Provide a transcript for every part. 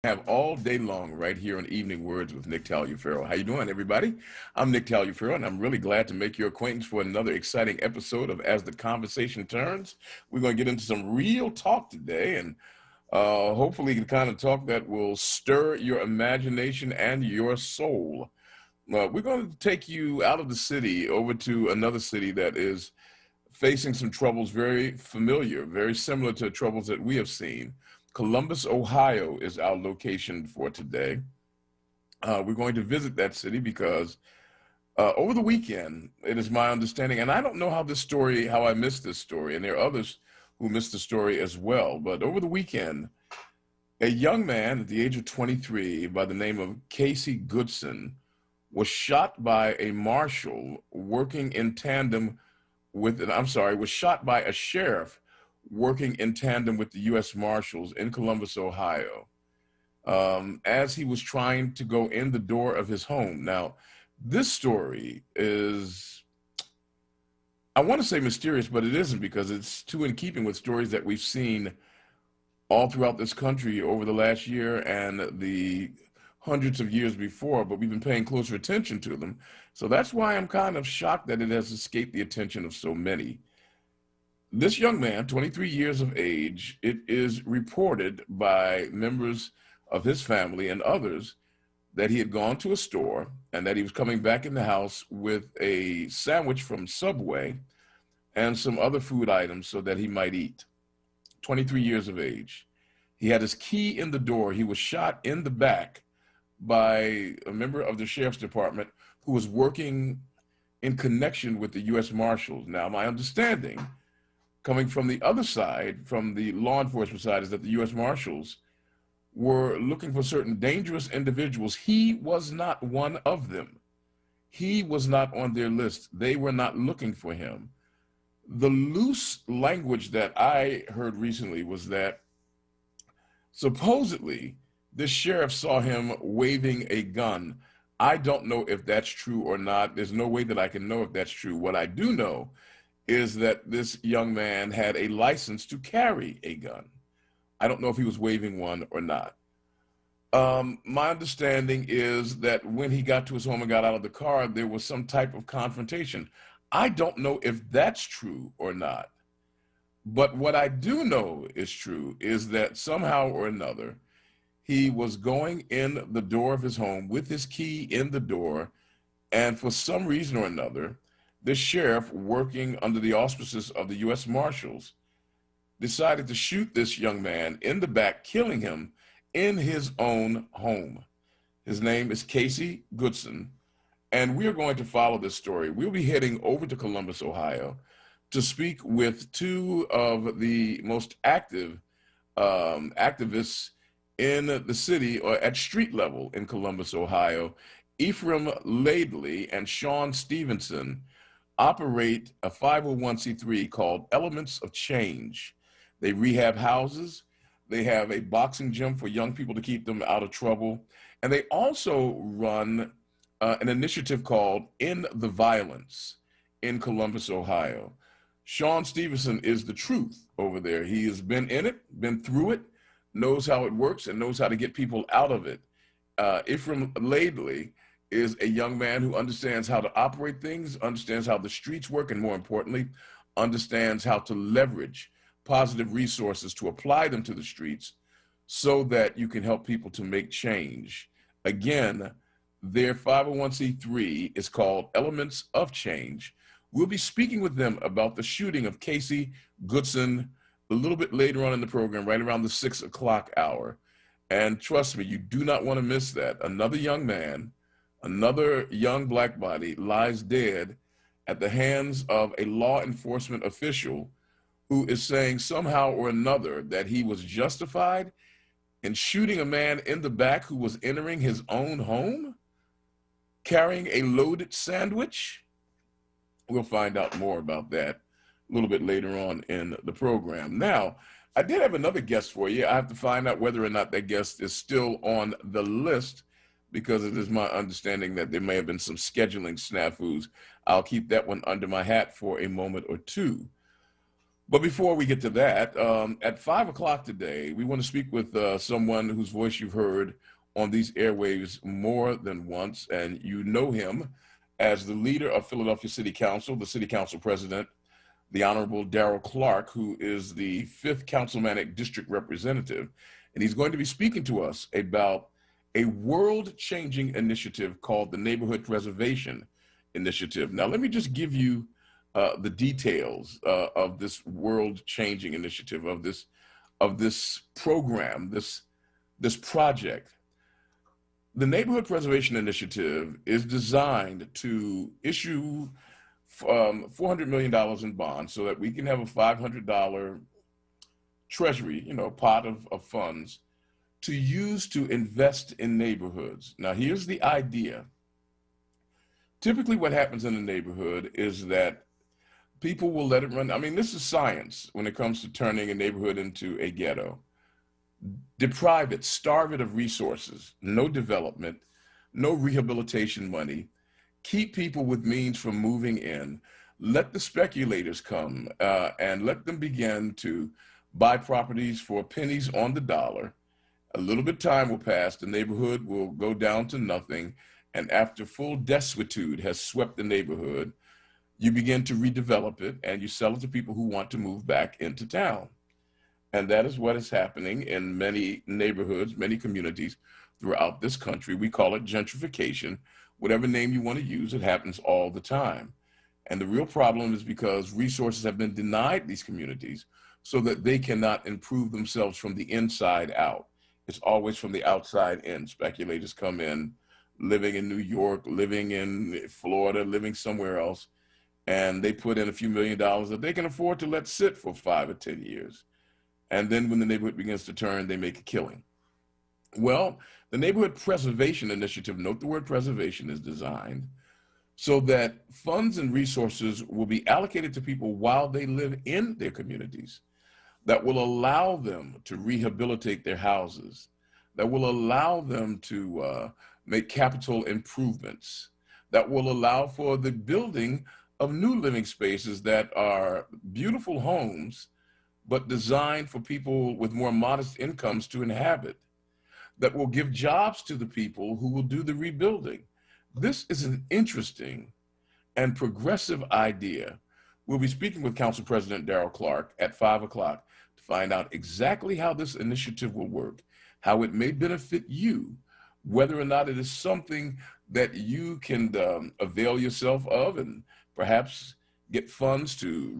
Have all day long right here on Evening Words with Nick Taliaferro. How you doing, everybody? I'm Nick Taliaferro, and I'm really glad to make your acquaintance for another exciting episode of As the Conversation Turns. We're going to get into some real talk today, and hopefully the kind of talk that will stir your imagination and your soul. We're going to take you out of the city over to another city that is facing some troubles very familiar, very similar to troubles that we have seen. Columbus, Ohio is our location for today. We're going to visit that city because over the weekend, it is my understanding, and I don't know how I missed this story, and there are others who missed the story as well, but over the weekend, a young man at the age of 23 by the name of Casey Goodson was shot by a marshal working in tandem was shot by a sheriff working in tandem with the U.S. Marshals in Columbus, Ohio, as he was trying to go in the door of his home. Now, this story is, I want to say mysterious, but it isn't, because it's too in keeping with stories that we've seen all throughout this country over the last year and the hundreds of years before, but we've been paying closer attention to them. So that's why I'm kind of shocked that it has escaped the attention of so many. This young man, 23 years of age, it is reported by members of his family and others that he had gone to a store and that he was coming back in the house with a sandwich from Subway and some other food items so that he might eat. 23 years of age. He had his key in the door. He was shot in the back by a member of the sheriff's department who was working in connection with the U.S. Marshals. Now, my understanding, coming from the other side, from the law enforcement side, is that the U.S. Marshals were looking for certain dangerous individuals. He was not one of them. He was not on their list. They were not looking for him. The loose language that I heard recently was that supposedly this sheriff saw him waving a gun. I don't know if that's true or not. There's no way that I can know if that's true. What I do know is that this young man had a license to carry a gun. I don't know if he was waving one or not. My understanding is that when he got to his home and got out of the car, there was some type of confrontation. I don't know if that's true or not. But what I do know is true is that somehow or another, he was going in the door of his home with his key in the door, and for some reason or another, this sheriff, working under the auspices of the U.S. Marshals, decided to shoot this young man in the back, killing him in his own home. His name is Casey Goodson, and we're going to follow this story. We'll be heading over to Columbus, Ohio, to speak with two of the most active activists in the city or at street level in Columbus, Ohio. Ephraim Laidley and Sean Stevenson operate a 501c3 called Elements of Change. They rehab houses. They have a boxing gym for young people to keep them out of trouble. And they also run an initiative called End the Violence in Columbus, Ohio. Sean Stevenson is the truth over there. He has been in it, been through it, knows how it works, and knows how to get people out of it. Ephraim Laidley is a young man who understands how to operate things, understands how the streets work, and more importantly, understands how to leverage positive resources to apply them to the streets so that you can help people to make change. Again, their 501c3 is called Elements of Change. We'll be speaking with them about the shooting of Casey Goodson a little bit later on in the program, right around the 6 o'clock hour. And trust me, you do not want to miss that. Another young man, another young black body lies dead at the hands of a law enforcement official who is saying somehow or another that he was justified in shooting a man in the back who was entering his own home, carrying a loaded sandwich. We'll find out more about that a little bit later on in the program. Now, I did have another guest for you. I have to find out whether or not that guest is still on the list, because it is my understanding that there may have been some scheduling snafus. I'll keep that one under my hat for a moment or two. But before we get to that, at 5 o'clock today, we want to speak with someone whose voice you've heard on these airwaves more than once, and you know him as the leader of Philadelphia City Council, the City Council President, the Honorable Darrell Clark, who is the 5th Councilmanic District Representative, and he's going to be speaking to us about a world-changing initiative called the Neighborhood Preservation Initiative. Now, let me just give you the details of this world-changing initiative, of this program, this project. The Neighborhood Preservation Initiative is designed to issue $400 million in bonds so that we can have a $500 treasury, pot of funds to use to invest in neighborhoods. Now, here's the idea. Typically, what happens in a neighborhood is that people will let it run. I mean, this is science when it comes to turning a neighborhood into a ghetto. Deprive it, starve it of resources, no development, no rehabilitation money, keep people with means from moving in, let the speculators come and let them begin to buy properties for pennies on the dollar. A little bit of time will pass, the neighborhood will go down to nothing, and after full desuetude has swept the neighborhood, you begin to redevelop it and you sell it to people who want to move back into town. And that is what is happening in many neighborhoods, many communities throughout this country. We call it gentrification. Whatever name you want to use, it happens all the time. And the real problem is because resources have been denied these communities so that they cannot improve themselves from the inside out. It's always from the outside in. Speculators come in, living in New York, living in Florida, living somewhere else, and they put in a few $1 million that they can afford to let sit for 5 or 10 years. And then when the neighborhood begins to turn, they make a killing. Well, the Neighborhood Preservation Initiative, note the word preservation, is designed so that funds and resources will be allocated to people while they live in their communities that will allow them to rehabilitate their houses, that will allow them to make capital improvements, that will allow for the building of new living spaces that are beautiful homes, but designed for people with more modest incomes to inhabit, that will give jobs to the people who will do the rebuilding. This is an interesting and progressive idea. We'll be speaking with Council President Darrell Clark at 5 o'clock to find out exactly how this initiative will work, how it may benefit you, whether or not it is something that you can avail yourself of and perhaps get funds to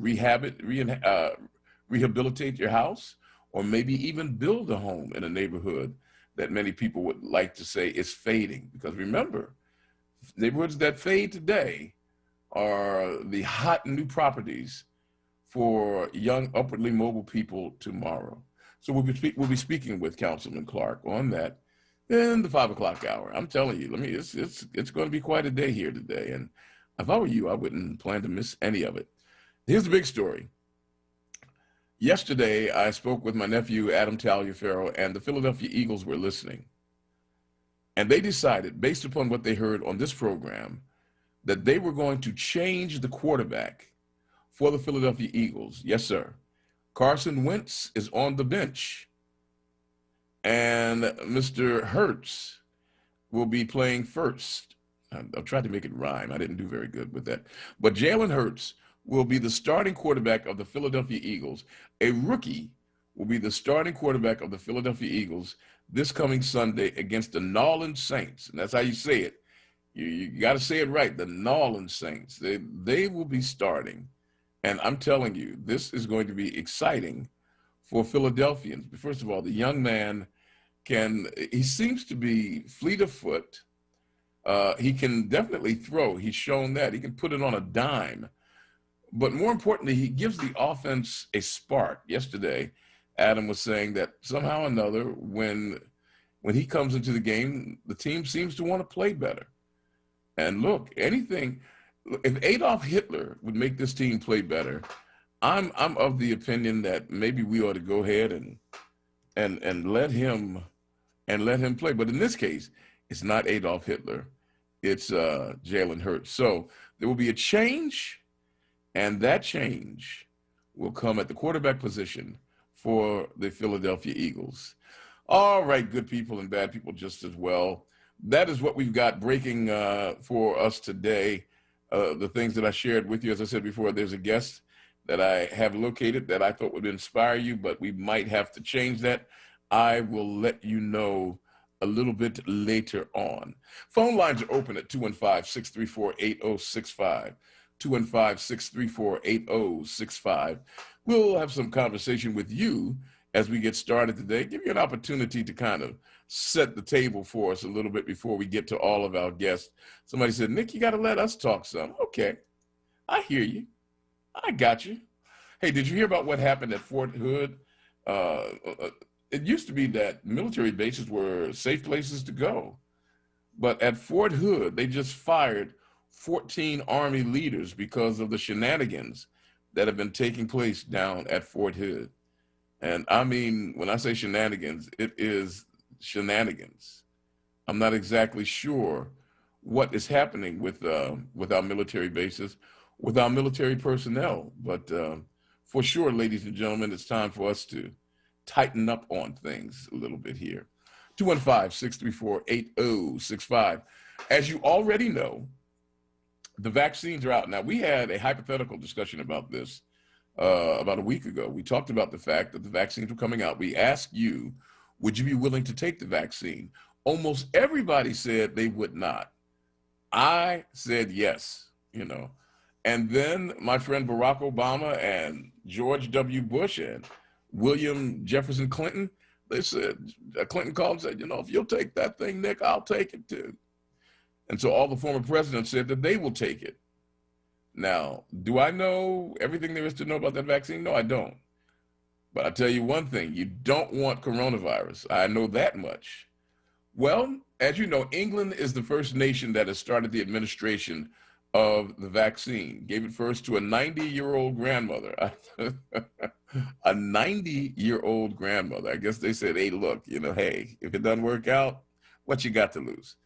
rehabilitate your house, or maybe even build a home in a neighborhood that many people would like to say is fading. Because remember, neighborhoods that fade today are the hot new properties for young, upwardly mobile people tomorrow. So we'll be speaking with Councilman Clark on that in the 5 o'clock hour. I'm telling you, it's going to be quite a day here today. And if I were you, I wouldn't plan to miss any of it. Here's the big story. Yesterday, I spoke with my nephew, Adam Taliaferro, and the Philadelphia Eagles were listening. And they decided, based upon what they heard on this program, that they were going to change the quarterback for the Philadelphia Eagles. Yes, sir. Carson Wentz is on the bench. And Mr. Hurts will be playing first. I'll try to make it rhyme. I didn't do very good with that. But Jalen Hurts will be the starting quarterback of the Philadelphia Eagles. A rookie will be the starting quarterback of the Philadelphia Eagles this coming Sunday against the New Orleans Saints. And that's how you say it. You got to say it right, the New Orleans Saints. They will be starting. And I'm telling you, this is going to be exciting for Philadelphians. First of all, the young man he seems to be fleet of foot. He can definitely throw. He's shown that. He can put it on a dime. But more importantly, he gives the offense a spark. Yesterday, Adam was saying that somehow or another, when he comes into the game, the team seems to want to play better. And look, if Adolf Hitler would make this team play better, I'm of the opinion that maybe we ought to go ahead and let him play. But in this case, it's not Adolf Hitler, it's Jalen Hurts. So there will be a change. And that change will come at the quarterback position for the Philadelphia Eagles. All right, good people and bad people just as well. That is what we've got breaking for us today. The things that I shared with you, as I said before, there's a guest that I have located that I thought would inspire you, but we might have to change that. I will let you know a little bit later on. Phone lines are open at 215-634-8065. 215-634-8065. We'll have some conversation with you as we get started today. Give you an opportunity to kind of set the table for us a little bit before we get to all of our guests. Somebody said, Nick, you got to let us talk some. Okay, I hear you. I got you. Hey, did you hear about what happened at Fort Hood? It used to be that military bases were safe places to go. But at Fort Hood, they just fired 14 Army leaders because of the shenanigans that have been taking place down at Fort Hood. And I mean, when I say shenanigans, it is shenanigans. I'm not exactly sure what is happening with our military bases, with our military personnel. But for sure, ladies and gentlemen, it's time for us to tighten up on things a little bit here. 215-634-8065. As you already know, the vaccines are out. Now, we had a hypothetical discussion about this about a week ago. We talked about the fact that the vaccines were coming out. We asked you, would you be willing to take the vaccine? Almost everybody said they would not. I said yes, you know. And then my friend Barack Obama and George W. Bush and William Jefferson Clinton, they said, Clinton called and said, you know, if you'll take that thing, Nick, I'll take it too. And so all the former presidents said that they will take it. Now, do I know everything there is to know about that vaccine? No, I don't. But I tell you one thing, you don't want coronavirus. I know that much. Well, as you know, England is the first nation that has started the administration of the vaccine. Gave it first to a 90-year-old grandmother. A 90-year-old grandmother. I guess they said, hey, look, you know, hey, if it doesn't work out, what you got to lose?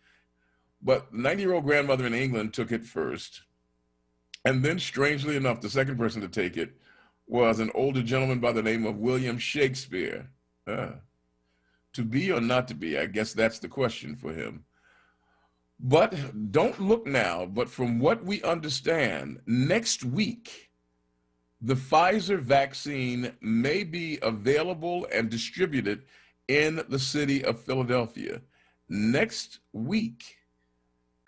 But the 90-year-old grandmother in England took it first. And then, strangely enough, the second person to take it was an older gentleman by the name of William Shakespeare. To be or not to be, I guess that's the question for him. But don't look now, but from what we understand, next week, the Pfizer vaccine may be available and distributed in the city of Philadelphia. Next week,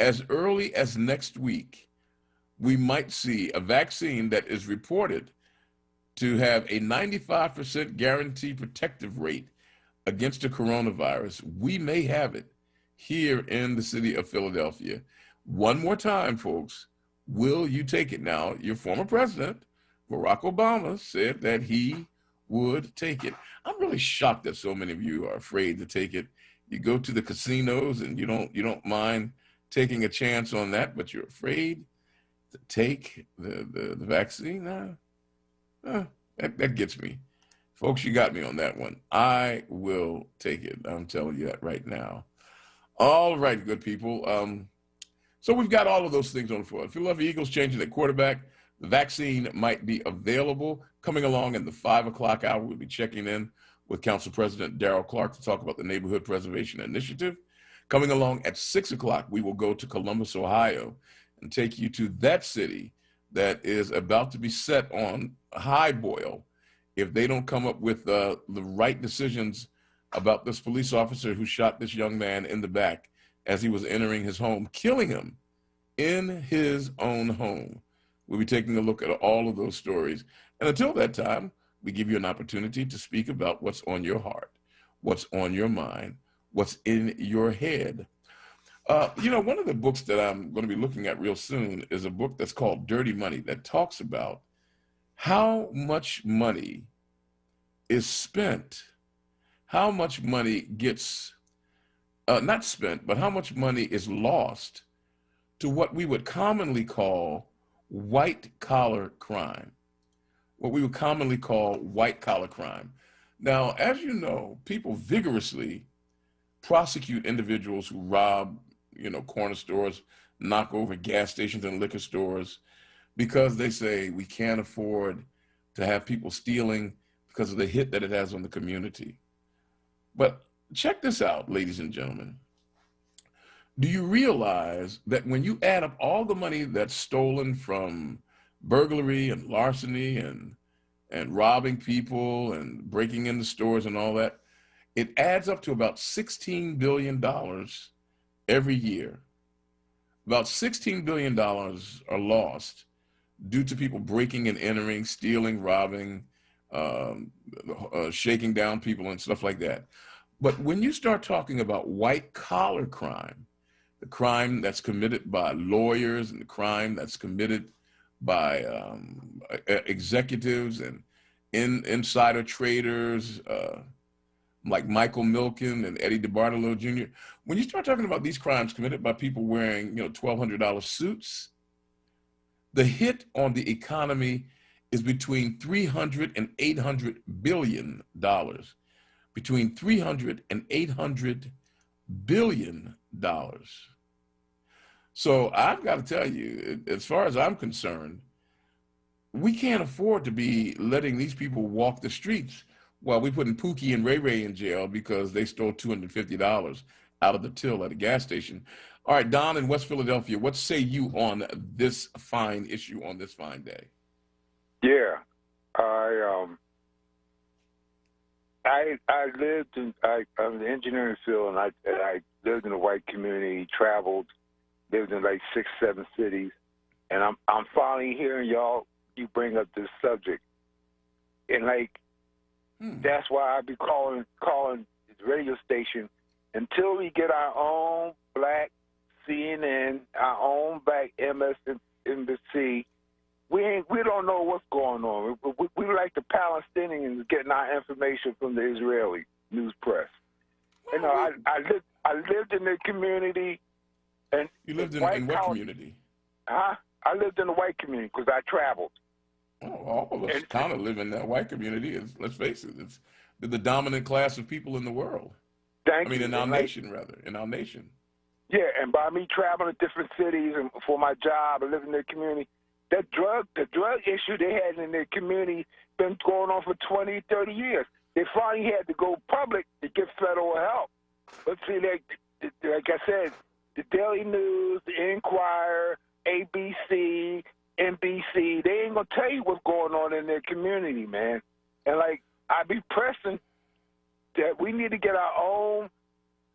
as early as next week, we might see a vaccine that is reported to have a 95% guaranteed protective rate against the coronavirus. We may have it here in the city of Philadelphia. One more time, folks, will you take it? Now, your former president, Barack Obama, said that he would take it. I'm really shocked that so many of you are afraid to take it. You go to the casinos and you don't mind taking a chance on that, but you're afraid to take the vaccine. That gets me. Folks, you got me on that one. I will take it. I'm telling you that right now. All right, good people. So we've got all of those things on the floor. Philadelphia Eagles changing their quarterback. The vaccine might be available. Coming along in the 5 o'clock hour, we'll be checking in with Council President Darrell Clark to talk about the Neighborhood Preservation Initiative. Coming along at 6 o'clock, we will go to Columbus, Ohio, and take you to that city that is about to be set on high boil if they don't come up with the right decisions about this police officer who shot this young man in the back as he was entering his home, killing him in his own home. We'll be taking a look at all of those stories. And until that time, we give you an opportunity to speak about what's on your heart, what's on your mind, what's in your head. You know, one of the books that I'm going to be looking at real soon is a book that's called Dirty Money that talks about how much money is spent, how much money gets not spent, but how much money is lost to what we would commonly call white-collar crime, what we would commonly call white-collar crime. Now, as you know, people vigorously prosecute individuals who rob, you know, corner stores, knock over gas stations and liquor stores, because they say we can't afford to have people stealing because of the hit that it has on the community. But check this out, ladies and gentlemen. Do you realize that when you add up all the money that's stolen from burglary and larceny and robbing people and breaking into stores and all that, it adds up to about $16 billion every year. About $16 billion are lost due to people breaking and entering, stealing, robbing, shaking down people and stuff like that. But when you start talking about white collar crime, the crime that's committed by lawyers and the crime that's committed by executives and insider traders like Michael Milken and Eddie DeBartolo Jr., when you start talking about these crimes committed by people wearing, $1,200 suits, the hit on the economy is between $300 and $800 billion. Between $300 and $800 billion. So I've got to tell you, as far as I'm concerned, we can't afford to be letting these people walk the streets while we're putting Pookie and Ray Ray in jail because they stole $250 out of the till at a gas station. All right, Don in West Philadelphia, what say you on this fine issue on this fine day? Yeah, I lived in I'm in the engineering field, and I lived in a white community, traveled, lived in like 6, 7 cities, and I'm finally hearing you bring up this subject, and that's why I be calling the radio station until we get our own black CNN, our own black MSNBC. We don't know what's going on. We like the Palestinians getting our information from the Israeli news press. I lived in the community. And you lived in what community? I lived in the white community because I traveled. Oh, all of us kind of live in that white community. Let's face it, it's the dominant class of people in the world. In our nation, rather, in our nation. Yeah, and by me traveling to different cities and for my job and living in the community, the drug issue they had in their community been going on for 20, 30 years. They finally had to go public to get federal help. But see, like I said, the Daily News, the Inquirer, ABC, NBC, they ain't gonna tell you what's going on in their community, man. And I be pressing that we need to get our own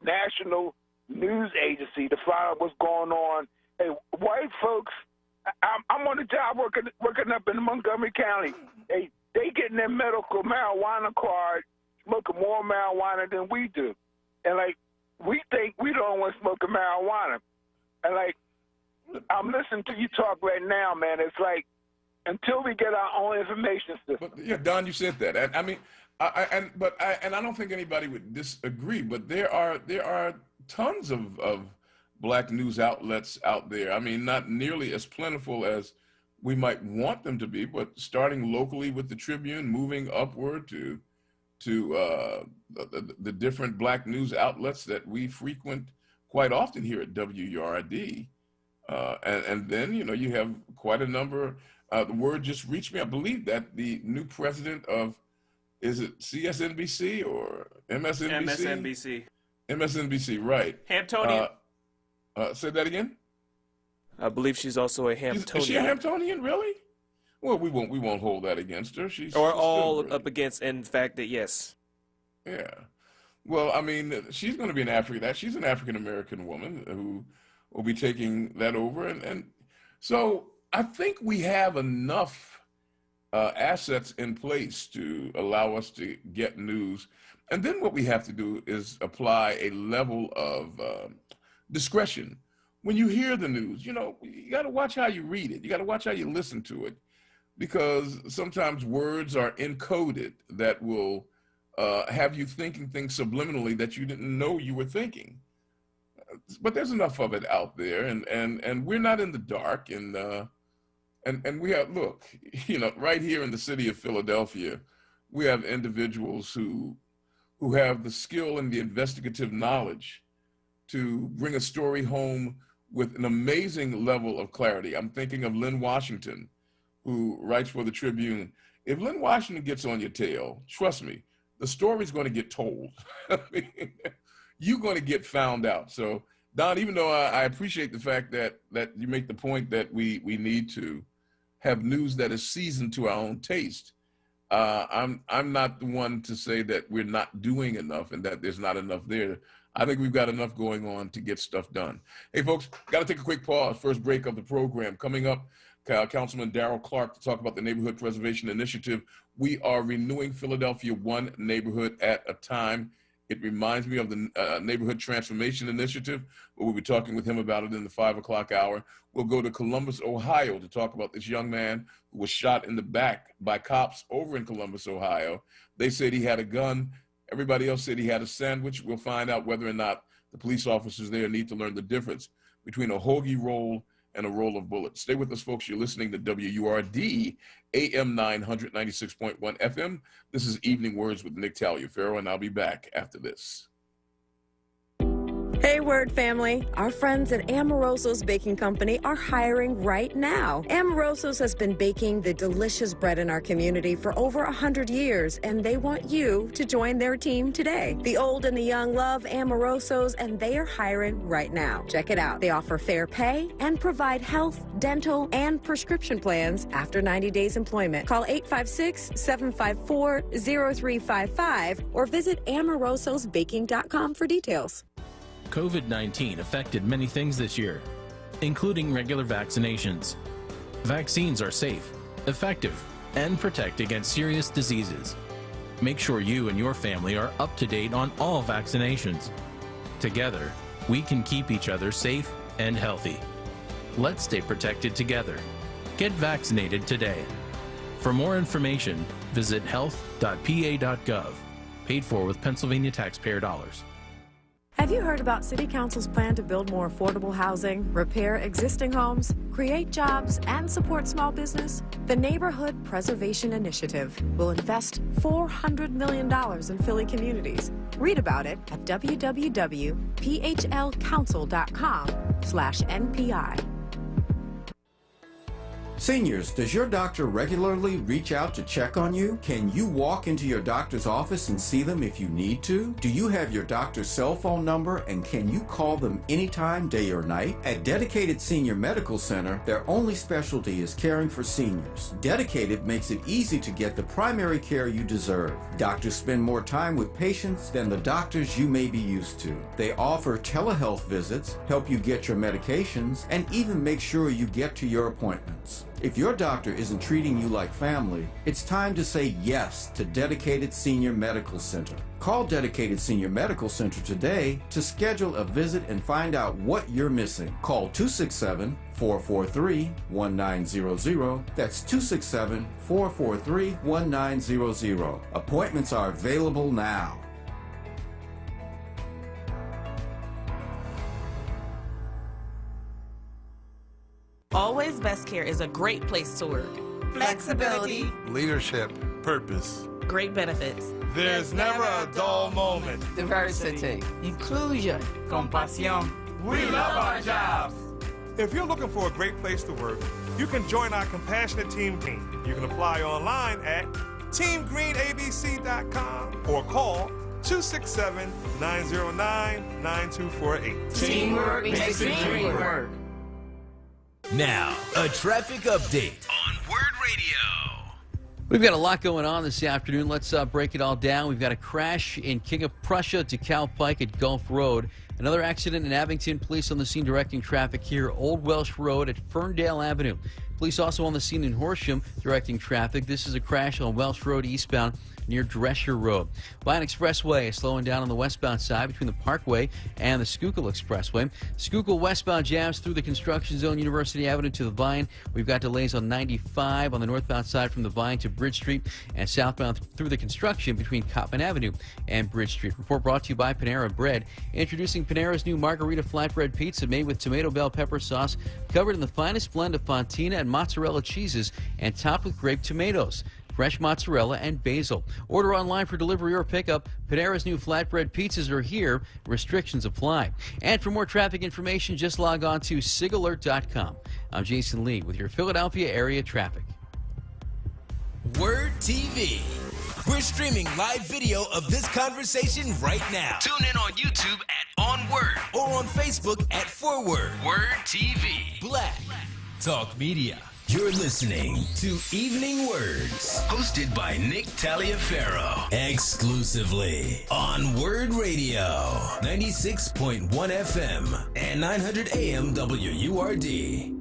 national news agency to find out what's going on. Hey, white folks, I'm on the job working up in Montgomery County. Hey, they getting their medical marijuana card, smoking more marijuana than we do. And we think we don't want smoking marijuana. And I'm listening to you talk right now, man. It's until we get our own information system. But, yeah, Don, you said that. I don't think anybody would disagree. But there are tons of black news outlets out there. Not nearly as plentiful as we might want them to be, but starting locally with the Tribune, moving upward to the different black news outlets that we frequent quite often here at WURD. And then, you have quite a number. The word just reached me. I believe that the new president of, is it CSNBC or MSNBC? MSNBC, right. Hamptonian. Say that again? I believe she's also a Hamptonian. Is she a Hamptonian, really? Well, we won't hold that against her. She's all up against, in fact, that yes. Yeah. Well, she's going to be she's an African-American woman who will be taking that over. And so I think we have enough assets in place to allow us to get news. And then what we have to do is apply a level of discretion. When you hear the news, you got to watch how you read it. You got to watch how you listen to it, because sometimes words are encoded that will have you thinking things subliminally that you didn't know you were thinking. But there's enough of it out there, and we're not in the dark. And we have, look, right here in the city of Philadelphia, we have individuals who have the skill and the investigative knowledge to bring a story home with an amazing level of clarity. I'm thinking of Lynn Washington, who writes for the Tribune. if Lynn Washington gets on your tail, trust me, the story's going to get told. I mean, you're going to get found out. So, Don, even though I appreciate the fact that you make the point that we need to have news that is seasoned to our own taste, I'm not the one to say that we're not doing enough and that there's not enough there. I think we've got enough going on to get stuff done. Hey, folks, got to take a quick pause. First break of the program. Coming up, Councilman Darrell Clark to talk about the Neighborhood Preservation Initiative. We are renewing Philadelphia one neighborhood at a time. It reminds me of the Neighborhood Transformation Initiative, but we'll be talking with him about it in the 5 o'clock hour. We'll go to Columbus, Ohio to talk about this young man who was shot in the back by cops over in Columbus, Ohio. They said he had a gun. Everybody else said he had a sandwich. We'll find out whether or not the police officers there need to learn the difference between a hoagie roll and a roll of bullets. Stay with us, folks. You're listening to WURD, AM 900, 96.1 FM. This is Evening Words with Nick Taliaferro, and I'll be back after this. Hey, WURD family. Our friends at Amoroso's Baking Company are hiring right now. Amoroso's has been baking the delicious bread in our community for over 100 years, and they want you to join their team today. The old and the young love Amoroso's, and they are hiring right now. Check it out. They offer fair pay and provide health, dental, and prescription plans after 90 days employment. Call 856-754-0355 or visit amorososbaking.com for details. COVID-19 affected many things this year, including regular vaccinations. Vaccines are safe, effective, and protect against serious diseases. Make sure you and your family are up to date on all vaccinations. Together, we can keep each other safe and healthy. Let's stay protected together. Get vaccinated today. For more information, visit health.pa.gov. Paid for with Pennsylvania taxpayer dollars. Have you heard about City Council's plan to build more affordable housing, repair existing homes, create jobs, and support small business? The Neighborhood Preservation Initiative will invest $400 million in Philly communities. Read about it at www.phlcouncil.com/NPI. Seniors, does your doctor regularly reach out to check on you? Can you walk into your doctor's office and see them if you need to? Do you have your doctor's cell phone number and can you call them anytime, day or night? At Dedicated Senior Medical Center, their only specialty is caring for seniors. Dedicated makes it easy to get the primary care you deserve. Doctors spend more time with patients than the doctors you may be used to. They offer telehealth visits, help you get your medications, and even make sure you get to your appointments. If your doctor isn't treating you like family, it's time to say yes to Dedicated Senior Medical Center. Call Dedicated Senior Medical Center today to schedule a visit and find out what you're missing. Call 267-443-1900. That's 267-443-1900. Appointments are available now. Always Best Care is a great place to work. Flexibility, leadership, purpose, great benefits. There's never a dull moment. Diversity, inclusion, compasión. We love our jobs. If you're looking for a great place to work, you can join our compassionate Team Green. You can apply online at teamgreenabc.com or call 267-909-9248. Teamwork makes the dream work. Now, a traffic update on WURD Radio. We've got a lot going on this afternoon. Let's break it all down. We've got a crash in King of Prussia to Cal Pike at Gulf Road. Another accident in Abington. Police on the scene directing traffic here. Old Welsh Road at Ferndale Avenue. Police also on the scene in Horsham directing traffic. This is a crash on Welsh Road eastbound near Drescher Road. Vine Expressway is slowing down on the westbound side between the Parkway and the Schuylkill Expressway. Schuylkill westbound jams through the construction zone, University Avenue to the Vine. We've got delays on 95 on the northbound side from the Vine to Bridge Street and southbound through the construction between Cottman Avenue and Bridge Street. Report brought to you by Panera Bread. Introducing Panera's new Margarita Flatbread Pizza made with tomato bell pepper sauce, covered in the finest blend of fontina and mozzarella cheeses, and topped with grape tomatoes, fresh mozzarella, and basil. Order online for delivery or pickup. Panera's new flatbread pizzas are here. Restrictions apply. And for more traffic information, just log on to sigalert.com. I'm Jason Lee with your Philadelphia area traffic. WURD TV. We're streaming live video of this conversation right now. Tune in on YouTube at onWURD or on Facebook at forward. WURD TV. Black Talk Media. You're listening to Evening Words, hosted by Nick Taliaferro, exclusively on WURD Radio, 96.1 FM and 900 AM WURD.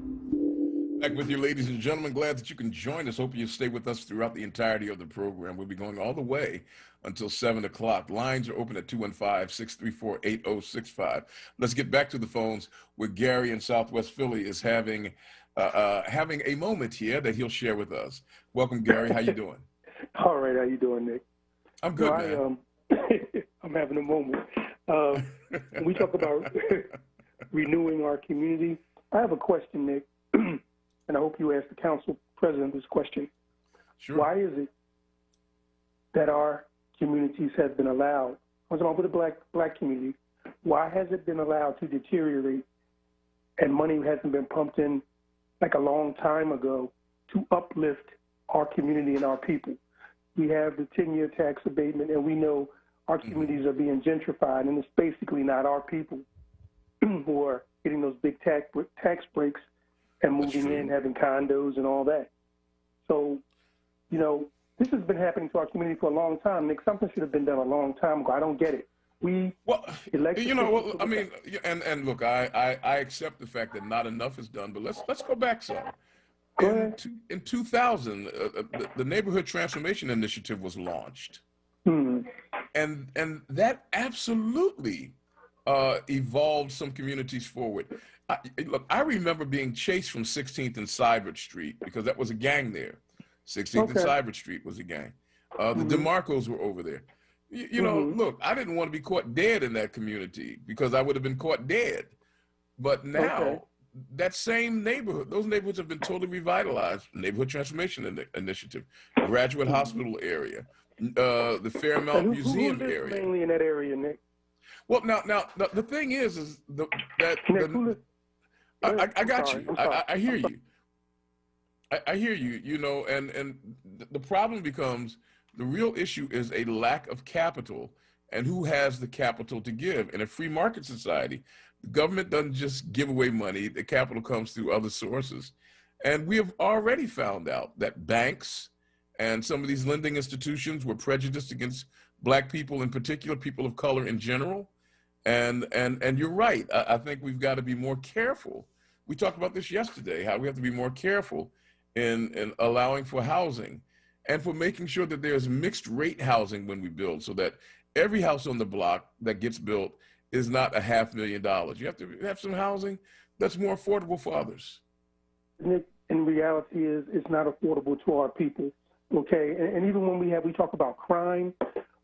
Back with you, ladies and gentlemen. Glad that you can join us. Hope you stay with us throughout the entirety of the program. We'll be going all the way until 7 o'clock. Lines are open at 215-634-8065. Let's get back to the phones where Gary in Southwest Philly is having a moment here that he'll share with us. Welcome, Gary. How you doing? All right. How you doing, Nick? I'm good, man. I'm having a moment. When we talk about renewing our community, I have a question, Nick, and I hope you ask the council president this question. Sure. Why is it that our communities have been allowed, I'm talking about the black community, why has it been allowed to deteriorate and money hasn't been pumped in like a long time ago to uplift our community and our people? We have the 10-year tax abatement, and we know our communities are being gentrified, and it's basically not our people who are getting those big tax breaks and moving in, having condos and all that. So, you know, this has been happening to our community for a long time. Nick, something should have been done a long time ago. I don't get it. And look, I accept the fact that not enough is done, but let's go back some. In 2000, the Neighborhood Transformation Initiative was launched, and that absolutely evolved some communities forward. I remember being chased from 16th and Cybert Street because that was a gang there. 16th and Cybert Street was a gang. The DeMarcos were over there. You know, look, I didn't want to be caught dead in that community because I would have been caught dead. But now, that same neighborhood, those neighborhoods have been totally revitalized. Neighborhood Transformation Initiative, Graduate Hospital area, the Fairmount Museum area. Mainly in that area, Nick. Well, now the thing is I got you. I hear you. I hear you. You know, and the problem becomes, the real issue is a lack of capital and who has the capital to give. In a free market society, the government doesn't just give away money. The capital comes through other sources. And we have already found out that banks and some of these lending institutions were prejudiced against black people, in particular, people of color in general. And you're right. I think we've got to be more careful. We talked about this yesterday, how we have to be more careful in allowing for housing and for making sure that there's mixed rate housing when we build, so that every house on the block that gets built is not $500,000. You have to have some housing that's more affordable for others. Nick, in reality, it's not affordable to our people. Okay, and even when we talk about crime,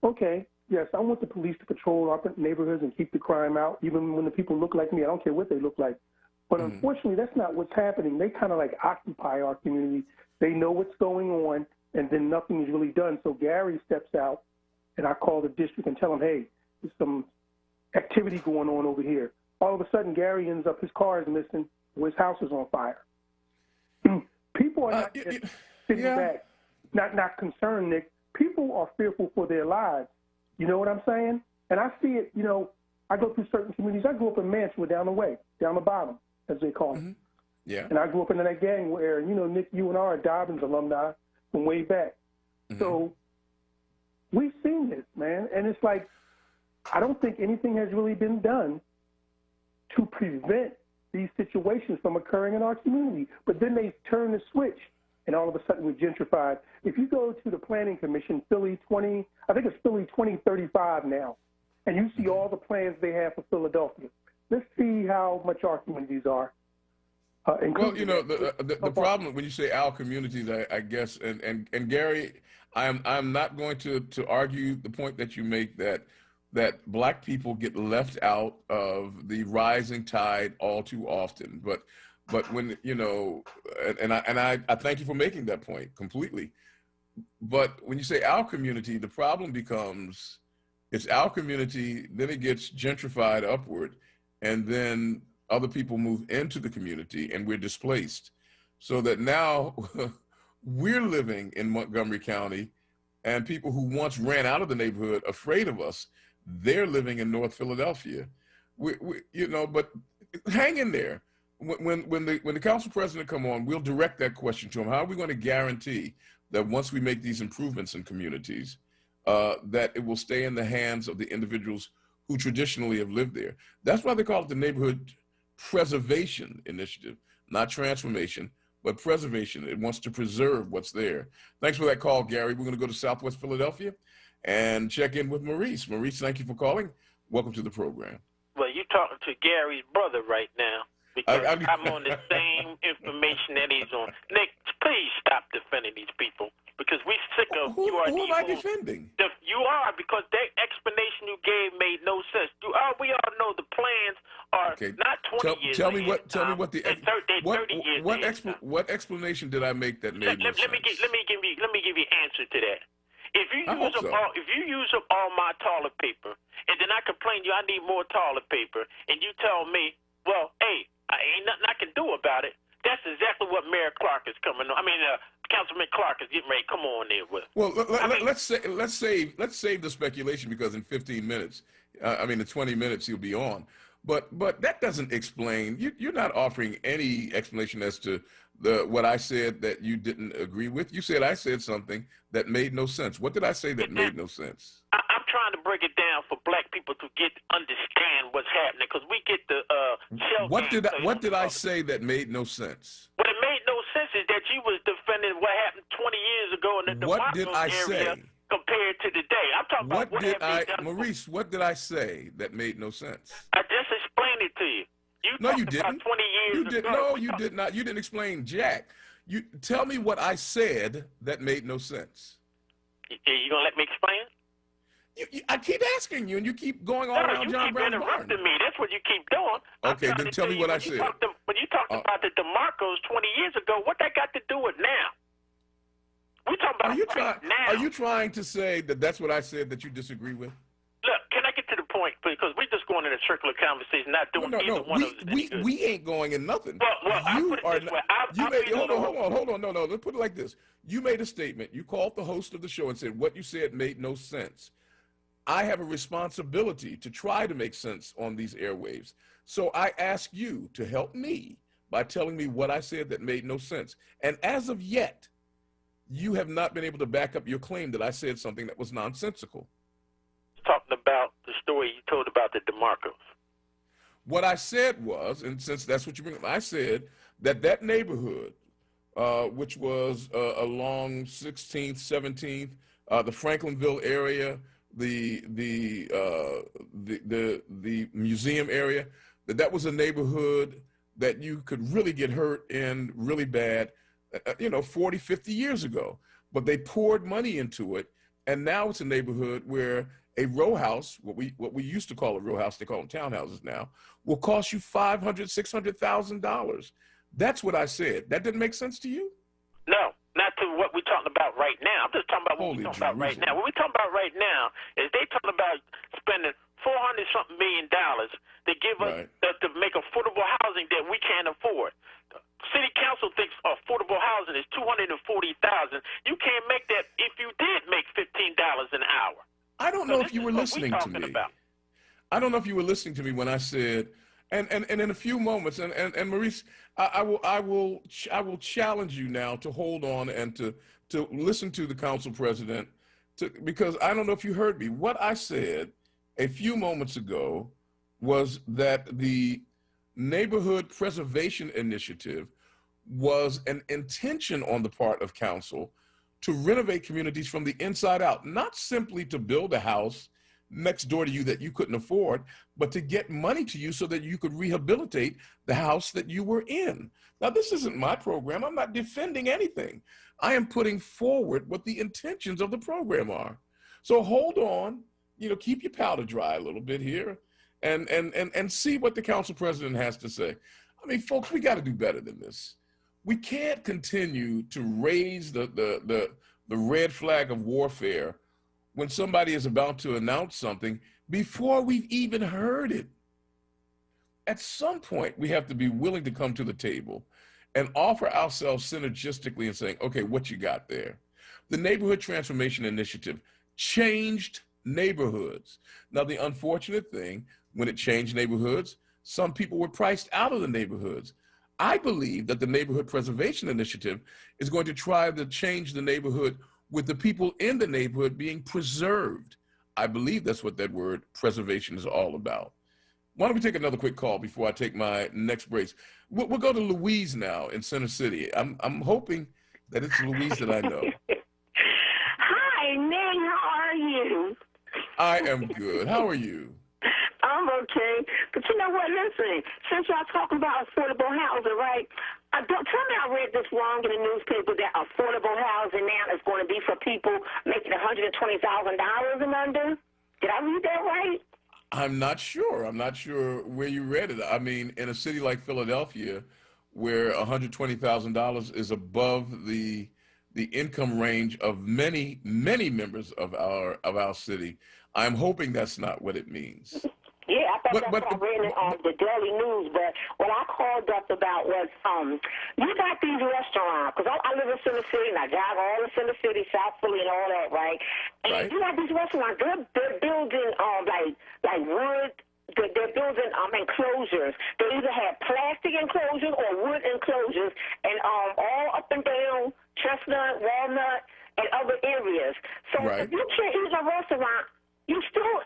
okay, yes, I want the police to patrol our neighborhoods and keep the crime out, even when the people look like me. I don't care what they look like. But unfortunately, that's not what's happening. They kind of like occupy our community. They know what's going on, and then nothing is really done. So Gary steps out, and I call the district and tell him, hey, there's some activity going on over here. All of a sudden, Gary ends up, his car is missing, or his house is on fire. People are not just sitting back, not concerned, Nick. People are fearful for their lives. You know what I'm saying? And I see it, you know, I go through certain communities. I grew up in Mansfield, down the way, down the bottom, as they call it. Yeah. And I grew up in that gang where, you know, Nick, you and I are Dobbins alumni from way back. So we've seen this, man. And it's like, I don't think anything has really been done to prevent these situations from occurring in our community. But then they turn the switch, and all of a sudden we're gentrified. If you go to the Planning Commission, Philly 2035 now, and you see all the plans they have for Philadelphia, let's see how much our communities are. Well, you know, the problem when you say our communities, I guess, and Gary, I'm not going to argue the point that you make that black people get left out of the rising tide all too often. But when, you know, and I thank you for making that point completely. But when you say our community, the problem becomes it's our community, then it gets gentrified upward, and then other people move into the community and we're displaced. So that now We're living in Montgomery County, and people who once ran out of the neighborhood afraid of us, they're living in North Philadelphia. You know, but hang in there. When the council president come on, we'll direct that question to him. How are we going to guarantee that once we make these improvements in communities, that it will stay in the hands of the individuals who traditionally have lived there? That's why they call it the Neighborhood Preservation Initiative, not transformation, but preservation. It wants to preserve what's there. Thanks for that call, Gary. We're going to go to Southwest Philadelphia and check in with Maurice. Maurice, thank you for calling. Welcome to the program. Well, you're talking to Gary's brother right now, because I'm on the same information that he's on. Nick, please stop defending these people, because we're sick of who am I defending? You are, because that explanation you gave made no sense. We all know the plans are not 20 years. Tell me what explanation did I make that made no sense? Let me give you an answer to that. If you use up all my toilet paper, and then I complain to you, I need more toilet paper, and you tell me, well, hey, ain't nothing I can do about it. That's exactly what Mayor Clark is coming on. I mean, Councilman Clark is getting ready to come on there with. Well, let's save the speculation, because in 15 minutes, in 20 minutes he'll be on. But that doesn't explain. You're not offering any explanation as to what I said that you didn't agree with. You said I said something that made no sense. What did I say that made no sense? I'm trying to break it down for black people to understand what's happening, because we get the shell. What did I say that made no sense? What it made no sense is that you was defending what happened 20 years ago in the Democracy area compared to today. I'm talking about what have they done. Maurice, what did I say that made no sense? I just explained it to you. You didn't. 20 years ago. No, you did not. You didn't explain jack. You tell me what I said that made no sense. You gonna let me explain? I keep asking you, and you keep going on around John Brown's barn. You keep interrupting me. That's what you keep doing. Okay, then tell me what I said. When you talked about the DeMarcos 20 years ago, what that got to do with now? We talking about now. Are you trying to say that that's what I said that you disagree with? Look, can I get to the point? Because we're just going in a circular conversation, not doing either one of those. We ain't going in nothing. Hold on. No, let's put it like this. You made a statement. You called the host of the show and said what you said made no sense. I have a responsibility to try to make sense on these airwaves. So I ask you to help me by telling me what I said that made no sense. And as of yet, you have not been able to back up your claim that I said something that was nonsensical. Talking about the story you told about the DeMarcos. What I said was, and since that's what you bring up, I said that neighborhood, which was along 16th, 17th, the Franklinville area, the museum area, that was a neighborhood that you could really get hurt in really bad, 40, 50 years ago. But they poured money into it, and now it's a neighborhood where a row house, what we used to call a row house, they call them townhouses now, will cost you $500,000, $600,000. That's what I said. That didn't make sense to you? No, not to what we're talking about right now. I'm just talking about what we're talking about right now. What we're talking about right now is they talking about spending $400-something million to give us to make affordable housing that we can't afford. City council thinks affordable housing is $240,000. You can't make that if you did make $15 an hour. I don't know if you were listening to me. I don't know if you were listening to me when I said, and in a few moments, and Maurice, I will challenge you now to hold on and to listen to the council president, because I don't know if you heard me. What I said a few moments ago was that the Neighborhood Preservation Initiative was an intention on the part of council to renovate communities from the inside out, not simply to build a house next door to you that you couldn't afford, but to get money to you so that you could rehabilitate the house that you were in. Now, this isn't my program. I'm not defending anything. I am putting forward what the intentions of the program are. So hold on, keep your powder dry a little bit here and see what the council president has to say. I mean, folks, we got to do better than this. We can't continue to raise the red flag of warfare when somebody is about to announce something before we've even heard it. At some point, we have to be willing to come to the table and offer ourselves synergistically and saying, okay, what you got there? The Neighborhood Transformation Initiative changed neighborhoods. Now, the unfortunate thing, when it changed neighborhoods, some people were priced out of the neighborhoods. I believe that the Neighborhood Preservation Initiative is going to try to change the neighborhood with the people in the neighborhood being preserved. I believe that's what that word preservation is all about. Why don't we take another quick call before I take my next break? We'll go to Louise now in Center City. I'm hoping that it's Louise that I know. Hi, Nick. How are you? I am good. How are you? I'm okay. But you know what? Listen, since y'all talking about affordable housing, right? Don't tell me I read this wrong in the newspaper that affordable housing now is going to be for people making $120,000 and under. Did I read that right? I'm not sure. I'm not sure where you read it. I mean, in a city like Philadelphia, where $120,000 is above the income range of many members of our city, I'm hoping that's not what it means. Yeah, I thought that's what I read in the Daily News, but what I called up about was you got these restaurants, because I live in Center City, and I drive all in Center City, South Philly, and all that, right? And you got these restaurants, they're building like wood. They're building enclosures. They either have plastic enclosures or wood enclosures, and all up and down Chestnut, Walnut, and other areas. So if you can't eat in a restaurant, you're still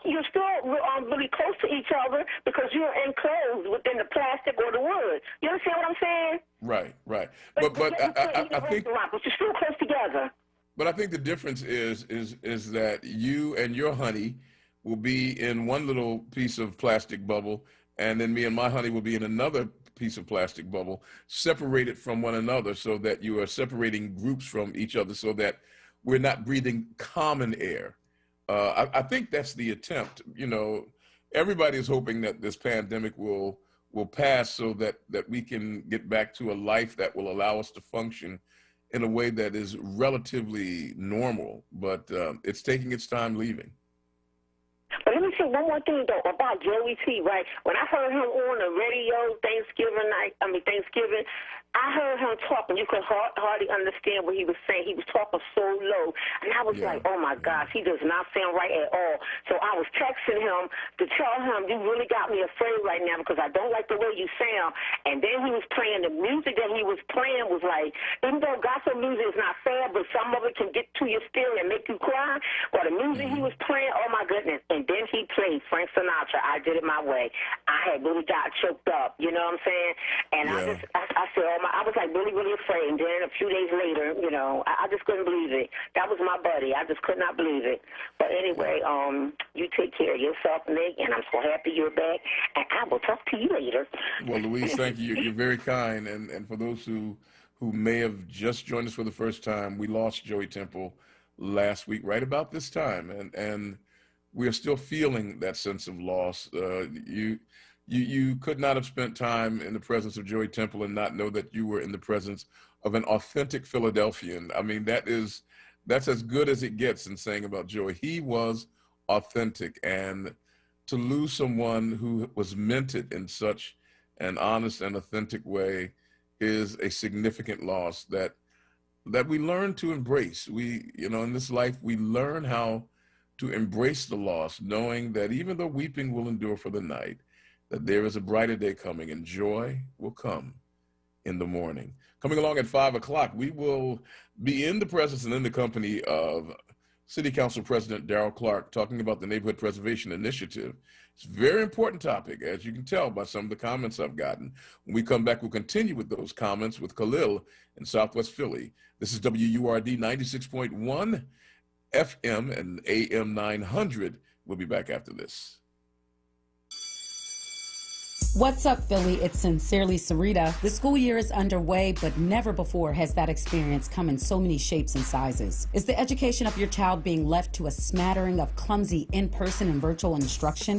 really close to each other because you're enclosed within the plastic or the wood. You understand what I'm saying? Right. But I think, but you're still close together. But I think the difference is that you and your honey will be in one little piece of plastic bubble, and then me and my honey will be in another piece of plastic bubble, separated from one another, so that you are separating groups from each other, so that we're not breathing common air. I think that's the attempt. You know, everybody is hoping that this pandemic will pass, so that we can get back to a life that will allow us to function in a way that is relatively normal. But it's taking its time leaving. But let me say one more thing, though, about Joey T, right? When I heard him on the radio Thanksgiving, I heard him talking. You could hardly understand what he was saying. He was talking so low. And I was like, oh, my gosh, he does not sound right at all. So I was texting him to tell him, you really got me afraid right now because I don't like the way you sound. And then he was playing. The music that he was playing was like, even though gospel music is not sad, but some of it can get to your spirit and make you cry. But the music he was playing, oh, my goodness. And then he played Frank Sinatra, I Did It My Way. I had really got choked up, you know what I'm saying? And I said, I was like really, really afraid. And then a few days later, you know, I just couldn't believe it. That was my buddy. I just could not believe it. But anyway, you take care of yourself, Nick, and I'm so happy you're back. And I will talk to you later. Well, Louise, thank you. You're very kind. And for those who may have just joined us for the first time, we lost Joey Temple last week, right about this time. And we are still feeling that sense of loss. You could not have spent time in the presence of Joey Temple and not know that you were in the presence of an authentic Philadelphian. I mean, that's as good as it gets in saying about Joey. He was authentic, and to lose someone who was minted in such an honest and authentic way is a significant loss that we learn to embrace. In this life, we learn how to embrace the loss, knowing that even though weeping will endure for the night, that there is a brighter day coming and joy will come in the morning. Coming along at 5 o'clock, we will be in the presence and in the company of City Council President Darrell Clark talking about the Neighborhood Preservation Initiative. It's a very important topic, as you can tell by some of the comments I've gotten. When we come back, we'll continue with those comments with Khalil in Southwest Philly. This is WURD 96.1 FM and AM 900. We'll be back after this. What's up, Philly? It's Sincerely Sarita. The school year is underway, but never before has that experience come in so many shapes and sizes. Is the education of your child being left to a smattering of clumsy in-person and virtual instruction?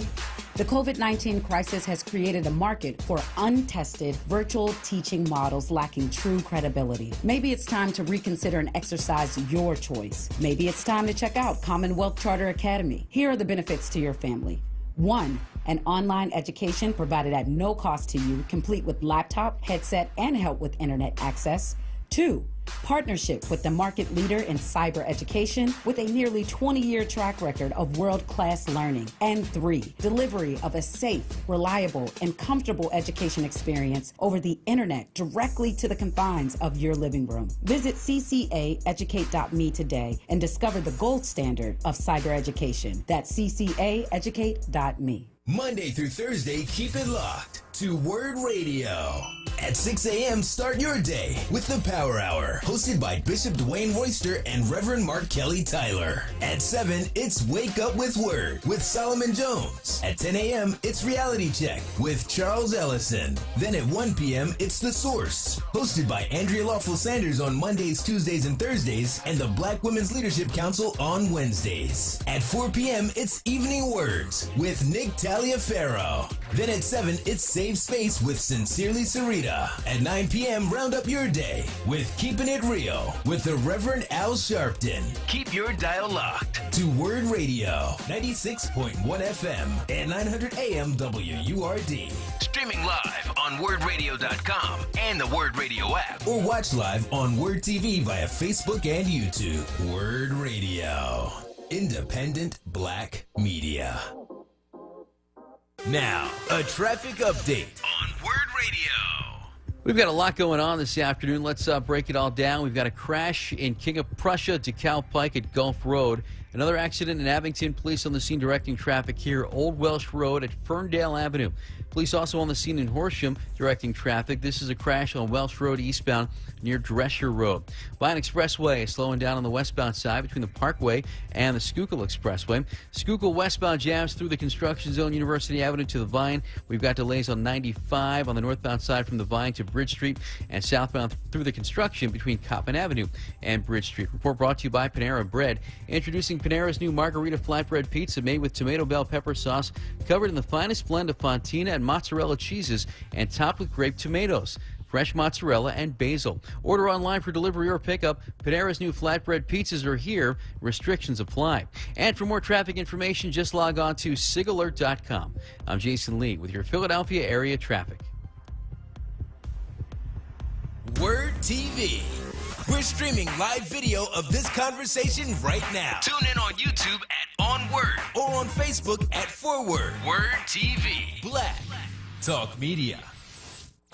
The COVID-19 crisis has created a market for untested virtual teaching models lacking true credibility. Maybe it's time to reconsider and exercise your choice. Maybe it's time to check out Commonwealth Charter Academy. Here are the benefits to your family. 1, An online education provided at no cost to you, complete with laptop, headset, and help with internet access. 2, partnership with the market leader in cyber education with a nearly 20-year track record of world-class learning. And 3, delivery of a safe, reliable, and comfortable education experience over the internet directly to the confines of your living room. Visit ccaeducate.me today and discover the gold standard of cyber education. That's ccaeducate.me. Monday through Thursday, keep it locked to WURD Radio. At 6 a.m., start your day with the Power Hour, hosted by Bishop Dwayne Royster and Reverend Mark Kelly Tyler. At 7, it's Wake Up with WURD with Solomon Jones. At 10 a.m., it's Reality Check with Charles Ellison. Then at 1 p.m., it's The Source, hosted by Andrea Lawful Sanders on Mondays, Tuesdays, and Thursdays, and the Black Women's Leadership Council on Wednesdays. At 4 p.m., it's Evening Words with Nick Taliaferro. Then at 7, it's Save Space with Sincerely Sarita. At 9 p.m., round up your day with Keeping It Real with the Reverend Al Sharpton. Keep your dial locked to WURD Radio, 96.1 FM and 900 AM WURD. Streaming live on WURDradio.com and the WURD Radio app. Or watch live on WURD TV via Facebook and YouTube. WURD Radio. Independent Black Media. Now, a traffic update on WURD Radio. We've got a lot going on this afternoon. Let's break it all down. We've got a crash in King of Prussia to Cal Pike at Gulf Road. Another accident in Abington. Police on the scene directing traffic here. Old Welsh Road at Ferndale Avenue. Police also on the scene in Horsham directing traffic. This is a crash on Welsh Road eastbound near Drescher Road. Vine Expressway is slowing down on the westbound side between the Parkway and the Schuylkill Expressway. Schuylkill westbound jams through the construction zone, University Avenue to the Vine. We've got delays on 95 on the northbound side from the Vine to Bridge Street, and southbound through the construction between Coppin Avenue and Bridge Street. Report brought to you by Panera Bread. Introducing Panera's new Margarita Flatbread Pizza made with tomato bell pepper sauce, covered in the finest blend of Fontina and mozzarella cheeses, and topped with grape tomatoes, fresh mozzarella, and basil. Order online for delivery or pickup. Panera's new flatbread pizzas are here. Restrictions apply. And for more traffic information, just log on to sigalert.com. I'm Jason Lee with your Philadelphia area traffic. WURD TV. We're streaming live video of this conversation right now. Tune in on YouTube at onWURD or on Facebook at ForWord. WURD TV. Black Talk Media.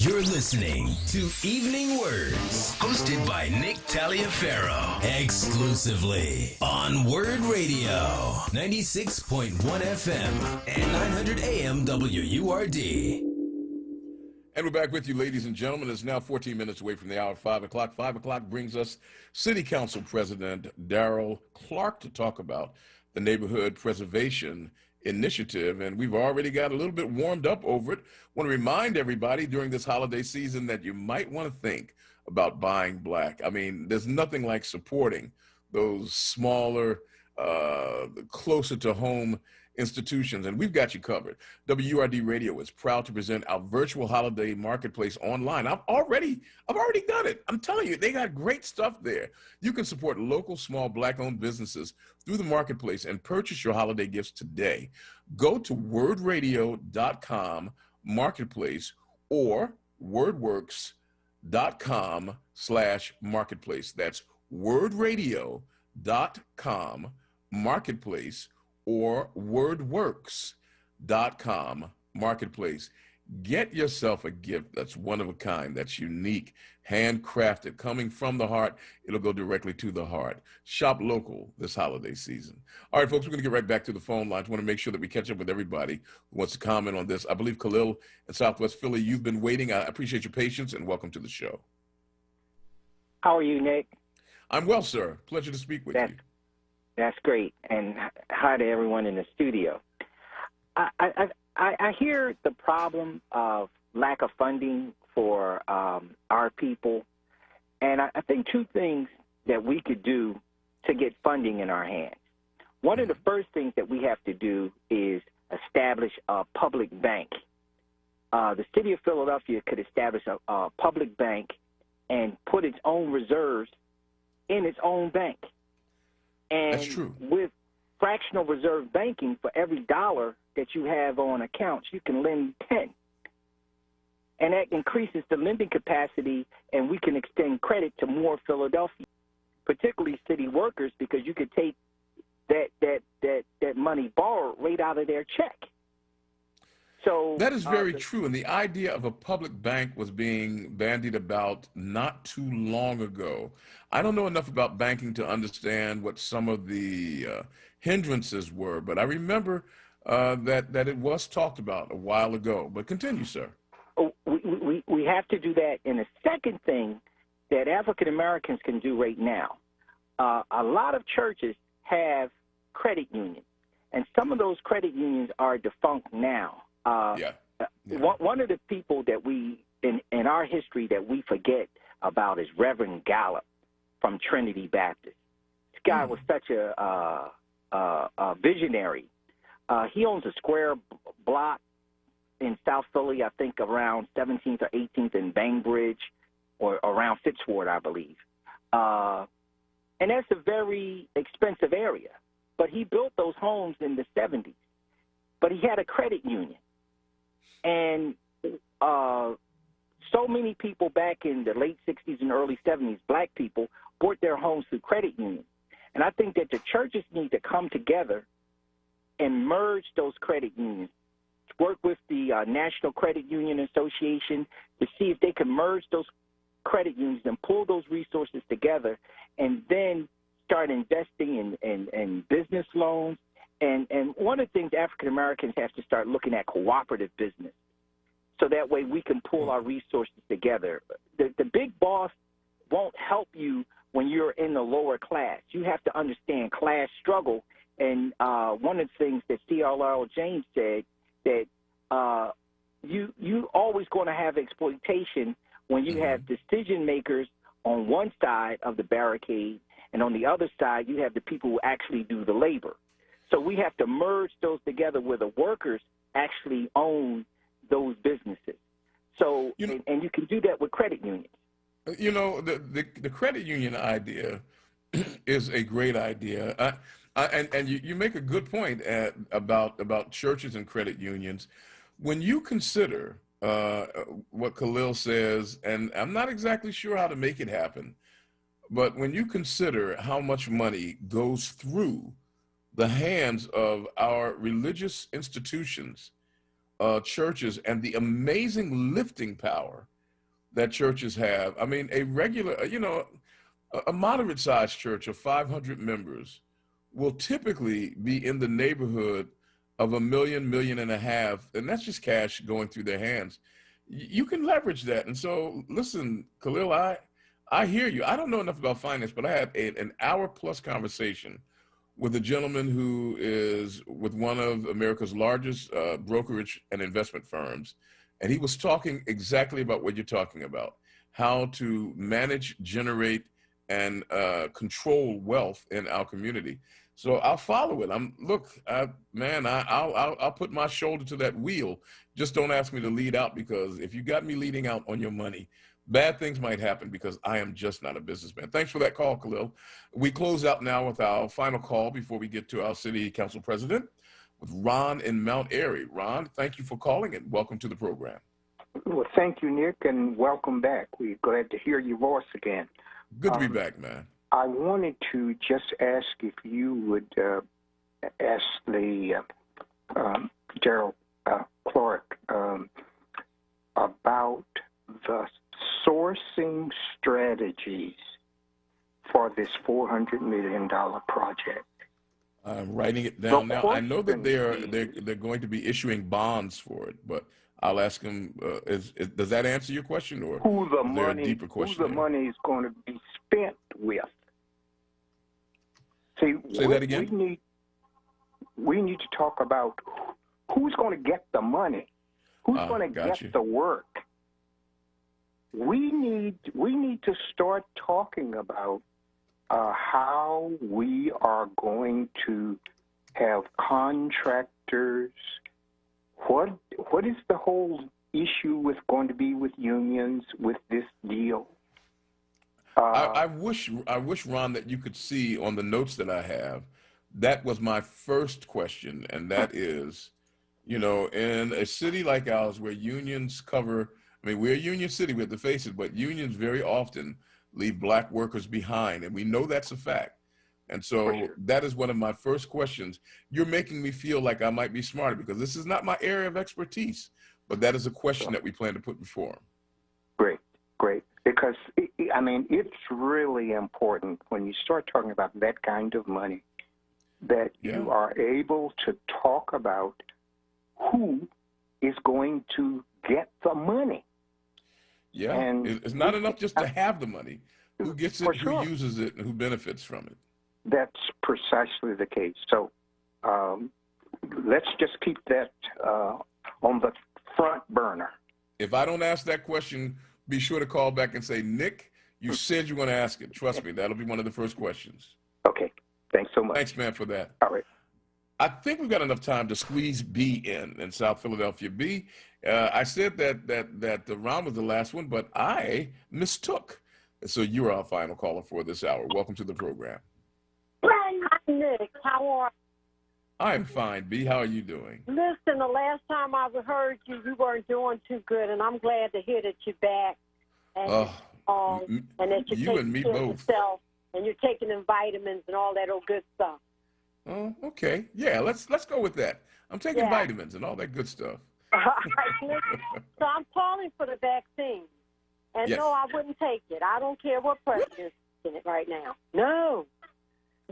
You're listening to Evening Words, hosted by Nick Taliaferro, exclusively on WURD Radio, 96.1 FM and 900 AM WURD. And we're back with you, ladies and gentlemen. It's now 14 minutes away from the hour of 5 o'clock. 5 o'clock brings us City Council President Darrell Clark to talk about the Neighborhood Preservation Initiative, and we've already got a little bit warmed up over it. Want to remind everybody during this holiday season that you might want to think about buying black. I mean, there's nothing like supporting those smaller, closer to home institutions, and we've got you covered. WURD Radio is proud to present our virtual holiday marketplace online. I've already done it. I'm telling you, they got great stuff there. You can support local small black-owned businesses through the marketplace and purchase your holiday gifts today. Go to wordradio.com marketplace or wordworks.com/marketplace. That's wordradio.com marketplace or wordworks.com marketplace. Get yourself a gift that's one of a kind, that's unique, handcrafted, coming from the heart. It'll go directly to the heart. Shop local this holiday season. All right, folks, we're going to get right back to the phone lines. I want to make sure that we catch up with everybody who wants to comment on this. I believe Khalil in Southwest Philly, you've been waiting. I appreciate your patience, and welcome to the show. How are you, Nick? I'm well, sir. Pleasure to speak with you. That's great, and hi to everyone in the studio. I hear the problem of lack of funding for our people, and I think two things that we could do to get funding in our hands. One of the first things that we have to do is establish a public bank. The city of Philadelphia could establish a public bank and put its own reserves in its own bank. And that's true. With fractional reserve banking, for every dollar that you have on accounts, you can lend 10. And that increases the lending capacity, and we can extend credit to more Philadelphia, particularly city workers, because you could take that money borrowed right out of their check. So that is very true. And the idea of a public bank was being bandied about not too long ago. I don't know enough about banking to understand what some of the hindrances were, but I remember that it was talked about a while ago. But continue, sir. We have to do that. And the second thing that African Americans can do right now, a lot of churches have credit unions, and some of those credit unions are defunct now. One of the people that we, in our history, that we forget about is Reverend Gallup from Trinity Baptist. This guy was such a visionary. He owns a square block in South Philly, I think around 17th or 18th in Bainbridge, or around Fitzward, I believe. And that's a very expensive area. But he built those homes in the 70s. But he had a credit union. And so many people back in the late 60s and early 70s, black people, bought their homes through credit unions. And I think that the churches need to come together and merge those credit unions, work with the National Credit Union Association to see if they can merge those credit unions and pull those resources together, and then start investing in business loans. And one of the things African Americans have to start looking at cooperative business, so that way we can pull our resources together. The big boss won't help you when you're in the lower class. You have to understand class struggle. And one of the things that C.L.R. James said, that you always going to have exploitation when you have decision makers on one side of the barricade, and on the other side you have the people who actually do the labor. So we have to merge those together where the workers actually own those businesses. So and you can do that with credit unions. You know, the credit union idea is a great idea. And you make a good point about churches and credit unions. When you consider what Khalil says, and I'm not exactly sure how to make it happen, but when you consider how much money goes through the hands of our religious institutions, churches, and the amazing lifting power that churches have. I mean, a regular, a moderate-sized church of 500 members will typically be in the neighborhood of $1 million, $1.5 million, and that's just cash going through their hands. You can leverage that. And so, listen, Khalil, I hear you. I don't know enough about finance, but I had an hour-plus conversation with a gentleman who is with one of America's largest brokerage and investment firms, and he was talking exactly about what you're talking about, how to manage, generate, and control wealth in our community. So I'll follow it. I'll put my shoulder to that wheel. Just don't ask me to lead out, because if you got me leading out on your money, bad things might happen, because I am just not a businessman. Thanks for that call, Khalil. We close out now with our final call before we get to our city council president, with Ron in Mount Airy. Ron, thank you for calling and welcome to the program. Well, thank you, Nick, and welcome back. We're glad to hear your voice again. Good to be back, man. I wanted to just ask if you would ask the Gerald Clark about the sourcing strategies for this $400 million project. I'm writing it down now. I know that they're going to be issuing bonds for it, but I'll ask him. Does that answer your question, or who the is there a deeper question? Who the money is going to be spent with? See, say that again. We need to talk about who's going to get the money, who's going to get the work. We need to start talking about how we are going to have contractors. What is the whole issue going to be with unions with this deal? I wish, Ron, that you could see on the notes that I have. That was my first question, and that is, You know, in a city like ours where unions cover, I mean, we're a union city, we have to face it, but unions very often leave black workers behind, and we know that's a fact. And so that is one of my first questions. You're making me feel like I might be smarter because this is not my area of expertise, but that is a question that we plan to put before them. Great, great. Because, I mean, it's really important when you start talking about that kind of money that you are able to talk about who is going to get the money. Yeah, and it's not enough just to have the money. Who gets it, who uses it, and who benefits from it. That's precisely the case. So let's just keep that on the front burner. If I don't ask that question, be sure to call back and say, Nick, you said you're going to ask it. Trust me, that'll be one of the first questions. Okay, thanks so much. Thanks, man, for that. All right. I think we've got enough time to squeeze B in South Philadelphia. B, I said that the round was the last one, but I mistook. So you're our final caller for this hour. Welcome to the program. Hi, Nick. How are you? I'm fine, B. How are you doing? Listen, the last time I heard you, you weren't doing too good, and I'm glad to hear that you're back. And, and that you're you and me taking care of both. yourself, and you're taking in vitamins and all that old good stuff. Oh, okay. Yeah, let's go with that. I'm taking vitamins and all that good stuff. So I'm calling for the vaccine. And no, I wouldn't take it. I don't care what president is in it right now. No.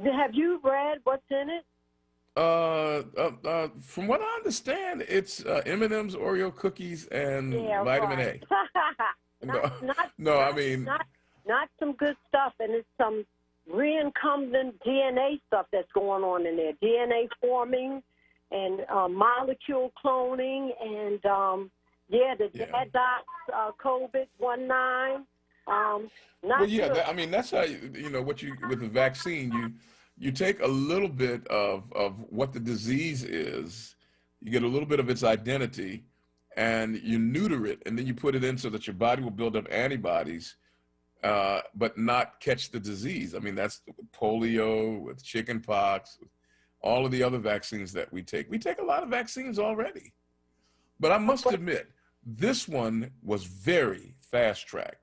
Have you read what's in it? From what I understand, it's M&M's, Oreo cookies, and vitamin A. Not some good stuff, and it's some reincumbent DNA stuff that's going on in there. DNA forming and molecule cloning and the DADOX COVID-19. That's how with the vaccine, you take a little bit of what the disease is, you get a little bit of its identity, and you neuter it, and then you put it in so that your body will build up antibodies, but not catch the disease. I mean, that's polio, with chicken pox, all of the other vaccines that we take. We take a lot of vaccines already. But I must admit, this one was very fast-tracked.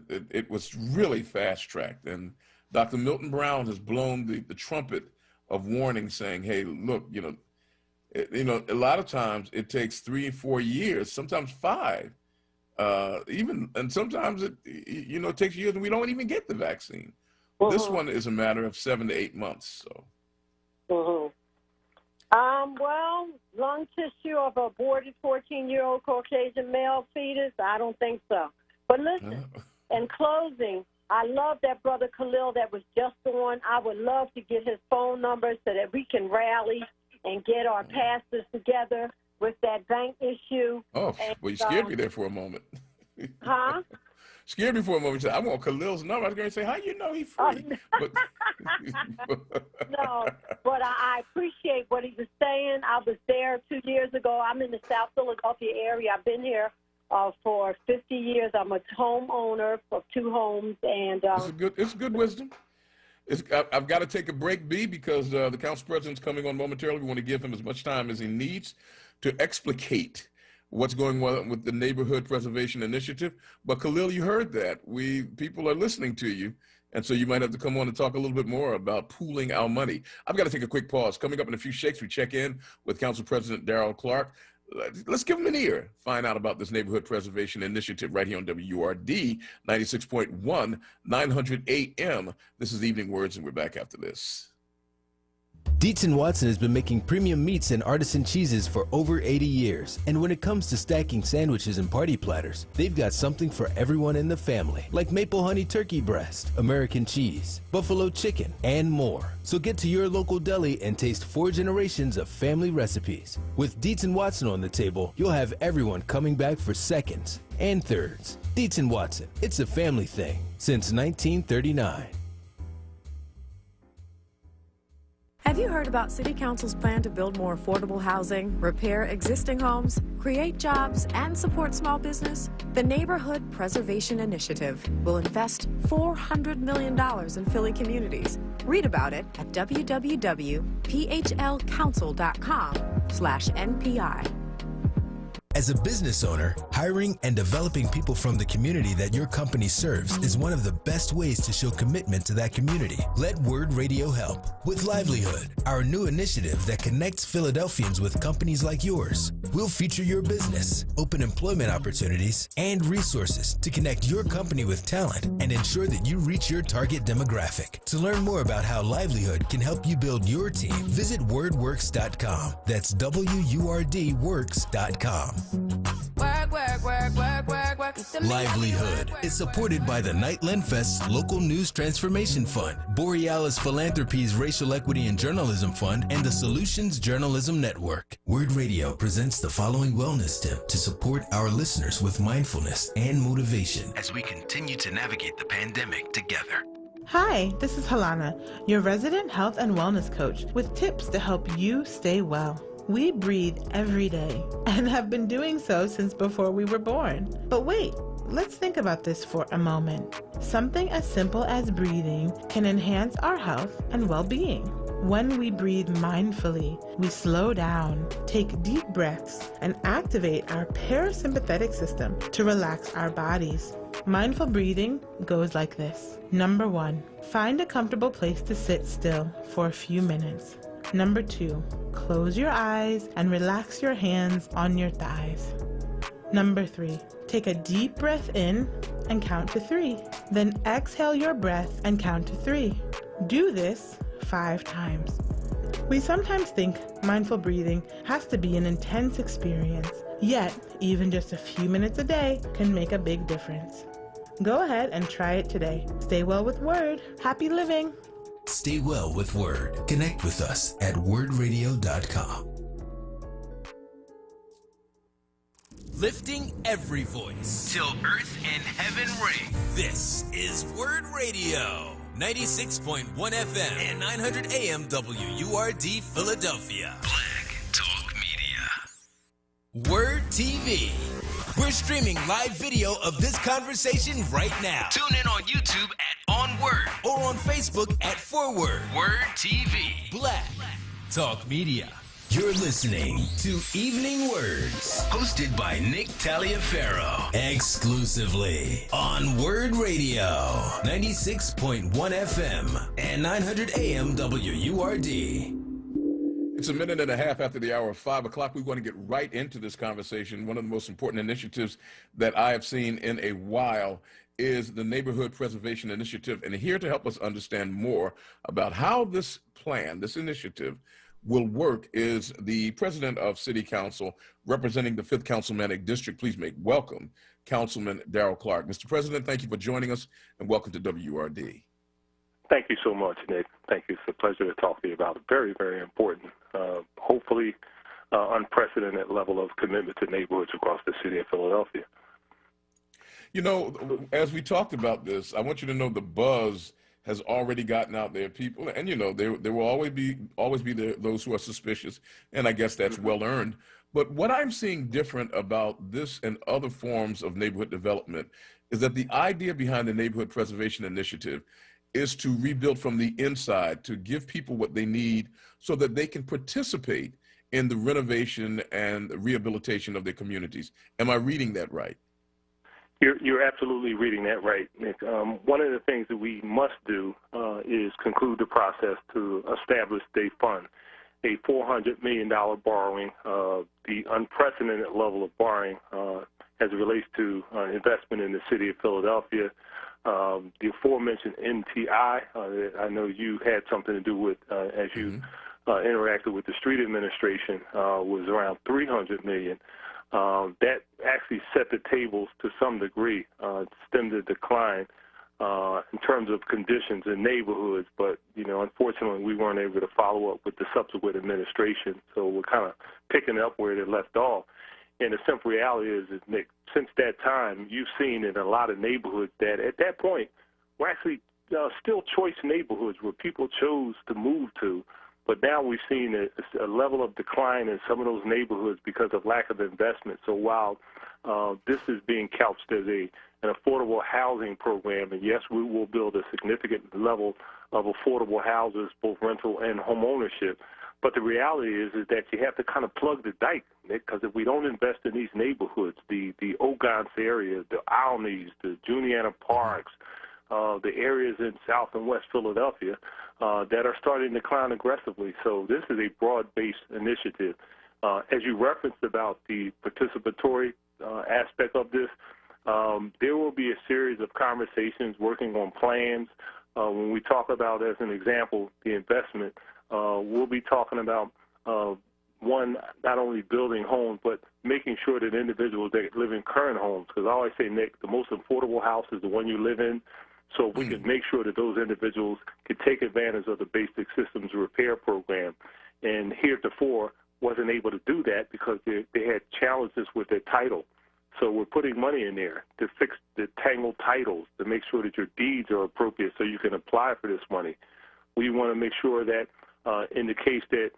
It was really fast-tracked. And Dr. Milton Brown has blown the trumpet of warning, saying, hey, look, a lot of times it takes 3 or 4 years, sometimes 5, and sometimes it takes years and we don't even get the vaccine. This one is a matter of 7 to 8 months. So. Well, lung tissue of aborted 14-year-old Caucasian male fetus? I don't think so. But listen, in closing, I love that brother Khalil that was just on. I would love to get his phone number so that we can rally and get our pastors together with that bank issue. Oh, well, you scared me there for a moment. Huh? Scared me for a moment. I want Khalil's number. I was going to say, how you know he's free? No, but I appreciate what he was saying. I was there 2 years ago. I'm in the South Philadelphia area. I've been here for 50 years. I'm a homeowner of 2 homes. And it's good wisdom. I've got to take a break, B, because the council president's coming on momentarily. We want to give him as much time as he needs to explicate what's going on with the Neighborhood Preservation Initiative. But Khalil, you heard that. People are listening to you. And so you might have to come on and talk a little bit more about pooling our money. I've got to take a quick pause. Coming up in a few shakes, we check in with Council President Darrell Clark. Let's give him an ear. Find out about this Neighborhood Preservation Initiative right here on WURD 96.1, 900 AM. This is Evening Words, and we're back after this. Dietz & Watson has been making premium meats and artisan cheeses for over 80 years. And when it comes to stacking sandwiches and party platters, they've got something for everyone in the family, like maple honey turkey breast, American cheese, buffalo chicken, and more. So get to your local deli and taste 4 generations of family recipes. With Dietz & Watson on the table, you'll have everyone coming back for seconds and thirds. Dietz & Watson, it's a family thing since 1939. Have you heard about City Council's plan to build more affordable housing, repair existing homes, create create jobs and support small business, the Neighborhood Preservation Initiative will invest $400 million in Philly communities. Read about it at www.phlcouncil.com/NPI. As a business owner, hiring and developing people from the community that your company serves is one of the best ways to show commitment to that community. Let WURD Radio help with Livelihood, our new initiative that connects Philadelphians with companies like yours. We'll feature your business, open employment opportunities, and resources to connect your company with talent and ensure that you reach your target demographic. To learn more about how Livelihood can help you build your team, visit wordworks.com. That's WURD works.com. Livelihood is supported by the Nightland Fest's Local News Transformation Fund, Borealis Philanthropies Racial Equity and Journalism Fund, and the Solutions Journalism Network. WURD Radio presents the following wellness tip to support our listeners with mindfulness and motivation as we continue to navigate the pandemic together. Hi, this is Halana, your resident health and wellness coach, with tips to help you stay well. We breathe every day and have been doing so since before we were born. But wait, let's think about this for a moment. Something as simple as breathing can enhance our health and well-being. When we breathe mindfully, we slow down, take deep breaths, and activate our parasympathetic system to relax our bodies. Mindful breathing goes like this. Number 1, find a comfortable place to sit still for a few minutes. Number 2, close your eyes and relax your hands on your thighs. Number 3, take a deep breath in and count to 3. Then exhale your breath and count to 3. Do this 5 times. We sometimes think mindful breathing has to be an intense experience, yet even just a few minutes a day can make a big difference. Go ahead and try it today. Stay well with WURD. Happy living. Stay well with WURD. Connect with us at wordradio.com. Lifting every voice till earth and heaven ring. This is WURD Radio, 96.1 FM and 900 AM WURD Philadelphia. Black Talk Media. WURD TV. We're streaming live video of this conversation right now. Tune in on YouTube at onWURD or on Facebook at ForWord. WURD TV. Black Talk Media. You're listening to Evening Words, hosted by Nick Taliaferro, exclusively on WURD Radio, 96.1 FM and 900 AM WURD. It's a minute and a half after the hour of 5 o'clock. We want to get right into this conversation. One of the most important initiatives that I have seen in a while is the Neighborhood Preservation Initiative. And here to help us understand more about how this plan, this initiative, will work is the president of City Council representing the 5th Councilmanic District. Please make welcome Councilman Darrell Clark. Mr. President, thank you for joining us and welcome to WURD. Thank you so much, Nick. Thank you. It's a pleasure to talk to you about it. Very, very important, hopefully unprecedented level of commitment to neighborhoods across the city of Philadelphia. You know, as we talked about this, I want you to know the buzz has already gotten out there. People, and you know, there will always be those who are suspicious, and I guess that's well earned. But what I'm seeing different about this and other forms of neighborhood development is that the idea behind the Neighborhood Preservation Initiative is to rebuild from the inside, to give people what they need so that they can participate in the renovation and rehabilitation of their communities. Am I reading that right? You're absolutely reading that right, Nick. One of the things that we must do is conclude the process to establish a fund, a $400 million borrowing, the unprecedented level of borrowing as it relates to investment in the city of Philadelphia. The aforementioned NTI that I know you had something to do with as you interacted with the street administration was around $300 million. That actually set the tables to some degree, stemmed the decline in terms of conditions in neighborhoods. But, you know, unfortunately, we weren't able to follow up with the subsequent administration. So we're kind of picking up where they left off. And the simple reality is, Nick, since that time, you've seen in a lot of neighborhoods that at that point were actually still choice neighborhoods where people chose to move to. But now we've seen a level of decline in some of those neighborhoods because of lack of investment. So while this is being couched as an affordable housing program, and yes, we will build a significant level of affordable houses, both rental and home ownership. But the reality is that you have to kind of plug the dike, Nick, because if we don't invest in these neighborhoods, the Ogans area, the Alneys, the Juniata Parks, the areas in South and West Philadelphia that are starting to decline aggressively. So this is a broad-based initiative. As you referenced about the participatory aspect of this, there will be a series of conversations working on plans. When we talk about, as an example, the investment, we'll be talking about, one, not only building homes, but making sure that individuals that live in current homes, because I always say, Nick, the most affordable house is the one you live in. So we can make sure that those individuals can take advantage of the basic systems repair program. And heretofore wasn't able to do that because they had challenges with their title. So we're putting money in there to fix the tangled titles, to make sure that your deeds are appropriate so you can apply for this money. We want to make sure that in the case that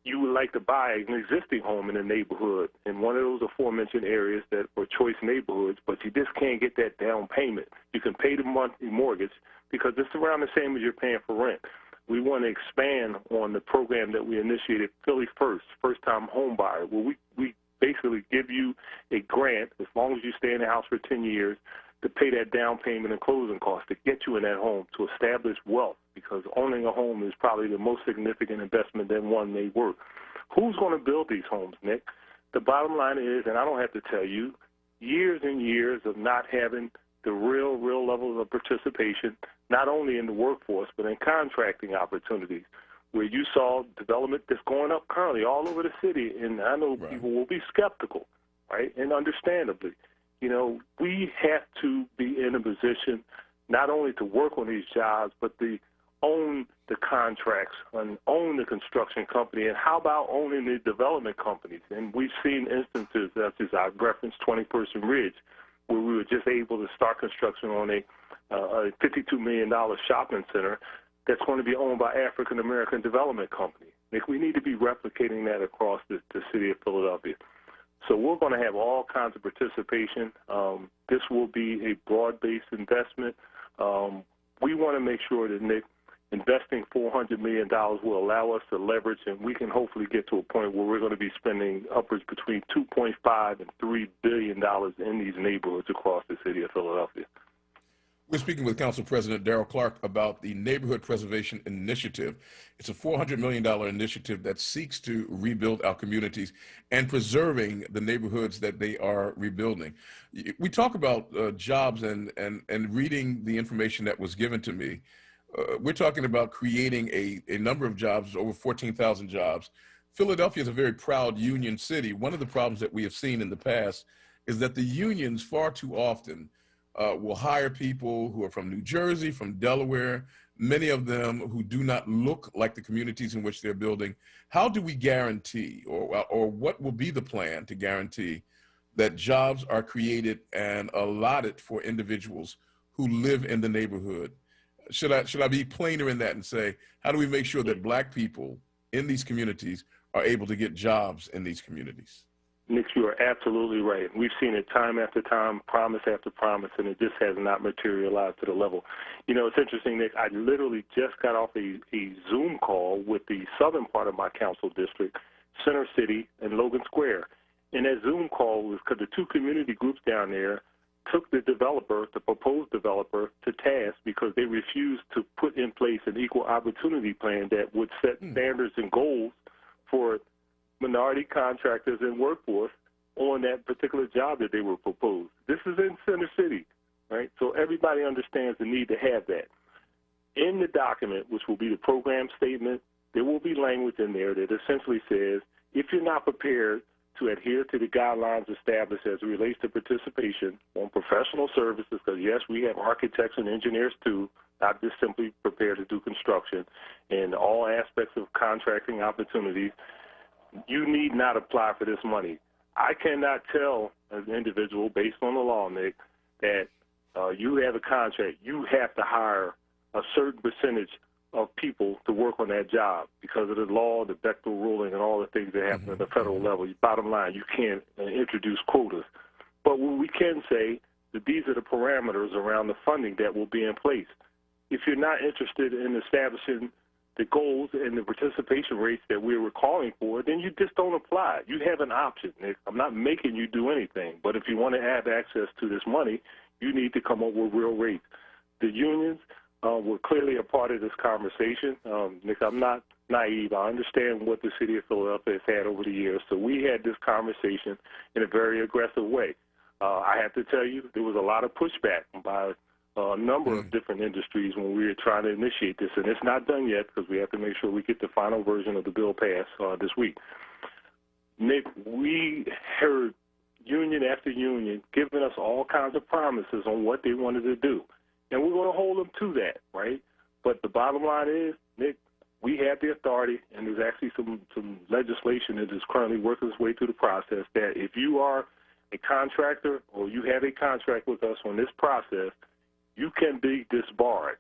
you would like to buy an existing home in a neighborhood in one of those aforementioned areas that are choice neighborhoods, but you just can't get that down payment. You can pay the monthly mortgage because it's around the same as you're paying for rent. We want to expand on the program that we initiated, Philly First, first-time home buyer, where we basically give you a grant as long as you stay in the house for 10 years to pay that down payment and closing costs to get you in that home, to establish wealth, because owning a home is probably the most significant investment that one may work. Who's going to build these homes, Nick? The bottom line is, and I don't have to tell you, years and years of not having the real levels of participation, not only in the workforce, but in contracting opportunities, where you saw development that's going up currently all over the city, and I know people will be skeptical, right, and understandably. You know, we have to be in a position not only to work on these jobs, but to own the contracts and own the construction company. And how about owning the development companies? And we've seen instances, such as I referenced 20-Person Ridge, where we were just able to start construction on a $52 million shopping center that's going to be owned by African-American development company. Nick, we need to be replicating that across the city of Philadelphia. So we're going to have all kinds of participation. This will be a broad-based investment. We want to make sure that, Nick, investing $400 million will allow us to leverage, and we can hopefully get to a point where we're going to be spending upwards between $2.5 and $3 billion in these neighborhoods across the city of Philadelphia. We're speaking with Council President Darrell Clark about the Neighborhood Preservation Initiative. It's a $400 million initiative that seeks to rebuild our communities and preserving the neighborhoods that they are rebuilding. We talk about jobs and reading the information that was given to me. We're talking about creating a number of jobs, over 14,000 jobs. Philadelphia is a very proud union city. One of the problems that we have seen in the past is that the unions far too often will hire people who are from New Jersey, from Delaware, many of them who do not look like the communities in which they're building. How do we guarantee, or what will be the plan to guarantee that jobs are created and allotted for individuals who live in the neighborhood? Should I be plainer in that and say, how do we make sure that Black people in these communities are able to get jobs in these communities? Nick, you are absolutely right. We've seen it time after time, promise after promise, and it just has not materialized to the level. You know, it's interesting, Nick, I literally just got off a Zoom call with the southern part of my council district, Center City and Logan Square. And that Zoom call was because the two community groups down there took the developer, the proposed developer, to task because they refused to put in place an equal opportunity plan that would set standards and goals for minority contractors and workforce on that particular job that they were proposed. This is in Center City, right? So everybody understands the need to have that. In the document, which will be the program statement, there will be language in there that essentially says, if you're not prepared to adhere to the guidelines established as it relates to participation on professional services, because yes, we have architects and engineers too, not just simply prepared to do construction, and all aspects of contracting opportunities, you need not apply for this money. I cannot tell an individual, based on the law, Nick, that you have a contract, you have to hire a certain percentage of people to work on that job because of the law, the Bechtel ruling, and all the things that happen at the federal level. Bottom line, you can't introduce quotas. But what we can say that these are the parameters around the funding that will be in place. If you're not interested in establishing the goals and the participation rates that we were calling for, then you just don't apply. You have an option, Nick. I'm not making you do anything. But if you want to have access to this money, you need to come up with real rates. The unions were clearly a part of this conversation. Nick, I'm not naive. I understand what the city of Philadelphia has had over the years. So we had this conversation in a very aggressive way. I have to tell you, there was a lot of pushback by a number of different industries when we were trying to initiate this. And it's not done yet because we have to make sure we get the final version of the bill passed this week. Nick, we heard union after union giving us all kinds of promises on what they wanted to do. And we're going to hold them to that, right? But the bottom line is, Nick, we have the authority, and there's actually some legislation that is currently working its way through the process, that if you are a contractor or you have a contract with us on this process, you can be disbarred,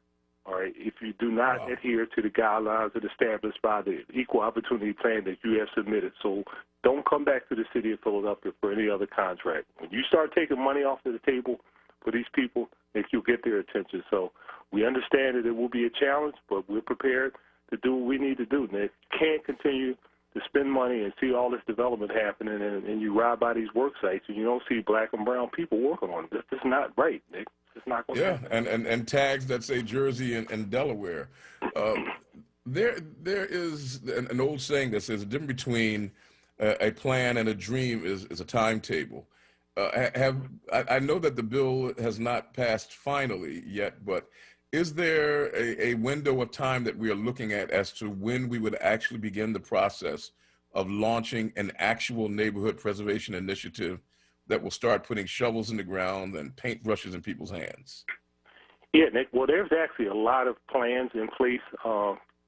all right, if you do not adhere to the guidelines that are established by the Equal Opportunity Plan that you have submitted. So don't come back to the city of Philadelphia for any other contract. When you start taking money off the table for these people, Nick, you'll get their attention. So we understand that it will be a challenge, but we're prepared to do what we need to do, Nick. You can't continue to spend money and see all this development happening, and you ride by these work sites and you don't see black and brown people working on it. That's just not right, Nick. It's not going to happen. And tags that say Jersey and Delaware. There is an old saying that says the difference between a plan and a dream is a timetable. I know that the bill has not passed finally yet, but is there a window of time that we are looking at as to when we would actually begin the process of launching an actual neighborhood preservation initiative that will start putting shovels in the ground and paintbrushes in people's hands? Yeah, Nick, well, there's actually a lot of plans in place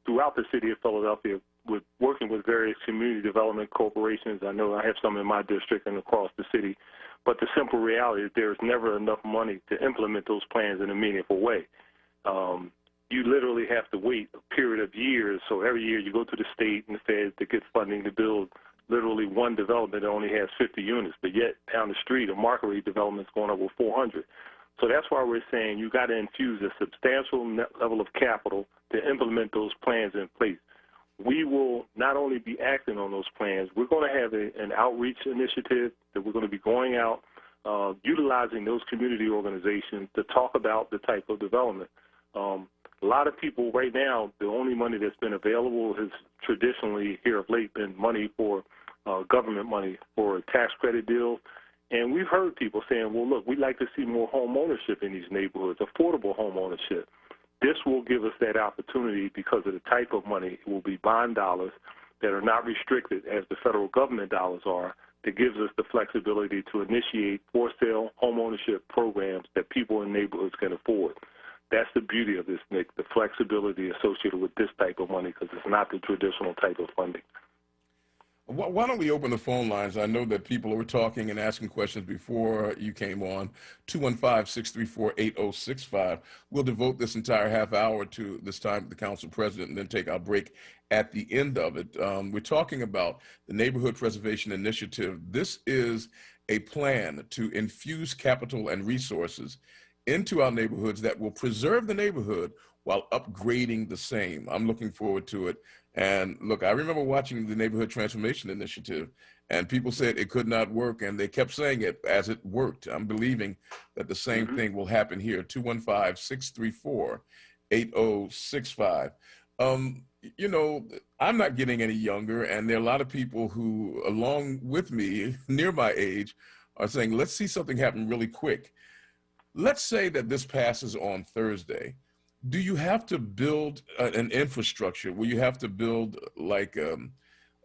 throughout the city of Philadelphia with working with various community development corporations. I know I have some in my district and across the city, but the simple reality is there's never enough money to implement those plans in a meaningful way. You literally have to wait a period of years. So every year you go to the state and the feds to get funding to build literally one development that only has 50 units, but yet down the street a market rate development is going up with 400. So that's why we're saying you got to infuse a substantial level of capital to implement those plans in place. We will not only be acting on those plans, we're going to have an outreach initiative that we're going to be going out, utilizing those community organizations to talk about the type of development. A lot of people right now, the only money that's been available has traditionally here of late been money for government money for tax credit deals. And we've heard people saying, well, look, we'd like to see more home ownership in these neighborhoods, affordable home ownership. This will give us that opportunity because of the type of money. It will be bond dollars that are not restricted as the federal government dollars are, that gives us the flexibility to initiate for-sale home ownership programs that people in neighborhoods can afford. That's the beauty of this, Nick, the flexibility associated with this type of money because it's not the traditional type of funding. Why don't we open the phone lines? I know that people were talking and asking questions before you came on. 215-634-8065. We'll devote this entire half hour to this time with the council president and then take our break at the end of it. We're talking about the Neighborhood Preservation Initiative. This is a plan to infuse capital and resources into our neighborhoods that will preserve the neighborhood while upgrading the same. I'm looking forward to it. And look, I remember watching the Neighborhood Transformation Initiative, and people said it could not work, and they kept saying it as it worked. I'm believing that the same thing will happen here. 215-634-8065. You know, I'm not getting any younger, and there are a lot of people who, along with me, near my age, are saying, let's see something happen really quick. Let's say that this passes on Thursday. Do you have to build an infrastructure? Will you have to build like a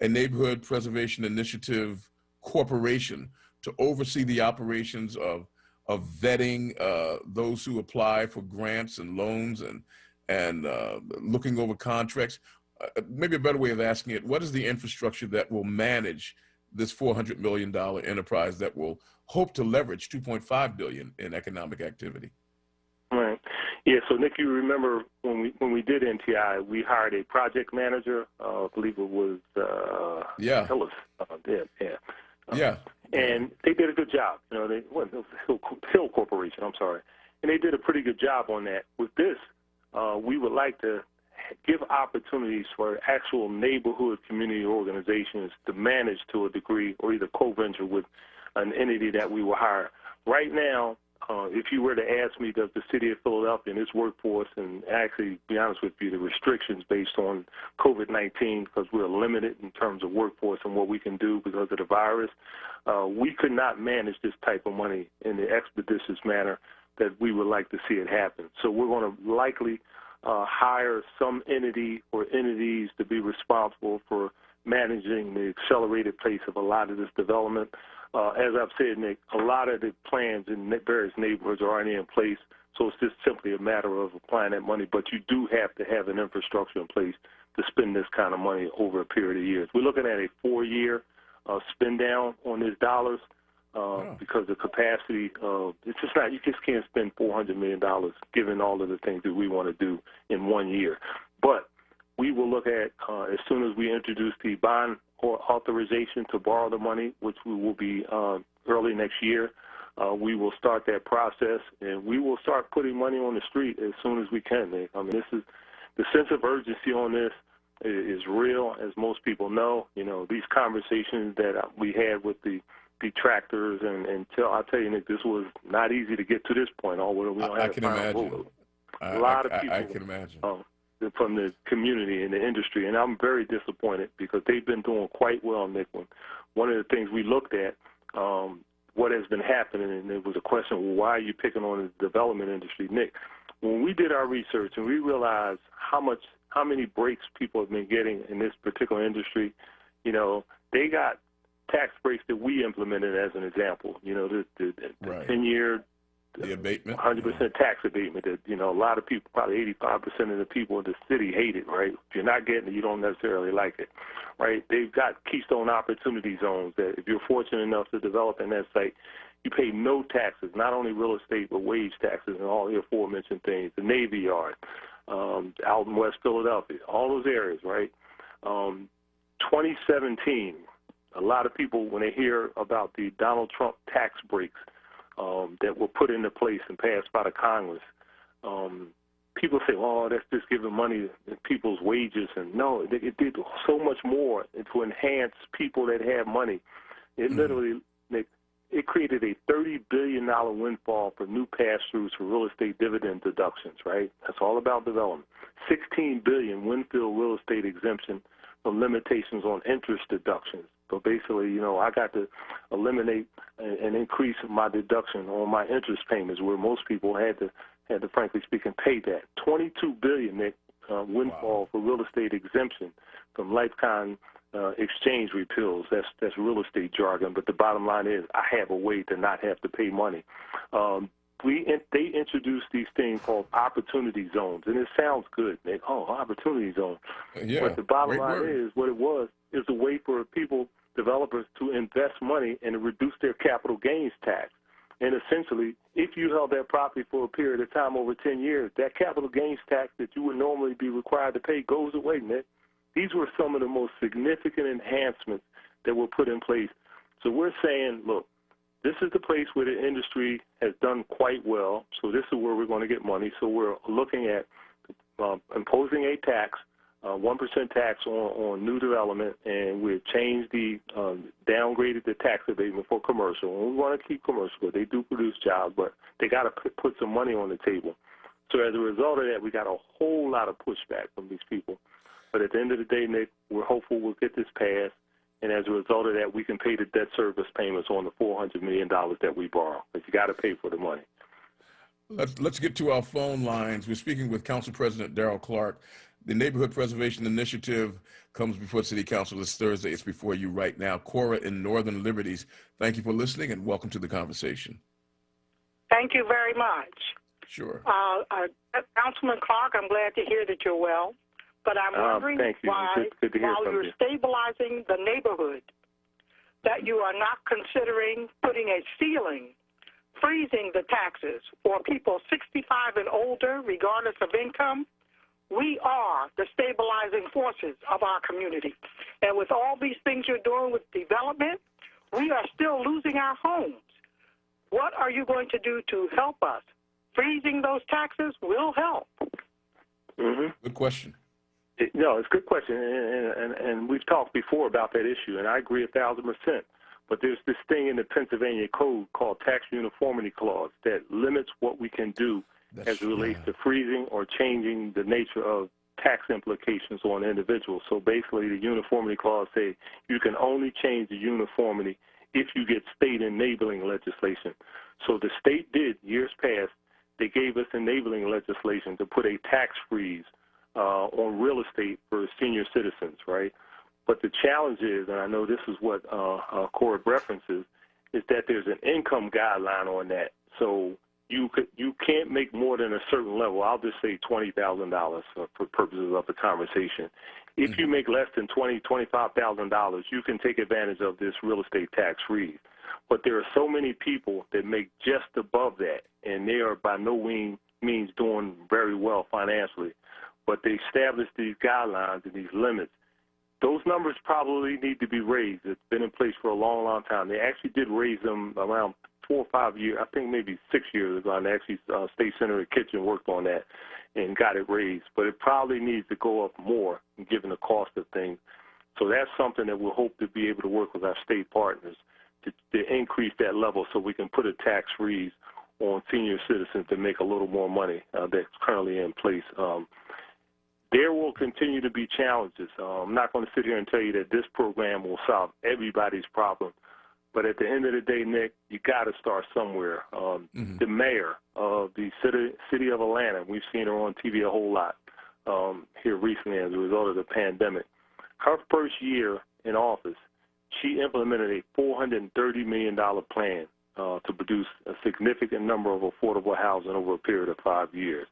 neighborhood preservation initiative corporation to oversee the operations of vetting those who apply for grants and loans and looking over contracts? Maybe a better way of asking it, what is the infrastructure that will manage this $400 million enterprise that will hope to leverage $2.5 billion in economic activity? Right. Yeah, so Nick, you remember when we did NTI, we hired a project manager. I believe it was Hillis. Yeah. And they did a good job. You know, it was Hill Corporation. I'm sorry, and they did a pretty good job on that. With this, we would like to give opportunities for actual neighborhood community organizations to manage to a degree, or either co-venture with an entity that we will hire. Right now, if you were to ask me, does the city of Philadelphia and its workforce, and actually, to be honest with you, the restrictions based on COVID-19, because we're limited in terms of workforce and what we can do because of the virus, we could not manage this type of money in the expeditious manner that we would like to see it happen. So we're going to likely hire some entity or entities to be responsible for managing the accelerated pace of a lot of this development. As I've said, Nick, a lot of the plans in various neighborhoods are already in place, so it's just simply a matter of applying that money. But you do have to have an infrastructure in place to spend this kind of money over a period of years. We're looking at a 4-year spend down on these dollars because the capacity, it's just not, you just can't spend $400 million given all of the things that we want to do in 1 year. But we will look at, as soon as we introduce the bond or authorization to borrow the money, which we will be early next year, we will start that process, and we will start putting money on the street as soon as we can, Nick. I mean, this is the sense of urgency on this is real, as most people know. You know, these conversations that we had with the detractors, and I'll tell you, Nick, this was not easy to get to this point. Although we don't have a final vote. A lot of people. I can imagine. From the community and the industry, and I'm very disappointed because they've been doing quite well, Nick. One of the things we looked at, what has been happening, and it was a question, well, why are you picking on the development industry, Nick? When we did our research and we realized how many breaks people have been getting in this particular industry, you know, they got tax breaks that we implemented as an example. You know, the 10-year. The abatement, 100% tax abatement. That, you know, a lot of people, probably 85% of the people in the city hate it. Right? If you're not getting it, you don't necessarily like it. Right? They've got Keystone Opportunity Zones that, if you're fortunate enough to develop in that site, you pay no taxes, not only real estate but wage taxes and all the aforementioned things. The Navy Yard, out in West Philadelphia, all those areas. Right? 2017. A lot of people, when they hear about the Donald Trump tax breaks that were put into place and passed by the Congress, people say, oh, that's just giving money to people's wages. And no, it did so much more to enhance people that have money. It literally, it created a $30 billion windfall for new pass-throughs for real estate dividend deductions, right? That's all about development. $16 billion Winfield real estate exemption from limitations on interest deductions. So basically, you know, I got to eliminate and increase my deduction on my interest payments, where most people had to frankly speaking, pay that. $22 billion, Nick, windfall for real estate exemption from lifetime exchange repeals. That's real estate jargon, but the bottom line is I have a way to not have to pay money. They introduced these things called opportunity zones, and it sounds good, Nick. Oh, opportunity zone. Yeah, but the bottom line is what it was is a way for people, developers, to invest money and to reduce their capital gains tax. And essentially, if you held that property for a period of time over 10 years, that capital gains tax that you would normally be required to pay goes away, Nick. These were some of the most significant enhancements that were put in place. So we're saying, look, this is the place where the industry has done quite well, so this is where we're going to get money. So we're looking at imposing a tax, 1% tax on new development, and we've changed downgraded the tax abatement for commercial. And we want to keep commercial, but they do produce jobs, but they got to put some money on the table. So as a result of that, we got a whole lot of pushback from these people. But at the end of the day, Nick, we're hopeful we'll get this passed. And as a result of that, we can pay the debt service payments on the $400 million that we borrow. But you got to pay for the money. Let's get to our phone lines. We're speaking with Council President Darrell Clark. The Neighborhood Preservation Initiative comes before City Council this Thursday. It's before you right now. Cora in Northern Liberties, thank you for listening and welcome to the conversation. Thank you very much. Sure. Councilman Clark, I'm glad to hear that you're well. But I'm wondering why, good while you're stabilizing the neighborhood, that you are not considering putting a ceiling freezing the taxes for people 65 and older, regardless of income, we are the stabilizing forces of our community. And with all these things you're doing with development, we are still losing our homes. What are you going to do to help us? Freezing those taxes will help. Good question. No, it's a good question, and we've talked before about that issue, and I agree 1,000%. But there's this thing in the Pennsylvania Code called Tax Uniformity Clause that limits what we can do as it relates to freezing or changing the nature of tax implications on individuals. So basically, the Uniformity Clause says you can only change the uniformity if you get state enabling legislation. So the state did, years past, they gave us enabling legislation to put a tax freeze on real estate for senior citizens, right? But the challenge is, and I know this is what Cord references, is that there's an income guideline on that. So you can't make more than a certain level. I'll just say $20,000 for purposes of the conversation. If you make less than $25,000, you can take advantage of this real estate tax freeze. But there are so many people that make just above that, and they are by no means doing very well financially. But they established these guidelines and these limits. Those numbers probably need to be raised. It's been in place for a long, long time. They actually did raise them around 4 or 5 years, I think maybe 6 years ago, and actually State Senator Kitchen worked on that and got it raised. But it probably needs to go up more given the cost of things. So that's something that we'll hope to be able to work with our state partners to increase that level so we can put a tax freeze on senior citizens to make a little more money that's currently in place. There will continue to be challenges. I'm not going to sit here and tell you that this program will solve everybody's problem. But at the end of the day, Nick, you got to start somewhere. The mayor of the city of Atlanta, we've seen her on TV a whole lot here recently as a result of the pandemic. Her first year in office, she implemented a $430 million plan to produce a significant number of affordable housing over a period of 5 years.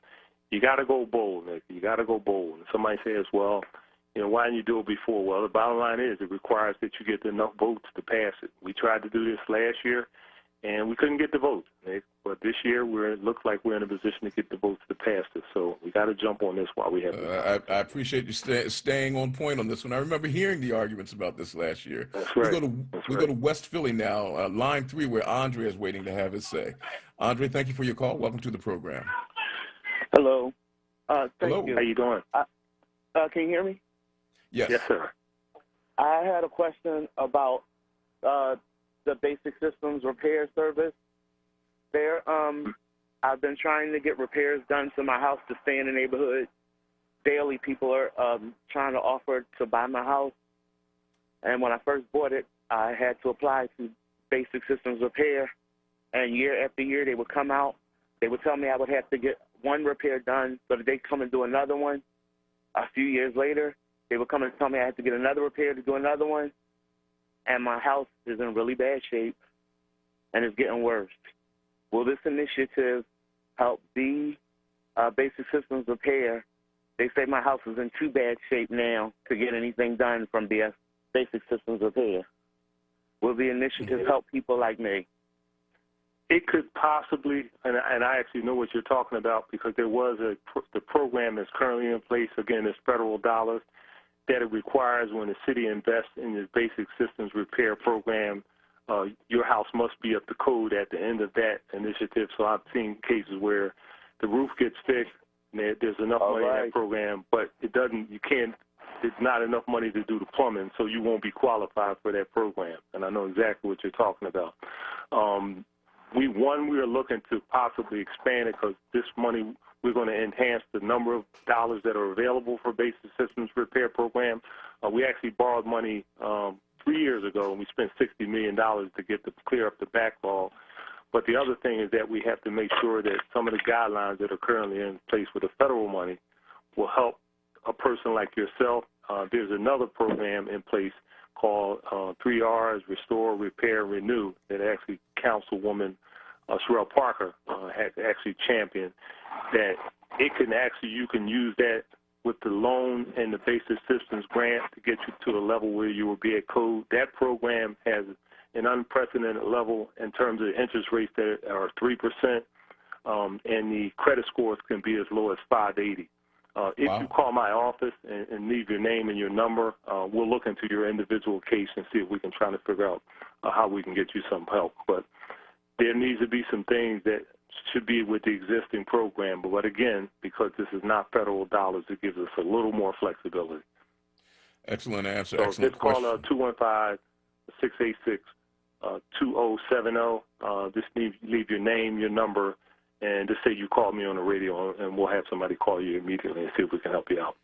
You got to go bold, Nick. You got to go bold. And somebody says, well, you know, why didn't you do it before? Well, the bottom line is it requires that you get enough votes to pass it. We tried to do this last year, and we couldn't get the votes, Nick. But this year, it looks like we're in a position to get the votes to pass it. So we got to jump on this while we have it. I appreciate you staying on point on this one. I remember hearing the arguments about this last year. That's right. We go to West Philly now, line 3, where Andre is waiting to have his say. Andre, thank you for your call. Welcome to the program. Hello. Hello. You. How you doing? Can you hear me? Yes. Yes, sir. I had a question about the basic systems repair service. There, I've been trying to get repairs done to my house to stay in the neighborhood. Daily, people are trying to offer to buy my house. And when I first bought it, I had to apply to basic systems repair. And year after year, they would come out. They would tell me I would have to get one repair done so that they'd come and do another one. A few years later, they would come and tell me I had to get another repair to do another one. And my house is in really bad shape, and it's getting worse. Will this initiative help the basic systems repair? They say my house is in too bad shape now to get anything done from the basic systems repair. Will the initiative help people like me? It could possibly, and I actually know what you're talking about because there was the program that's currently in place, again, it's federal dollars, that it requires when the city invests in this basic systems repair program, your house must be up to code at the end of that initiative. So I've seen cases where the roof gets fixed, and there's enough money in that program, but there's not enough money to do the plumbing, so you won't be qualified for that program. And I know exactly what you're talking about. We are looking to possibly expand it because this money, we're going to enhance the number of dollars that are available for basic systems repair program. We actually borrowed money 3 years ago, and we spent $60 million to clear up the backlog. But the other thing is that we have to make sure that some of the guidelines that are currently in place with the federal money will help a person like yourself. There's another program in place called 3 R's, Restore, Repair, Renew, that actually Councilwoman Sherelle Parker has actually championed, that you can use that with the loan and the basic systems grant to get you to a level where you will be at code. That program has an unprecedented level in terms of interest rates that are 3%, and the credit scores can be as low as 580. If you call my office and leave your name and your number, we'll look into your individual case and see if we can try to figure out how we can get you some help. But there needs to be some things that should be with the existing program. But again, because this is not federal dollars, it gives us a little more flexibility. Excellent answer. So excellent just question. call 215-686-2070. Just leave your name, your number, and just say you called me on the radio, and we'll have somebody call you immediately and see if we can help you out.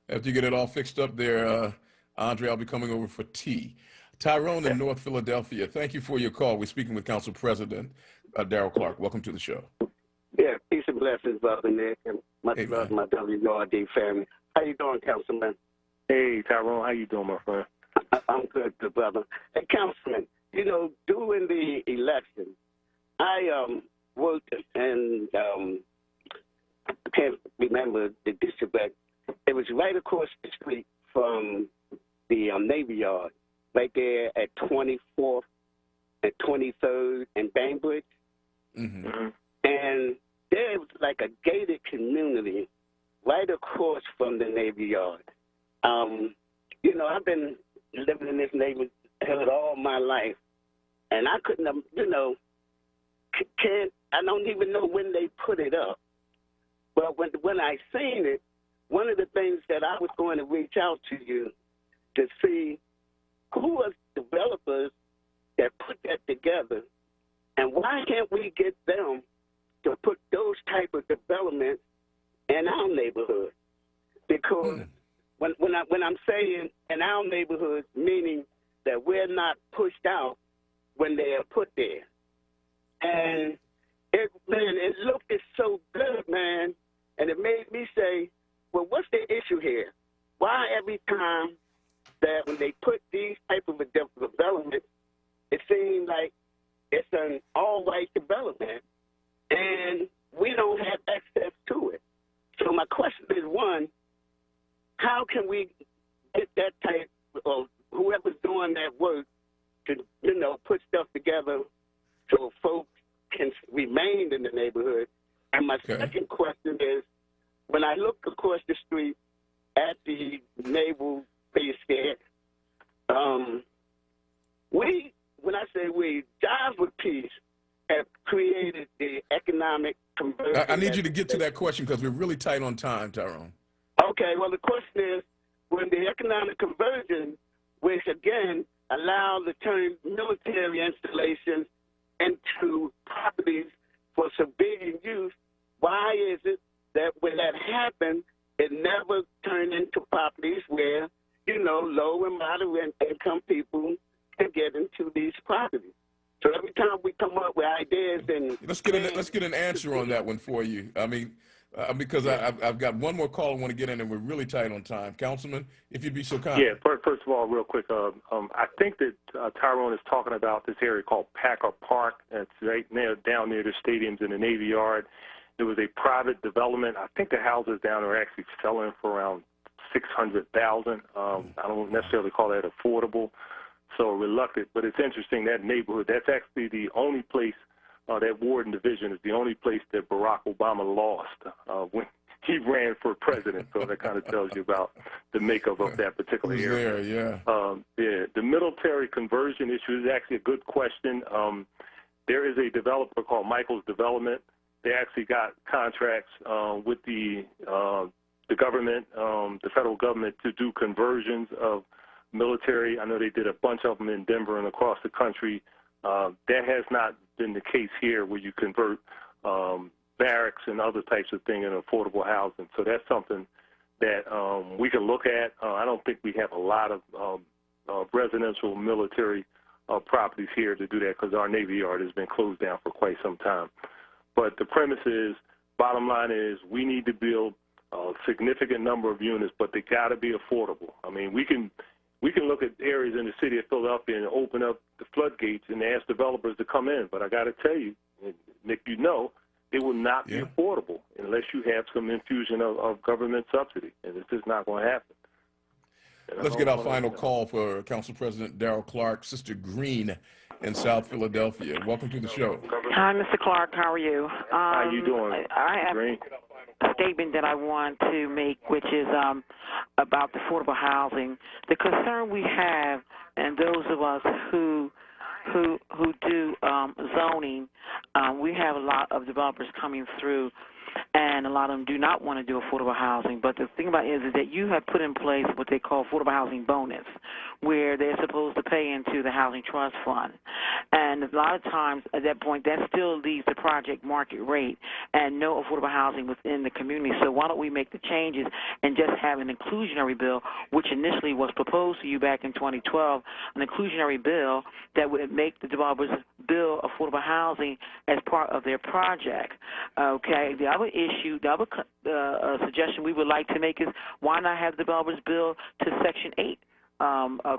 After you get it all fixed up there, Andre, I'll be coming over for tea. Tyrone in North Philadelphia, thank you for your call. We're speaking with Council President Darrell Clarke. Welcome to the show. Yeah, peace and blessings, Brother Nick, and much love to my WURD family. How you doing, Councilman? Hey, Tyrone, how you doing, my friend? I'm good, brother. Hey, Councilman, you know, during the election, I worked and I can't remember the district, but it was right across the street from the Navy Yard, right there at 24th and 23rd and Bainbridge. Mm-hmm. And there was like a gated community right across from the Navy Yard. You know, I've been living in this neighborhood all my life, and I couldn't, you know, I don't even know when they put it up. But when I seen it, one of the things that I was going to reach out to you to see who are developers that put that together, and why can't we get them to put those type of developments in our neighborhood? Because when I'm saying in our neighborhood, meaning that we're not pushed out when they are put there. And it looked so good, man, and it made me say, well, what's the issue here? Why every time that when they put these type of development, it seems like it's an all-white development, and we don't have access to it. So my question is, one, how can we get that type of whoever's doing that work to, you know, put stuff together so folks can remain in the neighborhood? And my second question is, when I look across the street at the Naval Base there, when I say we, Jobs with Peace have created the economic conversion. I need you to get to that question because we're really tight on time, Tyrone. Okay, well, the question is, when the economic conversion, which again allows the turn military installations into properties for civilian use, why is it that when that happened, it never turned into properties where, you know, low and moderate income people can get into these properties? So every time we come up with ideas and let's get an answer on that one for you. I mean, because I've got one more call I want to get in, and we're really tight on time. Councilman, if you'd be so kind. Yeah, first of all, real quick, I think that Tyrone is talking about this area called Packer Park. It's right down near the stadiums in the Navy Yard. It was a private development. I think the houses down there are actually selling for around $600,000. I don't necessarily call that affordable, so reluctant. But it's interesting, that neighborhood, that's actually the only place, that Warden Division is the only place that Barack Obama lost when he ran for president. So that kind of tells you about the makeup of that particular area. The military conversion issue is actually a good question. There is a developer called Michael's Development. They actually got contracts with the government, the federal government, to do conversions of military. I know they did a bunch of them in Denver and across the country. That has not been the case here, where you convert barracks and other types of things in affordable housing. So that's something that we can look at. I don't think we have a lot of residential military properties here to do that, because our Navy Yard has been closed down for quite some time. But the premise is, bottom line is, we need to build a significant number of units, but they got to be affordable. I mean, we can look at areas in the city of Philadelphia and open up the floodgates and ask developers to come in. But I got to tell you, Nick, you know, it will not be affordable unless you have some infusion of government subsidy, and it's just not going to happen. Let's get our final call for Council President Darrell Clarke. Sister Green in South Philadelphia. Welcome to the show. Hi, Mr. Clark. How are you? How you doing? I have a statement that I want to make, which is about affordable housing. The concern we have, and those of us who do zoning, we have a lot of developers coming through, and a lot of them do not want to do affordable housing. But the thing about it is that you have put in place what they call affordable housing bonus, where they're supposed to pay into the housing trust fund. And a lot of times at that point, that still leaves the project market rate and no affordable housing within the community. So why don't we make the changes and just have an inclusionary bill, which initially was proposed to you back in 2012, an inclusionary bill that would make the developers build affordable housing as part of their project. Okay. The other issue, the other suggestion we would like to make is why not have developers build to Section 8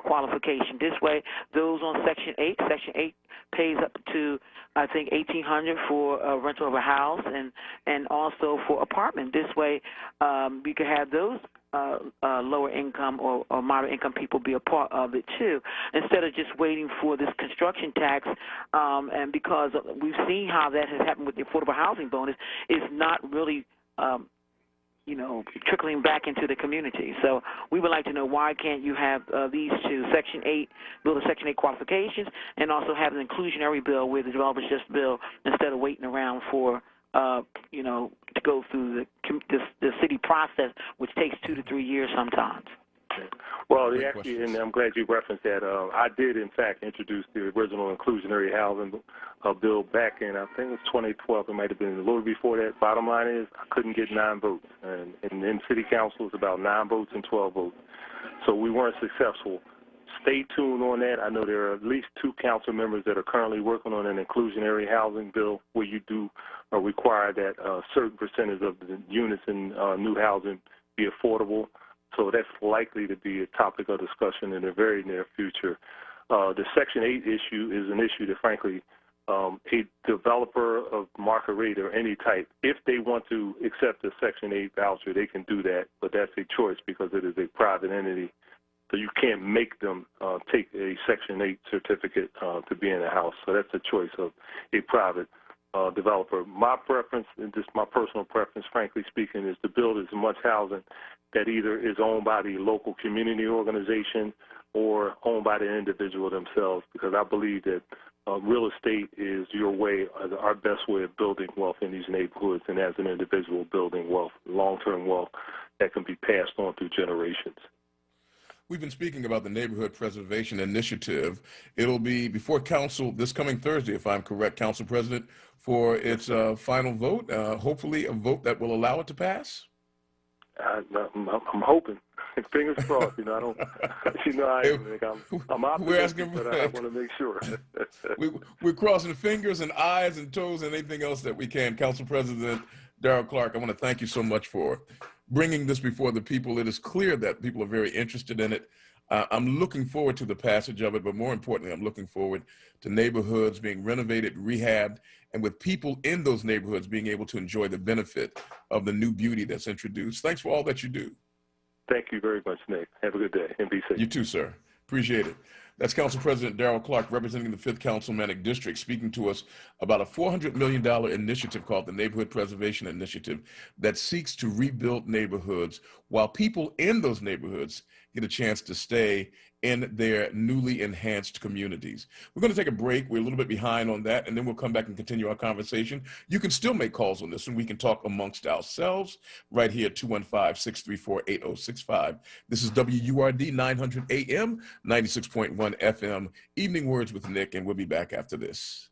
qualification. This way, those on Section 8 pays up to, I think, $1,800 for a rental of a house and also for apartment. This way, we could have those lower income or moderate income people be a part of it too, instead of just waiting for this construction tax. And because we've seen how that has happened with the affordable housing bonus, it's not really trickling back into the community. So we would like to know why can't you have these two, Section 8, build a Section 8 qualifications, and also have an inclusionary bill where the developers just build instead of waiting around for to go through the city process, which takes 2 to 3 years sometimes. Well, actually, and I'm glad you referenced that. I did, in fact, introduce the original inclusionary housing bill back in, I think it was 2012. It might have been a little before that. Bottom line is I couldn't get 9 votes. And in city council, it's about 9 votes and 12 votes. So we weren't successful. Stay tuned on that. I know there are at least 2 council members that are currently working on an inclusionary housing bill where you do require that a certain percentage of the units in new housing be affordable. So that's likely to be a topic of discussion in the very near future. The Section 8 issue is an issue that, frankly, a developer of market rate or any type, if they want to accept a Section 8 voucher, they can do that, but that's a choice because it is a private entity. So you can't make them take a Section 8 certificate to be in a house. So that's a choice of a private developer. My preference, and just my personal preference, frankly speaking, is to build as much housing that either is owned by the local community organization or owned by the individual themselves, because I believe that real estate is our best way of building wealth in these neighborhoods, and as an individual building wealth, long-term wealth that can be passed on through generations. We've been speaking about the Neighborhood Preservation Initiative. It'll be before council this coming Thursday, if I'm correct, Council President, for its final vote, hopefully a vote that will allow it to pass? I'm hoping. Fingers crossed. I don't. I'm optimistic, but I want to make sure. We're crossing fingers and eyes and toes and anything else that we can. Council President Darrell Clark, I want to thank you so much for bringing this before the people. It is clear that people are very interested in it. I'm looking forward to the passage of it, but more importantly, I'm looking forward to neighborhoods being renovated, rehabbed, and with people in those neighborhoods being able to enjoy the benefit of the new beauty that's introduced. Thanks for all that you do. Thank you very much, Nick. Have a good day and be safe. You too, sir. Appreciate it. That's Council President Darrell Clark, representing the 5th Councilmanic District, speaking to us about a $400 million initiative called the Neighborhood Preservation Initiative that seeks to rebuild neighborhoods while people in those neighborhoods get a chance to stay in their newly enhanced communities. We're going to take a break. We're a little bit behind on that, and then we'll come back and continue our conversation. You can still make calls on this, and we can talk amongst ourselves right here at 215-634-8065. This is WURD 900 AM, 96.1 FM, Evening Words with Nick, and we'll be back after this.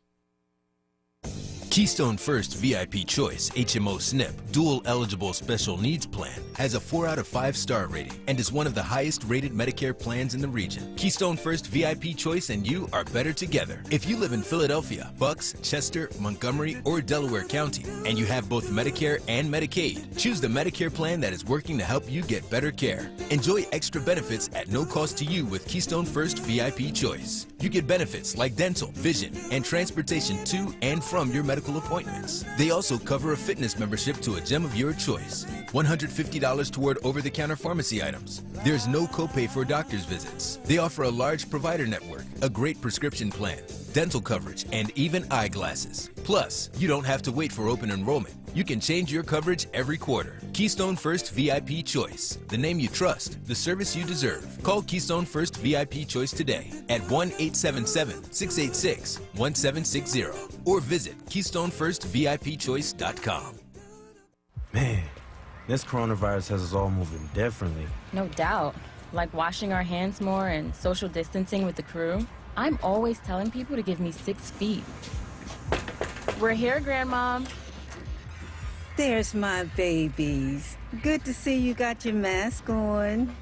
Keystone First VIP Choice HMO SNP Dual Eligible Special Needs Plan has a 4 out of 5 star rating and is one of the highest rated Medicare plans in the region. Keystone First VIP Choice and you are better together. If you live in Philadelphia, Bucks, Chester, Montgomery, or Delaware County, and you have both Medicare and Medicaid, choose the Medicare plan that is working to help you get better care. Enjoy extra benefits at no cost to you with Keystone First VIP Choice. You get benefits like dental, vision, and transportation to and from your medical medical appointments. They also cover a fitness membership to a gym of your choice. $150 toward over-the-counter pharmacy items. There's no copay for doctor's visits. They offer a large provider network, a great prescription plan, dental coverage, and even eyeglasses. Plus, you don't have to wait for open enrollment. You can change your coverage every quarter. Keystone First VIP Choice. The name you trust, the service you deserve. Call Keystone First VIP Choice today at 1-877-686-1760 or visit KeystoneFirstVIPChoice.com. Man, this coronavirus has us all moving differently. No doubt. Like washing our hands more and social distancing with the crew. I'm always telling people to give me 6 feet. We're here, Grandmom. There's my babies. Good to see you got your mask on.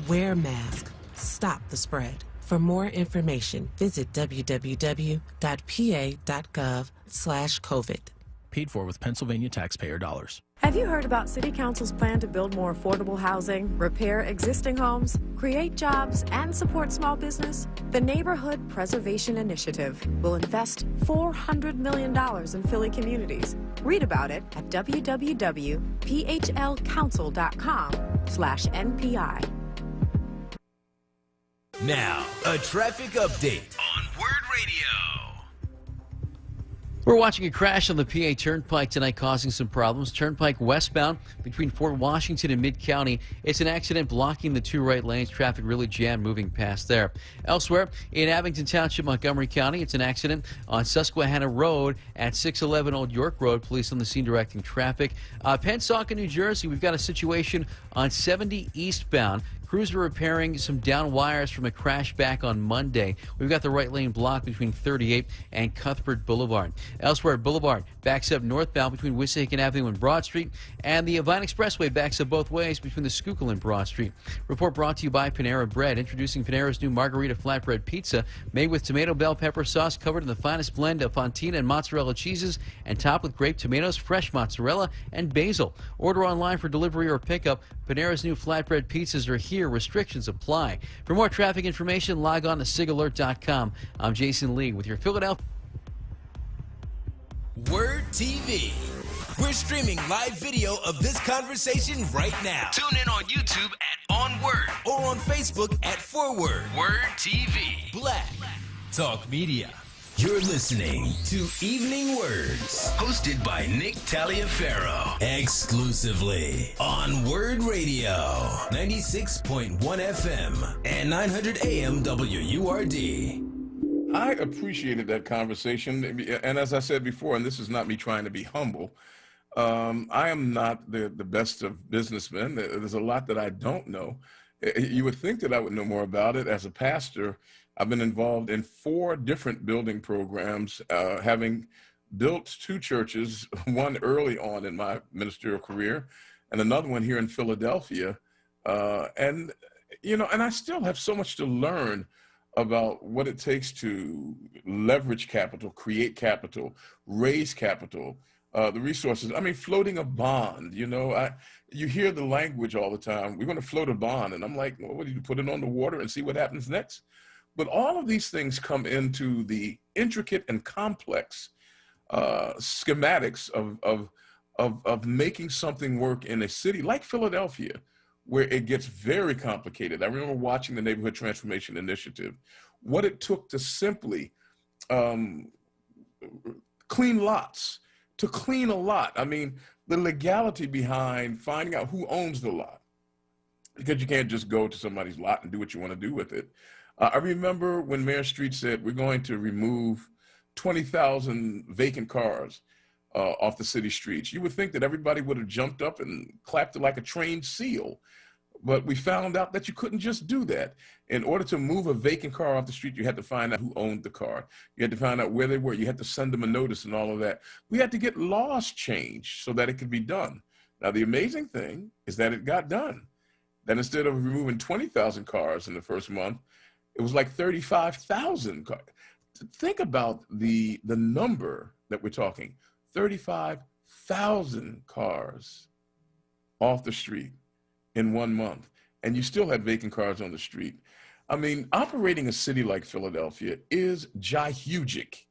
Wear a mask. Stop the spread. For more information, visit www.pa.gov/COVID. Paid for with Pennsylvania taxpayer dollars. Have you heard about City Council's plan to build more affordable housing, repair existing homes, create jobs, and support small business? The Neighborhood Preservation Initiative will invest $400 million in Philly communities. Read about it at www.phlcouncil.com/NPI. Now, a traffic update on WURD Radio. We're watching a crash on the PA Turnpike tonight causing some problems. Turnpike westbound between Fort Washington and Mid-County. It's an accident blocking the 2 right lanes. Traffic really jammed moving past there. Elsewhere, in Abington Township, Montgomery County, it's an accident on Susquehanna Road at 611 Old York Road. Police on the scene directing traffic. Pensacola, New Jersey, we've got a situation on 70 eastbound. Crews are repairing some down wires from a crash back on Monday. We've got the right lane blocked between 38 and Cuthbert Boulevard. Elsewhere, Boulevard backs up northbound between Wissahickon Avenue and Broad Street, and the Vine Expressway backs up both ways between the Schuylkill and Broad Street. Report brought to you by Panera Bread, introducing Panera's new Margarita Flatbread Pizza, made with tomato bell pepper sauce covered in the finest blend of fontina and mozzarella cheeses, and topped with grape tomatoes, fresh mozzarella, and basil. Order online for delivery or pickup. Panera's new flatbread pizzas are here. Restrictions apply. For more traffic information, log on to sigalert.com. I'm Jason Lee with your Philadelphia WURD TV. We're streaming live video of this conversation right now. Tune in on YouTube at onWURD or on Facebook at ForWord. WURD TV. Black Talk Media. You're listening to Evening Words, hosted by Nick Taliaferro, exclusively on WURD Radio, 96.1 FM and 900 AM WURD. I appreciated that conversation, and as I said before, and this is not me trying to be humble, I am not the best of businessmen. There's a lot that I don't know. You would think that I would know more about it. As a pastor, I've been involved in 4 different building programs, having built 2 churches, one early on in my ministerial career, and another one here in Philadelphia. And I still have so much to learn about what it takes to leverage capital, create capital, raise capital, the resources. I mean, floating a bond, you hear the language all the time. We're going to float a bond. And I'm like, well, what do you put it on the water and see what happens next? But all of these things come into the intricate and complex schematics of making something work in a city like Philadelphia, where it gets very complicated. I remember watching the Neighborhood Transformation Initiative, what it took to simply clean lots, to clean a lot. I mean, the legality behind finding out who owns the lot, because you can't just go to somebody's lot and do what you want to do with it. I remember when Mayor Street said, we're going to remove 20,000 vacant cars off the city streets. You would think that everybody would have jumped up and clapped it like a trained seal. But we found out that you couldn't just do that. In order to move a vacant car off the street, you had to find out who owned the car. You had to find out where they were. You had to send them a notice and all of that. We had to get laws changed so that it could be done. Now, the amazing thing is that it got done. That instead of removing 20,000 cars in the first month, it was like 35,000 cars. Think about the number that we're talking, 35,000 cars off the street in 1 month, and you still had vacant cars on the street. I mean, operating a city like Philadelphia is gihugic.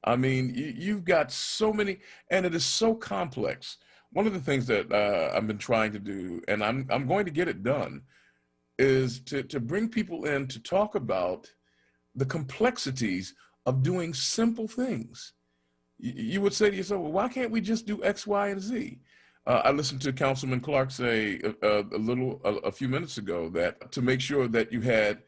I mean, you've got so many, and it is so complex. One of the things that I've been trying to do, and I'm going to get it done, is to bring people in to talk about the complexities of doing simple things. You would say to yourself, well, why can't we just do X, Y, and Z? I listened to Councilman Clark say a few minutes ago that to make sure that you had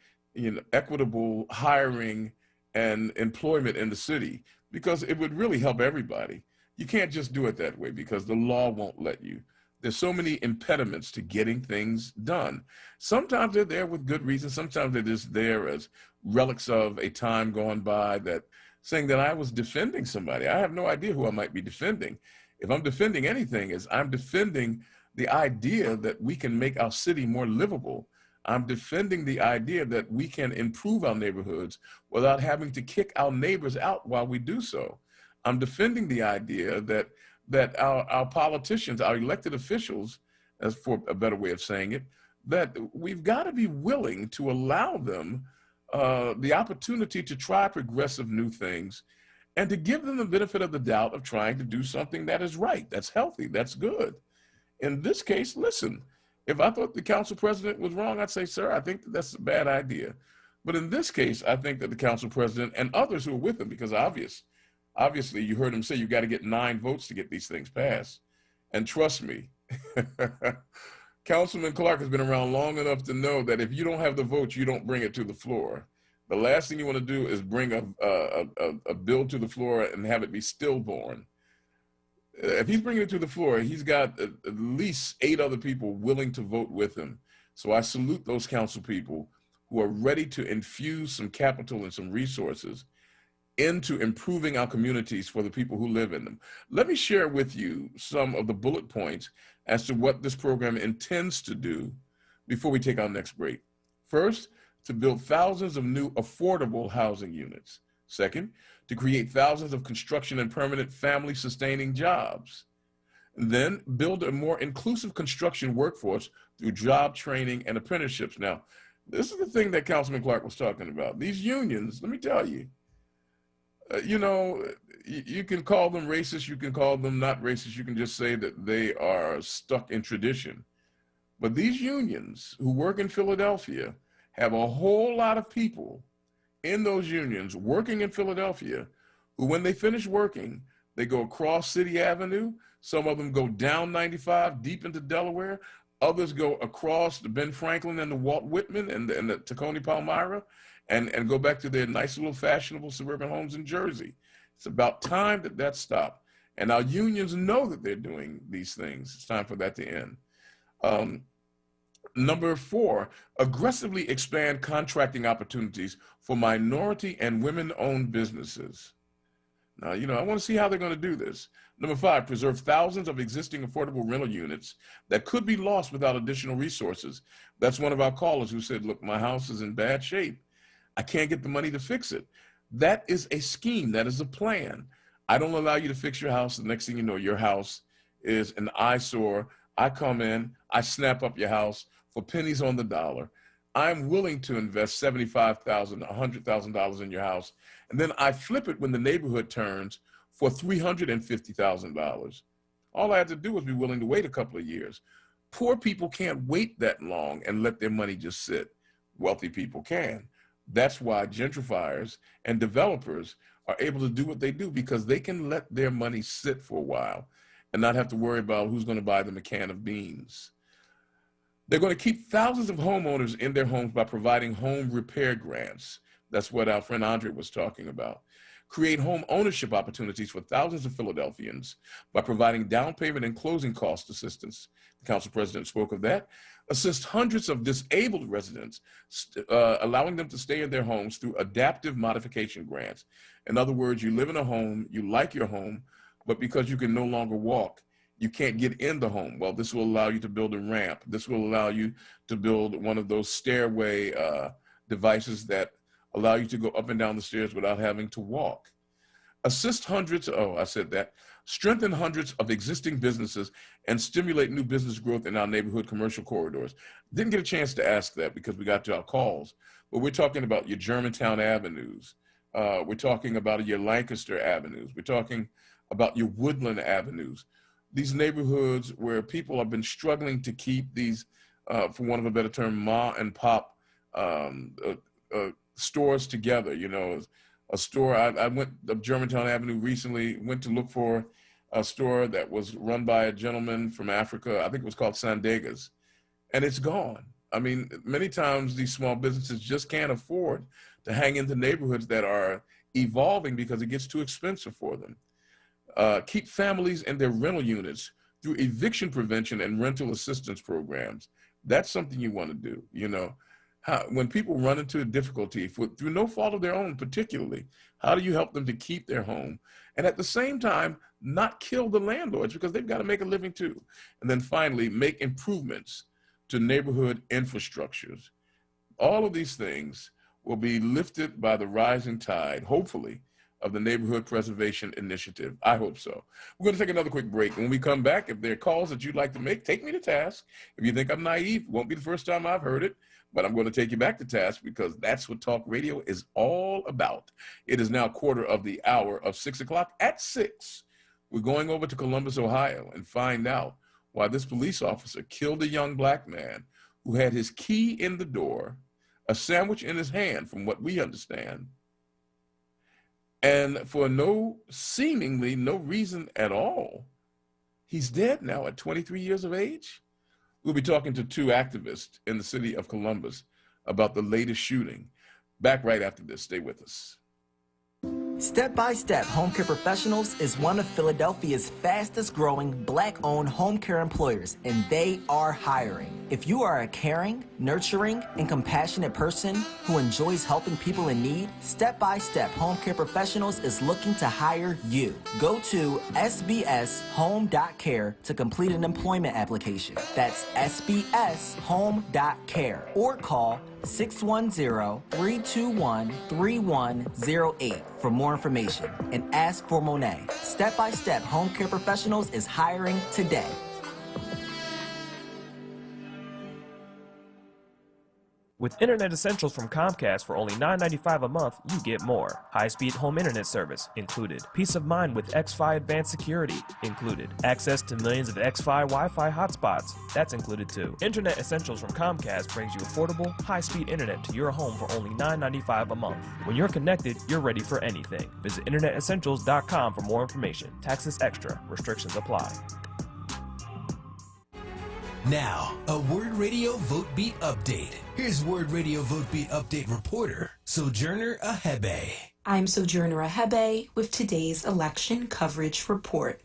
equitable hiring and employment in the city, because it would really help everybody. You can't just do it that way because the law won't let you. There's so many impediments to getting things done. Sometimes they're there with good reason. Sometimes they're just there as relics of a time gone by, that saying that I was defending somebody. I have no idea who I might be defending. If I'm defending anything, is I'm defending the idea that we can make our city more livable. I'm defending the idea that we can improve our neighborhoods without having to kick our neighbors out while we do so. I'm defending the idea that our politicians, our elected officials, as for a better way of saying it, that we've got to be willing to allow them the opportunity to try progressive new things and to give them the benefit of the doubt of trying to do something that is right, that's healthy, that's good. In this case, listen, if I thought the council president was wrong, I'd say, sir, I think that's a bad idea. But in this case, I think that the council president and others who are with him, because obviously you heard him say you got to get 9 votes to get these things passed. And trust me, Councilman Clark has been around long enough to know that if you don't have the votes, you don't bring it to the floor. The last thing you want to do is bring a bill to the floor and have it be stillborn. If he's bringing it to the floor, he's got at least 8 other people willing to vote with him. So I salute those council people who are ready to infuse some capital and some resources into improving our communities for the people who live in them. Let me share with you some of the bullet points as to what this program intends to do before we take our next break. First, to build thousands of new affordable housing units. Second, to create thousands of construction and permanent family-sustaining jobs. And then build a more inclusive construction workforce through job training and apprenticeships. Now, this is the thing that Councilman Clark was talking about. These unions, let me tell you, you can call them racist, you can call them not racist, you can just say that they are stuck in tradition. But these unions who work in Philadelphia have a whole lot of people in those unions working in Philadelphia who, when they finish working, they go across City Avenue. Some of them go down 95 deep into Delaware. Others go across the Ben Franklin and the Walt Whitman and the Tacony Palmyra and go back to their nice little fashionable suburban homes in Jersey. It's about time that stopped. And our unions know that they're doing these things. It's time for that to end. Number 4, aggressively expand contracting opportunities for minority and women-owned businesses. Now, I want to see how they're going to do this. Number 5, preserve thousands of existing affordable rental units that could be lost without additional resources. That's one of our callers who said, look, my house is in bad shape. I can't get the money to fix it. That is a scheme. That is a plan. I don't allow you to fix your house. The next thing you know, your house is an eyesore. I come in, I snap up your house for pennies on the dollar. I'm willing to invest $75,000, $100,000 in your house, and then I flip it when the neighborhood turns for $350,000. All I have to do is be willing to wait a couple of years. Poor people can't wait that long and let their money just sit. Wealthy people can. That's why gentrifiers and developers are able to do what they do, because they can let their money sit for a while and not have to worry about who's going to buy them a can of beans. They're going to keep thousands of homeowners in their homes by providing home repair grants. That's what our friend Andre was talking about. Create home ownership opportunities for thousands of Philadelphians by providing down payment and closing cost assistance. The council president spoke of that. Assist hundreds of disabled residents, allowing them to stay in their homes through adaptive modification grants. In other words, you live in a home, you like your home, but because you can no longer walk, you can't get in the home. Well, this will allow you to build a ramp. This will allow you to build one of those stairway devices that allow you to go up and down the stairs without having to walk. Assist hundreds, strengthen hundreds of existing businesses and stimulate new business growth in our neighborhood commercial corridors. Didn't get a chance to ask that because we got to our calls, but we're talking about your Germantown avenues, We're talking about your Lancaster avenues. We're talking about your Woodland avenues. These neighborhoods where people have been struggling to keep these, for want of a better term, ma and pop stores together. You know, a store, I went up Germantown Avenue recently, went to look for a store that was run by a gentleman from Africa. I think it was called Sandega's, and it's gone. I mean, many times these small businesses just can't afford to hang into neighborhoods that are evolving because it gets too expensive for them. Keep families in their rental units through eviction prevention and rental assistance programs. That's something you want to do. You know, when people run into a difficulty through no fault of their own, particularly, how do you help them to keep their home and at the same time not kill the landlords, because they've got to make a living too. And then finally, make improvements to neighborhood infrastructures. All of these things will be lifted by the rising tide, hopefully, of the Neighborhood Preservation Initiative. I hope so. We're going to take another quick break. When we come back, if there are calls that you'd like to make, take me to task. If you think I'm naive, it won't be the first time I've heard it, but I'm going to take you back to task because that's what talk radio is all about. It is now 1/4 of 6 o'clock. At 6, we're going over to Columbus, Ohio, and find out why this police officer killed a young black man who had his key in the door, a sandwich in his hand, from what we understand, and for seemingly no reason at all. He's dead now at 23 years of age. We'll be talking to 2 activists in the city of Columbus about the latest shooting. Back right after this. Stay with us. Step by Step Home Care Professionals is one of Philadelphia's fastest growing Black-owned home care employers, and they are hiring. If you are a caring, nurturing, and compassionate person who enjoys helping people in need, Step by Step Home Care Professionals is looking to hire you. Go to sbshome.care to complete an employment application. That's sbshome.care, or call 610-321-3108 for more information and ask for Monet. Step by Step Home Care Professionals is hiring today. With Internet Essentials from Comcast for only $9.95 a month, you get more. High-speed home internet service included. Peace of mind with XFi Advanced Security included. Access to millions of XFi Wi-Fi hotspots, that's included too. Internet Essentials from Comcast brings you affordable, high-speed internet to your home for only $9.95 a month. When you're connected, you're ready for anything. Visit InternetEssentials.com for more information. Taxes extra. Restrictions apply. Now, a Word Radio Vote Beat update. Here's Word Radio Vote Beat update reporter, Sojourner Ahebe. I'm Sojourner Ahebe with today's election coverage report.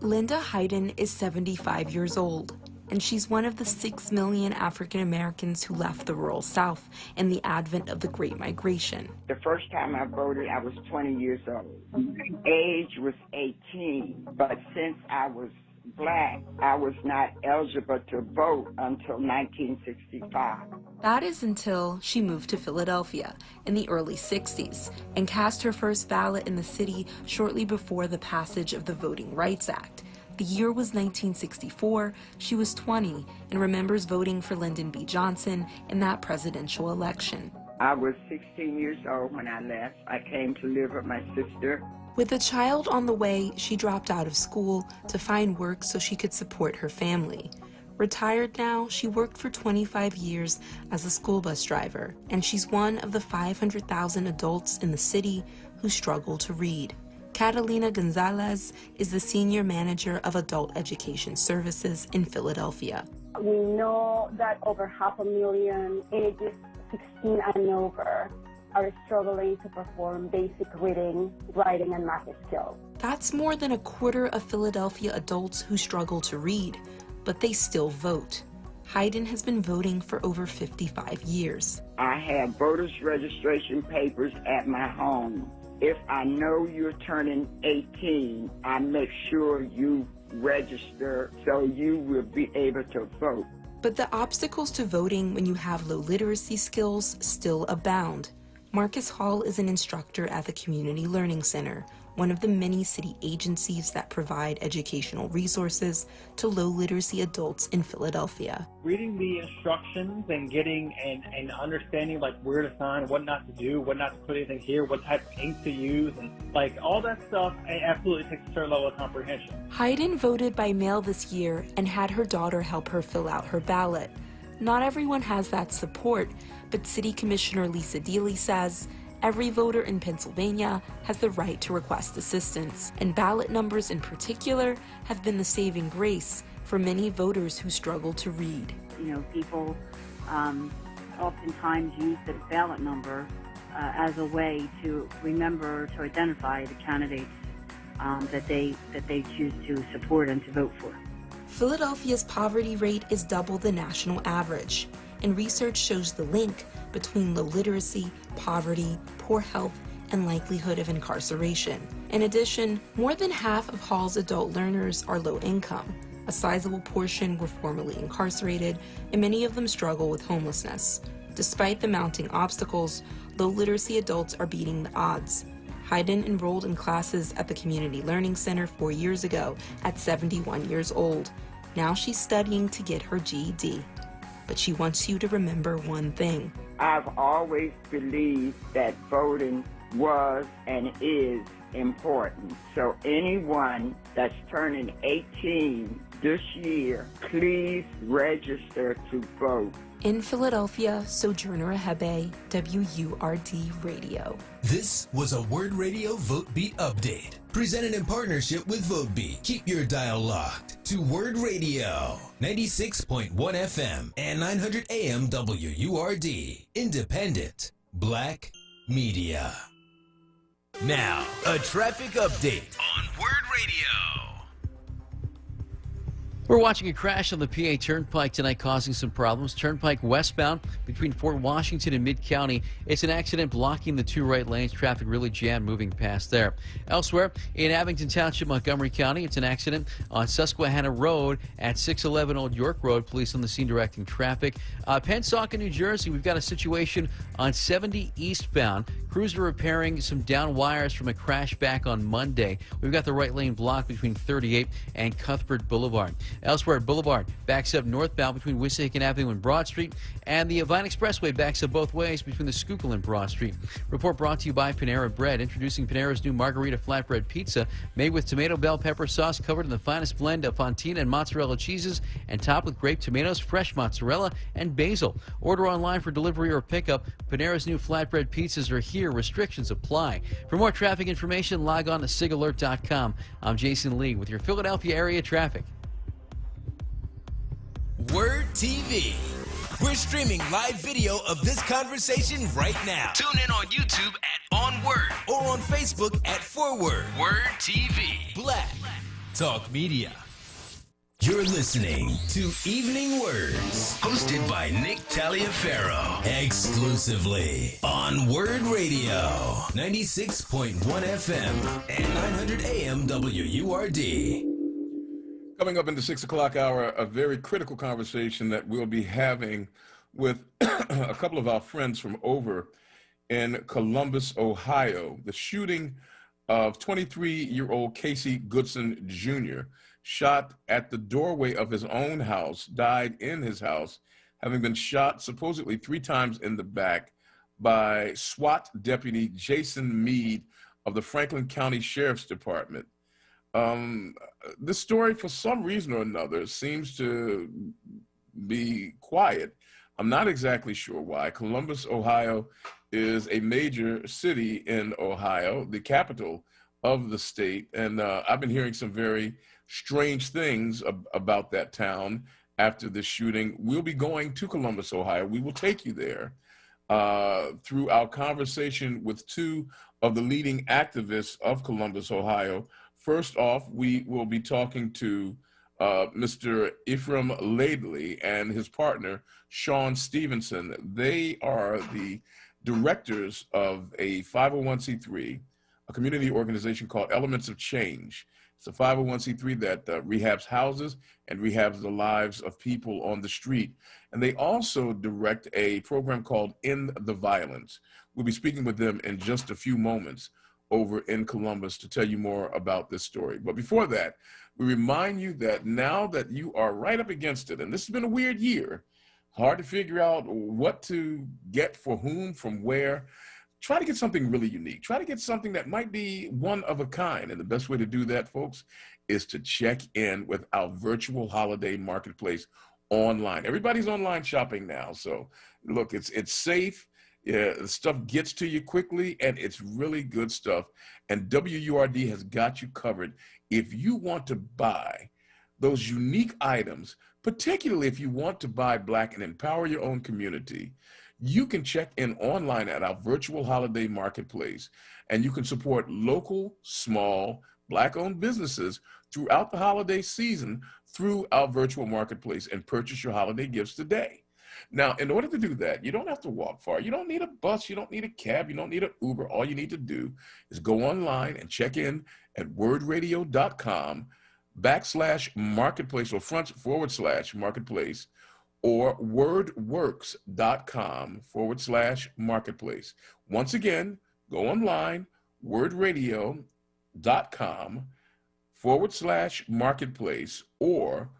Linda Hayden is 75 years old, and she's one of the 6 million African Americans who left the rural South in the advent of the Great Migration. The first time I voted, I was 20 years old. Age was 18, but since I was Black, I was not eligible to vote until 1965. That is until she moved to Philadelphia in the early 60s and cast her first ballot in the city shortly before the passage of the Voting Rights Act. The year was 1964. She was 20 and remembers voting for Lyndon B. Johnson in that presidential election. I was 16 years old when I left. I came to live with my sister. With a child on the way, she dropped out of school to find work so she could support her family. Retired now, she worked for 25 years as a school bus driver, and she's one of the 500,000 adults in the city who struggle to read. Catalina Gonzalez is the senior manager of adult education services in Philadelphia. We know that over 500,000 ages 16 and over are struggling to perform basic reading, writing, and math skills. That's more than a quarter of Philadelphia adults who struggle to read, but they still vote. Hayden has been voting for over 55 years. I have voters' registration papers at my home. If I know you're turning 18, I make sure you register so you will be able to vote. But the obstacles to voting when you have low literacy skills still abound. Marcus Hall is an instructor at the Community Learning Center, one of the many city agencies that provide educational resources to low literacy adults in Philadelphia. Reading the instructions and getting and understanding like where to sign, what not to do, what not to put anything here, what type of ink to use, and like all that stuff, it absolutely takes a certain level of comprehension. Hayden voted by mail this year and had her daughter help her fill out her ballot. Not everyone has that support, but City Commissioner Lisa Deely says every voter in Pennsylvania has the right to request assistance, and ballot numbers in particular have been the saving grace for many voters who struggle to read. You know, people oftentimes use the ballot number as a way to remember, to identify the candidates that they choose to support and to vote for. Philadelphia's poverty rate is double the national average, and research shows the link between low literacy, poverty, poor health, and likelihood of incarceration. In addition, more than half of Hall's adult learners are low income. A sizable portion were formerly incarcerated, and many of them struggle with homelessness. Despite the mounting obstacles, low literacy adults are beating the odds. Hayden enrolled in classes at the Community Learning Center 4 years ago at 71 years old. Now she's studying to get her GED. But she wants you to remember one thing. I've always believed that voting was and is important. So anyone that's turning 18 this year, please register to vote. In Philadelphia, Sojourner Ahebe, WURD Radio. This was a Word Radio Vote Beat update, presented in partnership with Vote Beat. Keep your dial locked to Word Radio, 96.1 FM and 900 AM WURD, independent, black media. Now, a traffic update on Word Radio. We're watching a crash on the PA Turnpike tonight causing some problems. Turnpike westbound between Fort Washington and Mid-County. It's an accident blocking the two right lanes. Traffic really jammed moving past there. Elsewhere, in Abington Township, Montgomery County, it's an accident on Susquehanna Road at 611 Old York Road. Police on the scene directing traffic. Pensacola, New Jersey, we've got a situation on 70 eastbound. Crews are repairing some down wires from a crash back on Monday. We've got the right lane blocked between 38 and Cuthbert Boulevard. Elsewhere, Boulevard backs up northbound between Wissahickon Avenue and Broad Street, and the Vine Expressway backs up both ways between the Schuylkill and Broad Street. Report brought to you by Panera Bread, introducing Panera's new Margarita Flatbread Pizza, made with tomato bell pepper sauce covered in the finest blend of fontina and mozzarella cheeses, and topped with grape tomatoes, fresh mozzarella, and basil. Order online for delivery or pickup. Panera's new flatbread pizzas are here. Restrictions apply. For more traffic information, log on to sigalert.com. I'm Jason Lee with your Philadelphia area traffic. Word TV. We're streaming live video of this conversation right now. Tune in on YouTube at onWURD or on Facebook at WURD. Word TV. Black Talk Media. You're listening to Evening Words, hosted by Nick Taliaferro, exclusively on Word Radio, 96.1 FM and 900 AM WURD. Coming up in the 6 o'clock hour, a very critical conversation that we'll be having with a couple of our friends from over in Columbus, Ohio. The shooting of 23-year-old Casey Goodson Jr., shot at the doorway of his own house, died in his house, having been shot supposedly 3 times in the back by SWAT deputy Jason Meade of the Franklin County Sheriff's Department. This story, for some reason or another, seems to be quiet. I'm not exactly sure why. Columbus, Ohio is a major city in Ohio, the capital of the state, and I've been hearing some very strange things about that town after the shooting. We'll be going to Columbus, Ohio. We will take you there through our conversation with 2 of the leading activists of Columbus, Ohio. First off, we will be talking to Mr. Ephraim Laidley and his partner, Sean Stevenson. They are the directors of a 501c3, a community organization called Elements of Change. It's a 501c3 that rehabs houses and rehabs the lives of people on the street. And they also direct a program called End the Violence. We'll be speaking with them in just a few moments. over in Columbus to tell you more about this story. But before that, we remind you that now that you are right up against it, and this has been a weird year, hard to figure out what to get for whom, from where, try to get something really unique. Try to get something that might be one of a kind. And the best way to do that, folks, is to check in with our virtual holiday marketplace online. Everybody's online shopping now. So look, it's safe. Yeah, the stuff gets to you quickly, and it's really good stuff. And WURD has got you covered. If you want to buy those unique items, particularly if you want to buy Black and empower your own community, you can check in online at our virtual holiday marketplace, and you can support local, small, Black-owned businesses throughout the holiday season through our virtual marketplace and purchase your holiday gifts today. Now, in order to do that, you don't have to walk far. You don't need a bus. You don't need a cab. You don't need an Uber. All you need to do is go online and check in at wordradio.com/marketplace or /marketplace or wordworks.com/marketplace. Once again, go online, wordradio.com/marketplace or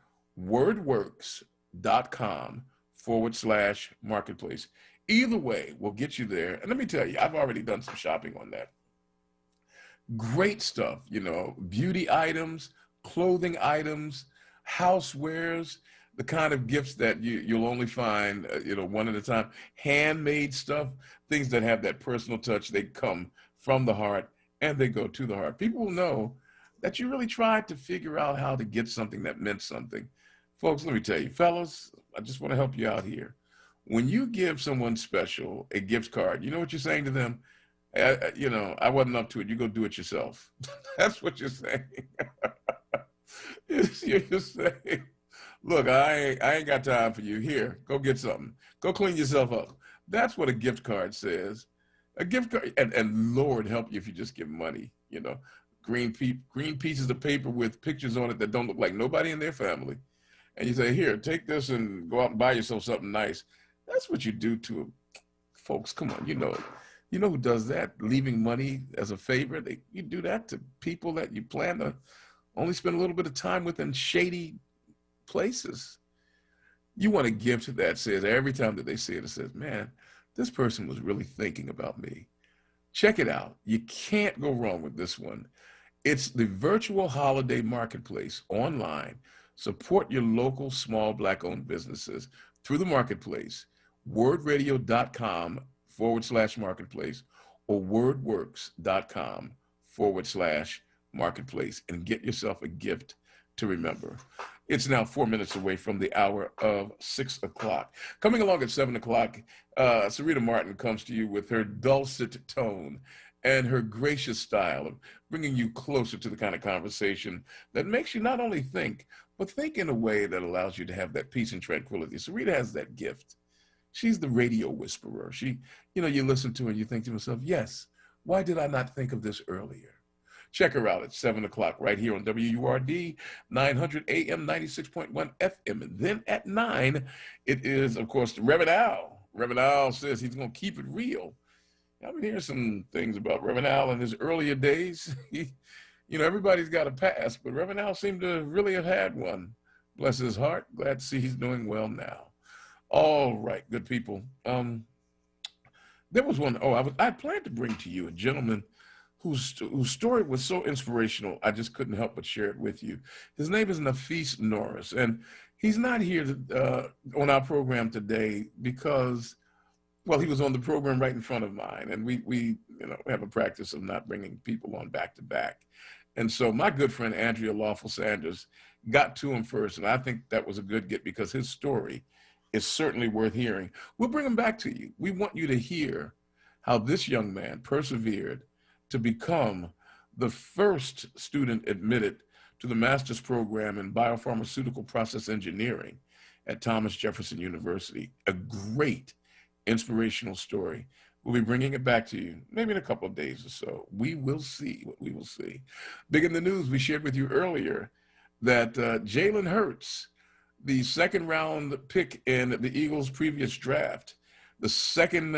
wordworks.com/marketplace. Either way will get you there. And let me tell you, I've already done some shopping on that. Great stuff, you know, beauty items, clothing items, housewares, the kind of gifts that you'll only find, one at a time, handmade stuff, things that have that personal touch. They come from the heart and they go to the heart. People will know that you really tried to figure out how to get something that meant something. Folks, let me tell you, fellas, I just want to help you out here. When you give someone special a gift card, you know what you're saying to them? I wasn't up to it. You go do it yourself. That's what you're saying. You're just saying, look, I ain't got time for you. Here, go get something. Go clean yourself up. That's what a gift card says. A gift card, and Lord help you if you just give money, green pieces of paper with pictures on it that don't look like nobody in their family. And you say, here, take this and go out and buy yourself something nice. That's what you do to folks. Come on, you know it. You know who does that? Leaving money as a favor. You do that to people that you plan to only spend a little bit of time with in shady places. You want a gift that says, every time that they say it, it says, man, this person was really thinking about me. Check it out. You can't go wrong with this one. It's the virtual holiday marketplace online. Support your local small Black-owned businesses through the marketplace, wordradio.com/marketplace or wordworks.com/marketplace, and get yourself a gift to remember. It's now 4 minutes away from the hour of 6 o'clock. Coming along at 7 o'clock, Sarita Martin comes to you with her dulcet tone and her gracious style of bringing you closer to the kind of conversation that makes you not only think, but think in a way that allows you to have that peace and tranquility. Sarita has that gift. She's the radio whisperer. You listen to her and you think to yourself, yes, why did I not think of this earlier? Check her out at 7 o'clock right here on WURD, 900 AM, 96.1 FM. And then at 9, it is, of course, Reverend Al. Reverend Al says he's going to keep it real. I've been hearing some things about Reverend Al in his earlier days. Everybody's got a past, but Reverend Al seemed to really have had one. Bless his heart. Glad to see he's doing well now. All right, good people. There was one, I planned to bring to you a gentleman whose story was so inspirational, I just couldn't help but share it with you. His name is Nafis Norris, and he's not here on our program today because, well, he was on the program right in front of mine, and we have a practice of not bringing people on back to back. And so my good friend Andrea Lawful Sanders got to him first, and I think that was a good get because his story is certainly worth hearing. We'll bring him back to you. We want you to hear how this young man persevered to become the first student admitted to the master's program in biopharmaceutical process engineering at Thomas Jefferson University. A great inspirational story. We'll be bringing it back to you maybe in a couple of days or so. We will see what we will see. Big in the news, we shared with you earlier that Jalen Hurts, the second round pick in the Eagles' previous draft, the second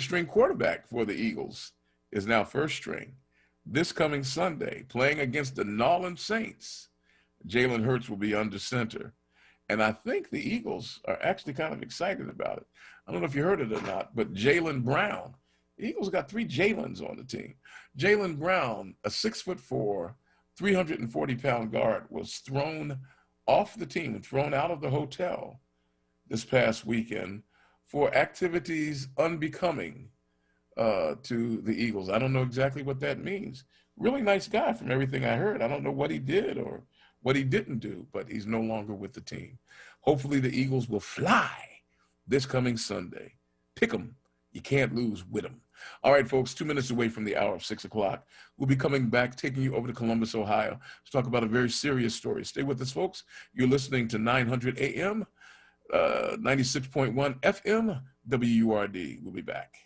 string quarterback for the Eagles, is now first string. This coming Sunday, playing against the New Orleans Saints, Jalen Hurts will be under center. And I think the Eagles are actually kind of excited about it. I don't know if you heard it or not, but Jalen Brown, the Eagles got 3 Jalens on the team. Jalen Brown, a 6'4", 340-pound guard, was thrown off the team and thrown out of the hotel this past weekend for activities unbecoming to the Eagles. I don't know exactly what that means. Really nice guy from everything I heard. I don't know what he did or what he didn't do, but he's no longer with the team. Hopefully the Eagles will fly this coming Sunday. Pick 'em. You can't lose with 'em. All right, folks, 2 minutes away from the hour of 6 o'clock. We'll be coming back, taking you over to Columbus, Ohio, to talk about a very serious story. Stay with us, folks. You're listening to 900 AM, 96.1 FM, WURD. We'll be back.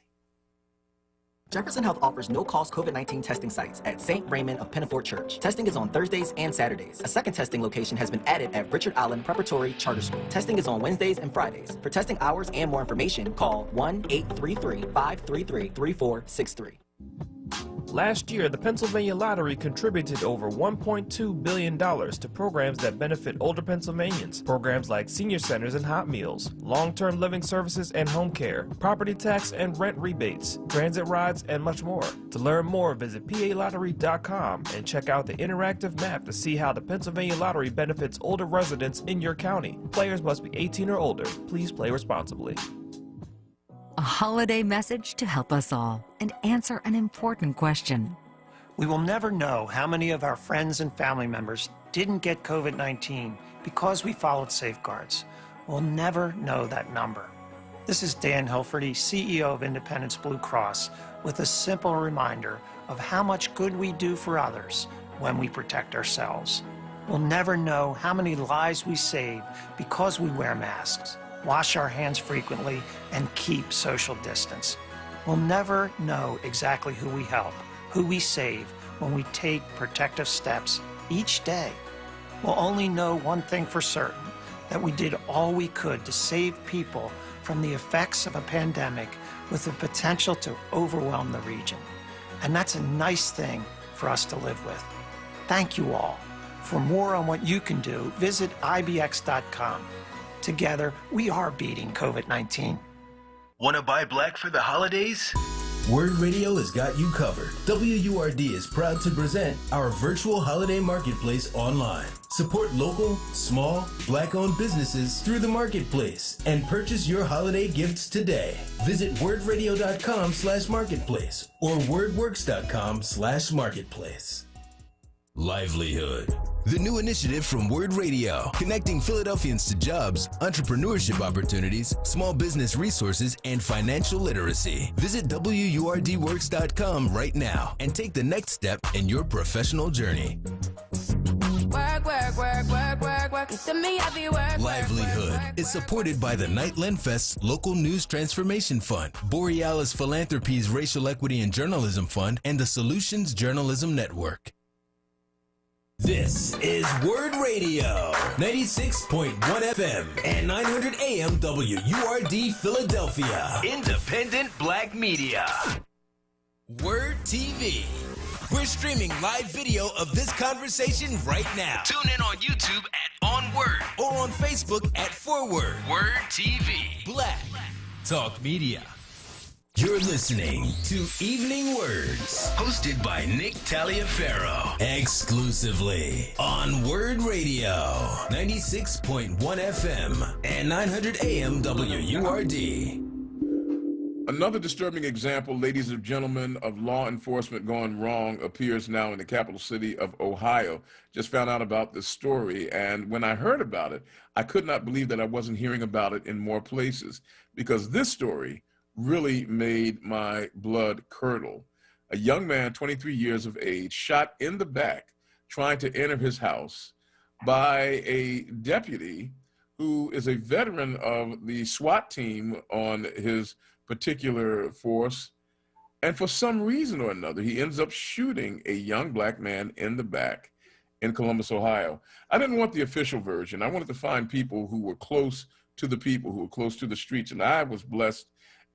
Jefferson Health offers no-cost COVID-19 testing sites at St. Raymond of Pinafort Church. Testing is on Thursdays and Saturdays. A second testing location has been added at Richard Allen Preparatory Charter School. Testing is on Wednesdays and Fridays. For testing hours and more information, call 1-833-533-3463. Last year, the Pennsylvania Lottery contributed over $1.2 billion to programs that benefit older Pennsylvanians. Programs like senior centers and hot meals, long-term living services and home care, property tax and rent rebates, transit rides, and much more. To learn more, visit PALottery.com and check out the interactive map to see how the Pennsylvania Lottery benefits older residents in your county. Players must be 18 or older. Please play responsibly. A holiday message to help us all and answer an important question. We will never know how many of our friends and family members didn't get COVID-19 because we followed safeguards. We'll never know that number. This is Dan Hilferty, CEO of Independence Blue Cross, with a simple reminder of how much good we do for others when we protect ourselves. We'll never know how many lives we save because we wear masks, wash our hands frequently, and keep social distance. We'll never know exactly who we help, who we save when we take protective steps each day. We'll only know one thing for certain, that we did all we could to save people from the effects of a pandemic with the potential to overwhelm the region. And that's a nice thing for us to live with. Thank you all. For more on what you can do, visit ibx.com. Together, we are beating COVID-19. Want to buy black for the holidays? WURD Radio has got you covered. WURD is proud to present our virtual holiday marketplace online. Support local, small, black-owned businesses through the marketplace and purchase your holiday gifts today. Visit wordradio.com/marketplace or wordworks.com/marketplace. Livelihood, the new initiative from WURD Radio, connecting Philadelphians to jobs, entrepreneurship opportunities, small business resources, and financial literacy. Visit WURDworks.com right now and take the next step in your professional journey. Livelihood is supported by the Nightland Fest's Local News Transformation Fund, Borealis Philanthropies Racial Equity and Journalism Fund, and the Solutions Journalism Network. This is WURD Radio, 96.1 FM and 900 AM WURD Philadelphia. Independent Black Media. WURD TV. We're streaming live video of this conversation right now. Tune in on YouTube at onWURD or on Facebook at ForWord. WURD TV. Black Talk Media. You're listening to Evening Words, hosted by Nick Taliaferro, exclusively on WURD Radio, 96.1 FM and 900 AM WURD. Another disturbing example, ladies and gentlemen, of law enforcement gone wrong appears now in the capital city of Ohio. Just found out about this story, and when I heard about it, I could not believe that I wasn't hearing about it in more places, because this story really made my blood curdle. A young man, 23 years of age, shot in the back trying to enter his house by a deputy who is a veteran of the SWAT team on his particular force. And for some reason or another, he ends up shooting a young black man in the back in Columbus, Ohio. I didn't want the official version. I wanted to find people who were close to the people, who were close to the streets. And I was blessed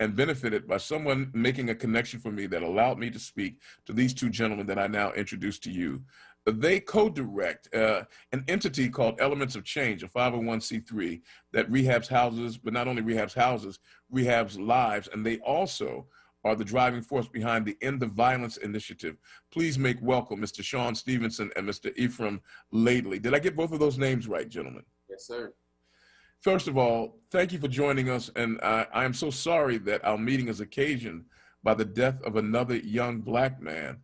and benefited by someone making a connection for me that allowed me to speak to these two gentlemen that I now introduce to you. They co-direct an entity called Elements of Change, a 501c3 that rehabs houses, but not only rehabs houses, rehabs lives, and they also are the driving force behind the End the Violence initiative. Please make welcome Mr. Sean Stevenson and Mr. Ephraim Laidley. Did I get both of those names right, gentlemen? Yes, sir. First of all, thank you for joining us, and I am so sorry that our meeting is occasioned by the death of another young black man.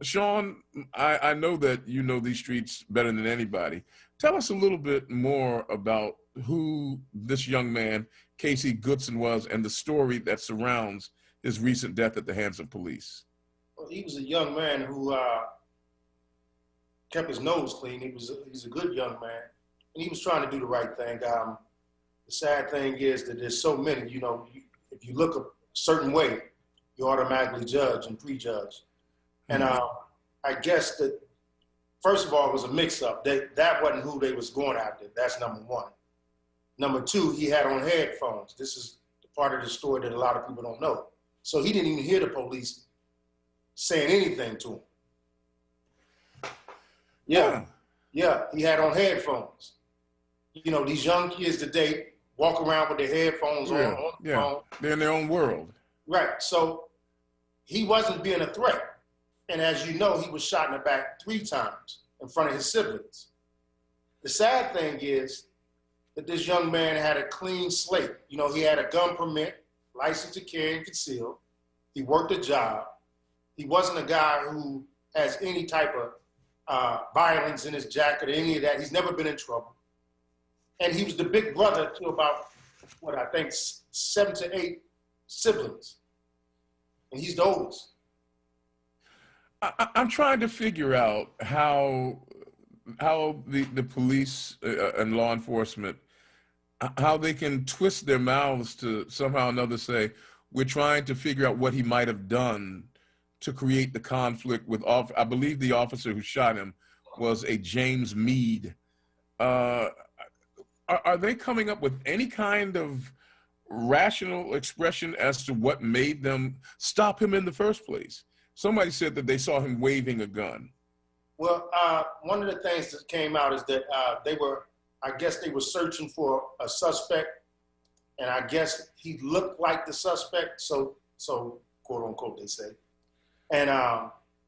Sean, I know that you know these streets better than anybody. Tell us a little bit more about who this young man, Casey Goodson, was and the story that surrounds his recent death at the hands of police. Well, he was a young man who kept his nose clean. He's a good young man, and he was trying to do the right thing. The sad thing is that there's so many, you know, if you look a certain way, you automatically judge and prejudge. And I guess that, first of all, it was a mix-up. That wasn't who they was going after. That's number one. Number two, he had on headphones. This is the part of the story that a lot of people don't know. So he didn't even hear the police saying anything to him. Yeah, he had on headphones. You know, these young kids today walk around with their headphones on the phone. They're in their own world. Right, so he wasn't being a threat. And as you know, he was shot in the back 3 times in front of his siblings. The sad thing is that this young man had a clean slate. You know, he had a gun permit, license to carry and conceal. He worked a job. He wasn't a guy who has any type of violence in his jacket or any of that. He's never been in trouble. And he was the big brother to about, what I think, 7 to 8 siblings. And he's the oldest. I'm trying to figure out how the police and law enforcement, how they can twist their mouths to somehow or another say, we're trying to figure out what he might have done to create the conflict with, I believe the officer who shot him was a James Meade. Are they coming up with any kind of rational expression as to what made them stop him in the first place? Somebody said that they saw him waving a gun. Well, one of the things that came out is that I guess they were searching for a suspect, and I guess he looked like the suspect, so quote unquote they say. And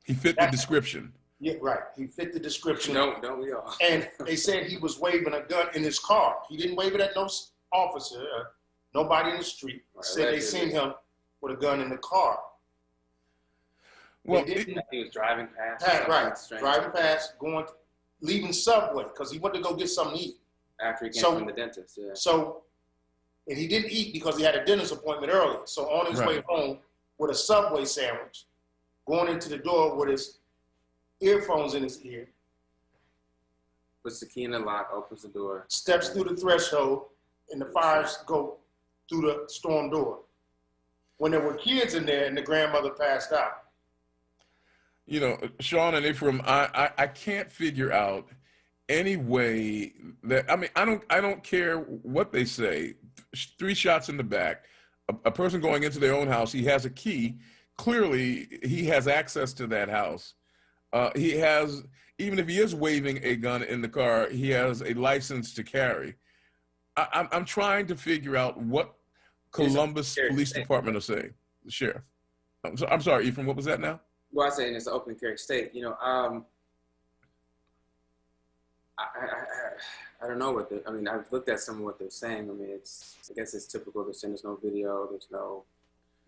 he fit the description. Yeah, right. He fit the description. Don't we all? And they said he was waving a gun in his car. He didn't wave it at no officer, nobody in the street. Said they seen him with a gun in the car. Well, he was driving past. Right, driving past, leaving Subway because he went to go get something to eat. After he came from the dentist, yeah. So, and he didn't eat because he had a dentist appointment early. So on his way home with a Subway sandwich, going into the door with his earphones in his ear. Puts the key in the lock, opens the door. Steps through the threshold, and the fires go through the storm door. When there were kids in there and the grandmother passed out. You know, Sean and Ephraim, I can't figure out any way that, I mean, I don't care what they say. 3 shots in the back, a person going into their own house, he has a key. Clearly, he has access to that house. He has, even if he is waving a gun in the car, he has a license to carry. I'm trying to figure out what Columbus Police Department are saying. The sheriff. I'm sorry, Ephraim, what was that now? Well, I say it's an open carry state. You know, I don't know what I mean, I've looked at some of what they're saying. I mean, I guess it's typical. They're saying there's no video, there's no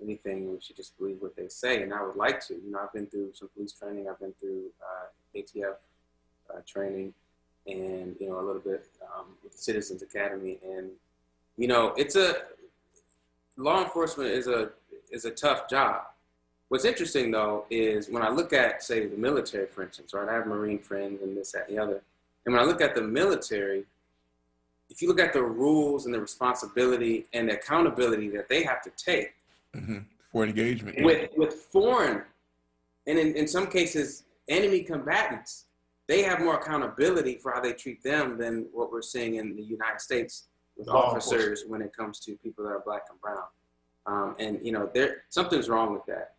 anything. We should just believe what they say. And I would like to. You know, I've been through some police training. I've been through ATF training, and you know, a little bit with the Citizens Academy. And you know, law enforcement is a tough job. What's interesting, though, is when I look at, say, the military, for instance, right? I have Marine friends and this, that, and the other. And when I look at the military, if you look at the rules and the responsibility and the accountability that they have to take for engagement with foreign, and in some cases, enemy combatants, they have more accountability for how they treat them than what we're seeing in the United States with officers when it comes to people that are black and brown. And, you know, something's wrong with that.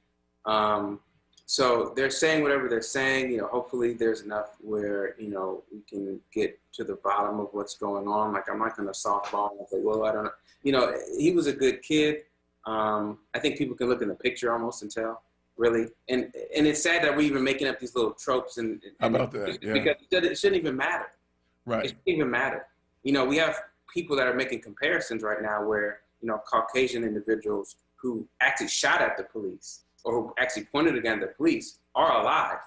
So they're saying whatever they're saying, you know, hopefully there's enough where, you know, we can get to the bottom of what's going on. Like, I'm not going to softball and say, well, I don't know. You know, he was a good kid. I think people can look in the picture almost and tell, really. And it's sad that we're even making up these little tropes. And how about that? Yeah. Because it shouldn't even matter. Right. It shouldn't even matter. You know, we have people that are making comparisons right now where, you know, Caucasian individuals who actually shot at the police or who actually pointed a gun at the police are alive.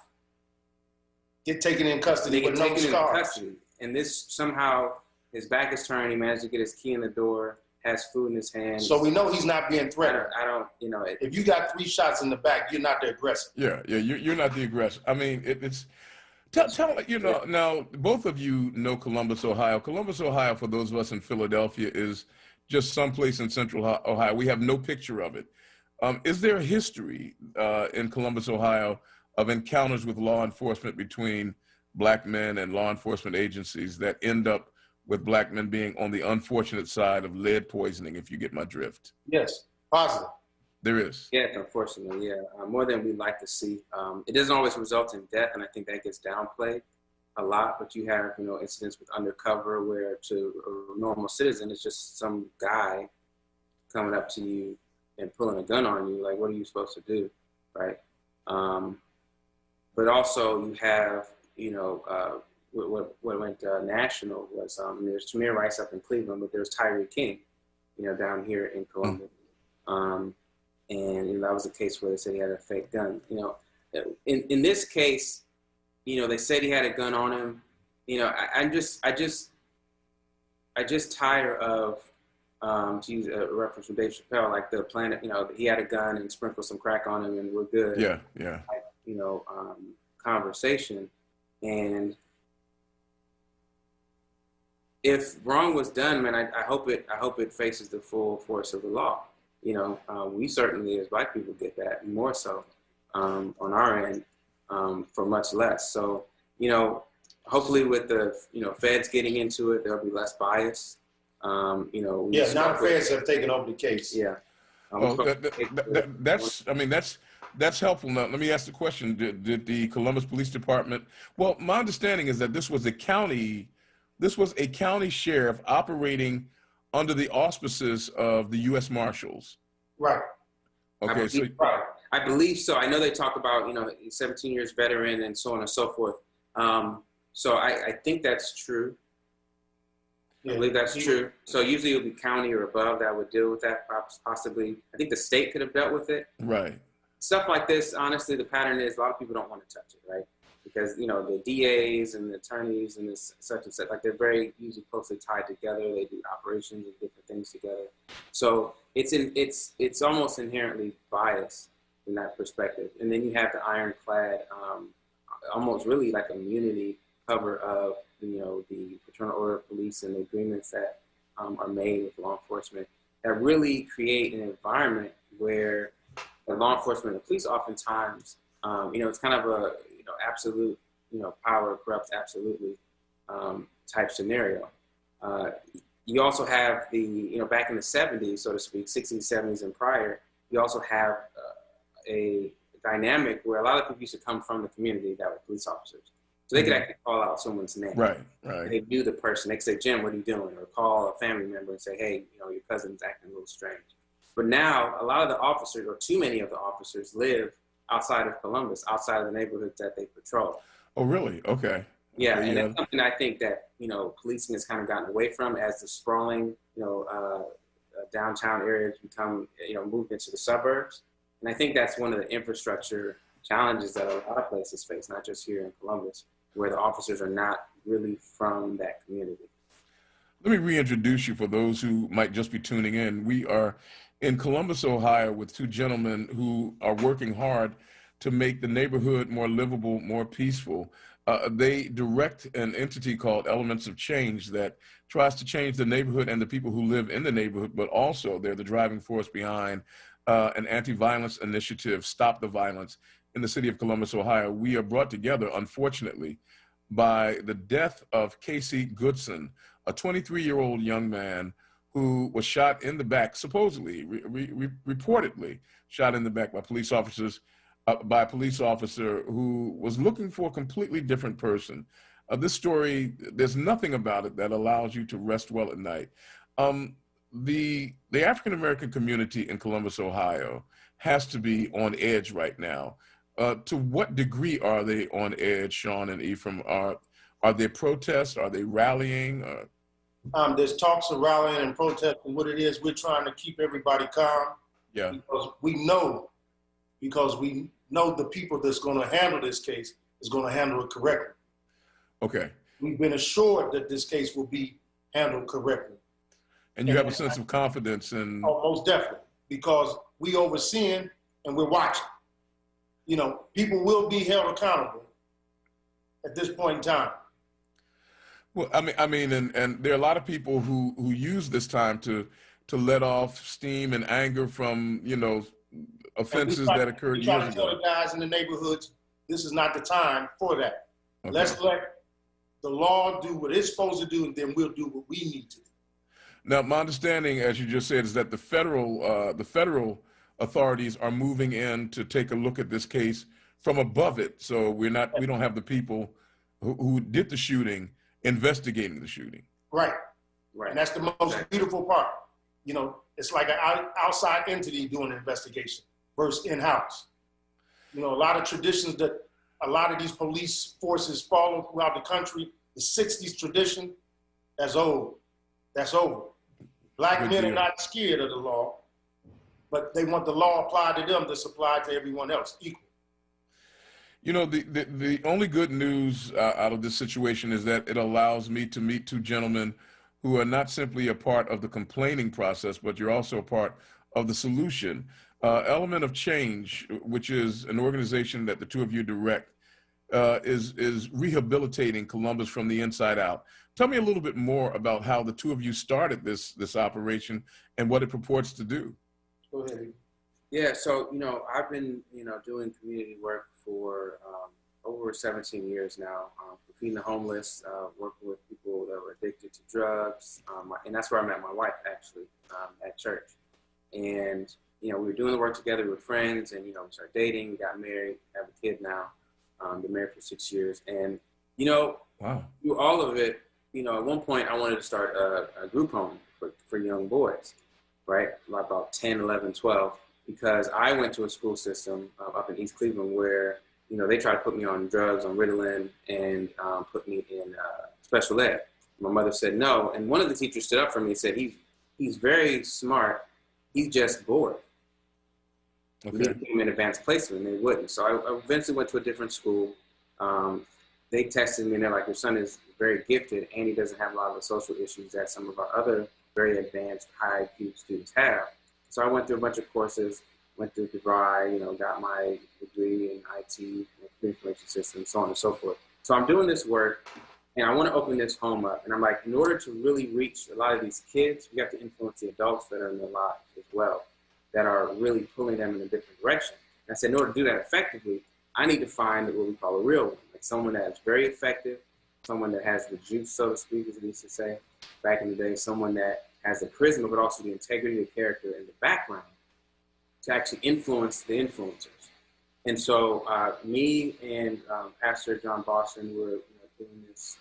Get taken in custody with no scars. And this somehow, his back is turned, he managed to get his key in the door, has food in his hand. So we know he's not being threatened. I don't, you know. If you got 3 shots in the back, you're not the aggressor. Yeah, you're not the aggressor. I mean, it's, tell you know, now, both of you know Columbus, Ohio. Columbus, Ohio, for those of us in Philadelphia, is just someplace in central Ohio. We have no picture of it. Is there a history in Columbus, Ohio, of encounters with law enforcement between black men and law enforcement agencies that end up with black men being on the unfortunate side of lead poisoning, if you get my drift? Yes, positive. There is. Yes, unfortunately, yeah. More than we'd like to see. It doesn't always result in death, and I think that gets downplayed a lot, but you have, you know, incidents with undercover where to a normal citizen, it's just some guy coming up to you and pulling a gun on you. Like, what are you supposed to do, right? But also you have, you know, what went national was, there's Tamir Rice up in Cleveland, but there's Tyree King, you know, down here in Columbus. And you know, that was a case where they said he had a fake gun. You know, in this case, you know, they said he had a gun on him. You know, I just tire of, to use a reference from Dave Chappelle, like the planet, you know, he had a gun and sprinkled some crack on him and we're good. Yeah. Like, you know, conversation. And if wrong was done, man, I hope it faces the full force of the law. You know, we certainly as black people get that, and more so on our end for much less. So, you know, hopefully with the, you know, feds getting into it, there'll be less bias. You know, yeah, non-feds have taken over the case. Yeah. That's helpful. Now, let me ask the question: Did the Columbus Police Department? Well, my understanding is that this was a county sheriff operating under the auspices of the U.S. Marshals. Right. Okay. I believe so. I know they talk about, you know, 17 years veteran and so on and so forth. So I think that's true. Yeah. I believe that's true. So usually it would be county or above that would deal with that, possibly. I think the state could have dealt with it. Right. Stuff like this, honestly, the pattern is a lot of people don't want to touch it, right? Because, you know, the DAs and the attorneys and this such and such, like they're very usually closely tied together. They do operations and different things together. So it's almost inherently biased from that perspective. And then you have the ironclad, almost really like immunity cover of, you know, the Fraternal Order of Police and the agreements that are made with law enforcement that really create an environment where the law enforcement and the police oftentimes, you know, it's kind of a, you know, absolute, you know, power corrupts absolutely type scenario. You also have the, you know, back in the 70s, so to speak, 60s, 70s and prior, you also have a dynamic where a lot of people used to come from the community that were police officers. So they could actually call out someone's name. Right. They knew the person. They could say, Jim, what are you doing? Or call a family member and say, hey, you know, your cousin's acting a little strange. But now a lot of the officers, or too many of the officers, live outside of Columbus, outside of the neighborhoods that they patrol. Oh, really? Okay. Yeah, and that's something I think that, you know, policing has kind of gotten away from as the sprawling, you know, downtown areas become, you know, moved into the suburbs. And I think that's one of the infrastructure challenges that a lot of places face, not just here in Columbus, where the officers are not really from that community. Let me reintroduce you for those who might just be tuning in. We are in Columbus, Ohio, with two gentlemen who are working hard to make the neighborhood more livable, more peaceful. They direct an entity called Elements of Change that tries to change the neighborhood and the people who live in the neighborhood, but also they're the driving force behind an anti-violence initiative, Stop the Violence, in the city of Columbus, Ohio. We are brought together, unfortunately, by the death of Casey Goodson, a 23-year-old young man who was shot in the back, supposedly, reportedly shot in the back by police officers, by a police officer who was looking for a completely different person. This story, there's nothing about it that allows you to rest well at night. The African-American community in Columbus, Ohio has to be on edge right now. To what degree are they on edge, Sean and Ephraim? Are there protests? Are they rallying? There's talks of rallying and protesting. What it is, we're trying to keep everybody calm. Yeah. Because we know the people that's going to handle this case is going to handle it correctly. Okay. We've been assured that this case will be handled correctly. And you have a sense of confidence in... Oh, most definitely, because we overseeing and we're watching. You know, people will be held accountable at this point in time. Well, I mean, and there are a lot of people who use this time to let off steam and anger from, you know, offenses that occurred years ago. We try to tell the guys in the neighborhoods, this is not the time for that. Okay. Let's let the law do what it's supposed to do, and then we'll do what we need to do. Now, my understanding, as you just said, is that the federal authorities are moving in to take a look at this case from above it. So we don't have the people who did the shooting investigating the shooting. Right. And that's the most beautiful part. You know, it's like an outside entity doing an investigation versus in-house. You know, a lot of traditions that a lot of these police forces follow throughout the country, the 60s tradition, that's old. That's over. Black men are not scared of the law, but they want the law applied to them that's applied to everyone else equal. You know, the only good news out of this situation is that it allows me to meet two gentlemen who are not simply a part of the complaining process, but you're also a part of the solution. Element of Change, which is an organization that the two of you direct, is rehabilitating Columbus from the inside out. Tell me a little bit more about how the two of you started this operation and what it purports to do. Go ahead. Yeah, so, you know, I've been, you know, doing community work for over 17 years now, feeding the homeless, working with people that were addicted to drugs, and that's where I met my wife, actually, at church. And, you know, we were doing the work together, we were friends, and, you know, we started dating, got married, have a kid now, been married for 6 years. And, you know, through all of it, you know, at one point I wanted to start a group home for young boys, right, about 10, 11, 12. Because I went to a school system up in East Cleveland where, you know, they tried to put me on drugs, on Ritalin, and put me in special ed. My mother said no, and one of the teachers stood up for me and said, he's very smart, he's just bored. Okay. We didn't put him in advanced placement, and they wouldn't. So I eventually went to a different school. They tested me, and they're like, your son is very gifted, and he doesn't have a lot of the social issues that some of our other very advanced, high IQ students have. So I went through a bunch of courses, went through DeVry, you know, got my degree in IT, information systems, so on and so forth. So I'm doing this work, and I want to open this home up. And I'm like, in order to really reach a lot of these kids, we have to influence the adults that are in their lives as well, that are really pulling them in a different direction. And I said, in order to do that effectively, I need to find what we call a real one, like someone that is very effective, someone that has the juice, so to speak, as we used to say back in the day, someone that has the charisma, but also the integrity of character and the background to actually influence the influencers. And so me and Pastor John Boston were doing this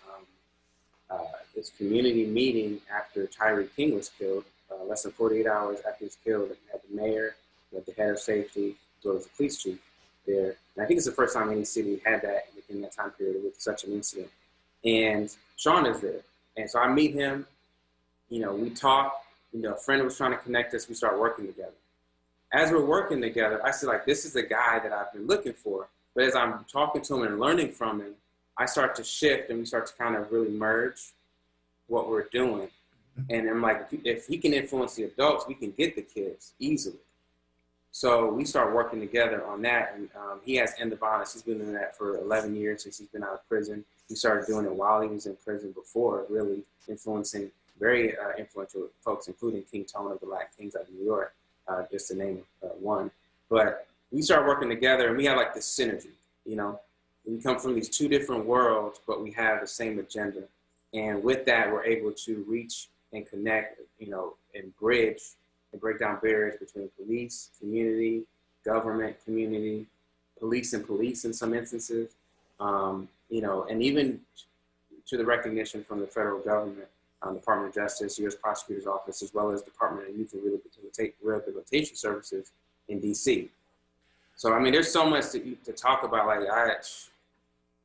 this community meeting after Tyree King was killed, less than 48 hours after he was killed. We had the mayor, we had the head of safety, as well as the police chief there. And I think it's the first time any city had that within that time period with such an incident. And Sean is there. And so I meet him. You know, we talk, you know, a friend was trying to connect us, we start working together. As we're working together, I said, like, this is the guy that I've been looking for. But as I'm talking to him and learning from him, I start to shift and we start to kind of really merge what we're doing. And I'm like, if he can influence the adults, we can get the kids easily. So we start working together on that. And he has End the Violence. He's been doing that for 11 years since he's been out of prison. He started doing it while he was in prison before, really influencing very influential folks, including King Tone of the Black Kings out of New York, just to name one. But we start working together and we have like this synergy, you know. We come from these two different worlds, but we have the same agenda. And with that, we're able to reach and connect, and bridge and break down barriers between police, community, government, community, police and police in some instances, and even to the recognition from the federal government, Department of Justice, U.S. Prosecutor's Office, as well as Department of Youth and Rehabilitation Services in D.C. So, I mean, there's so much to talk about. Like,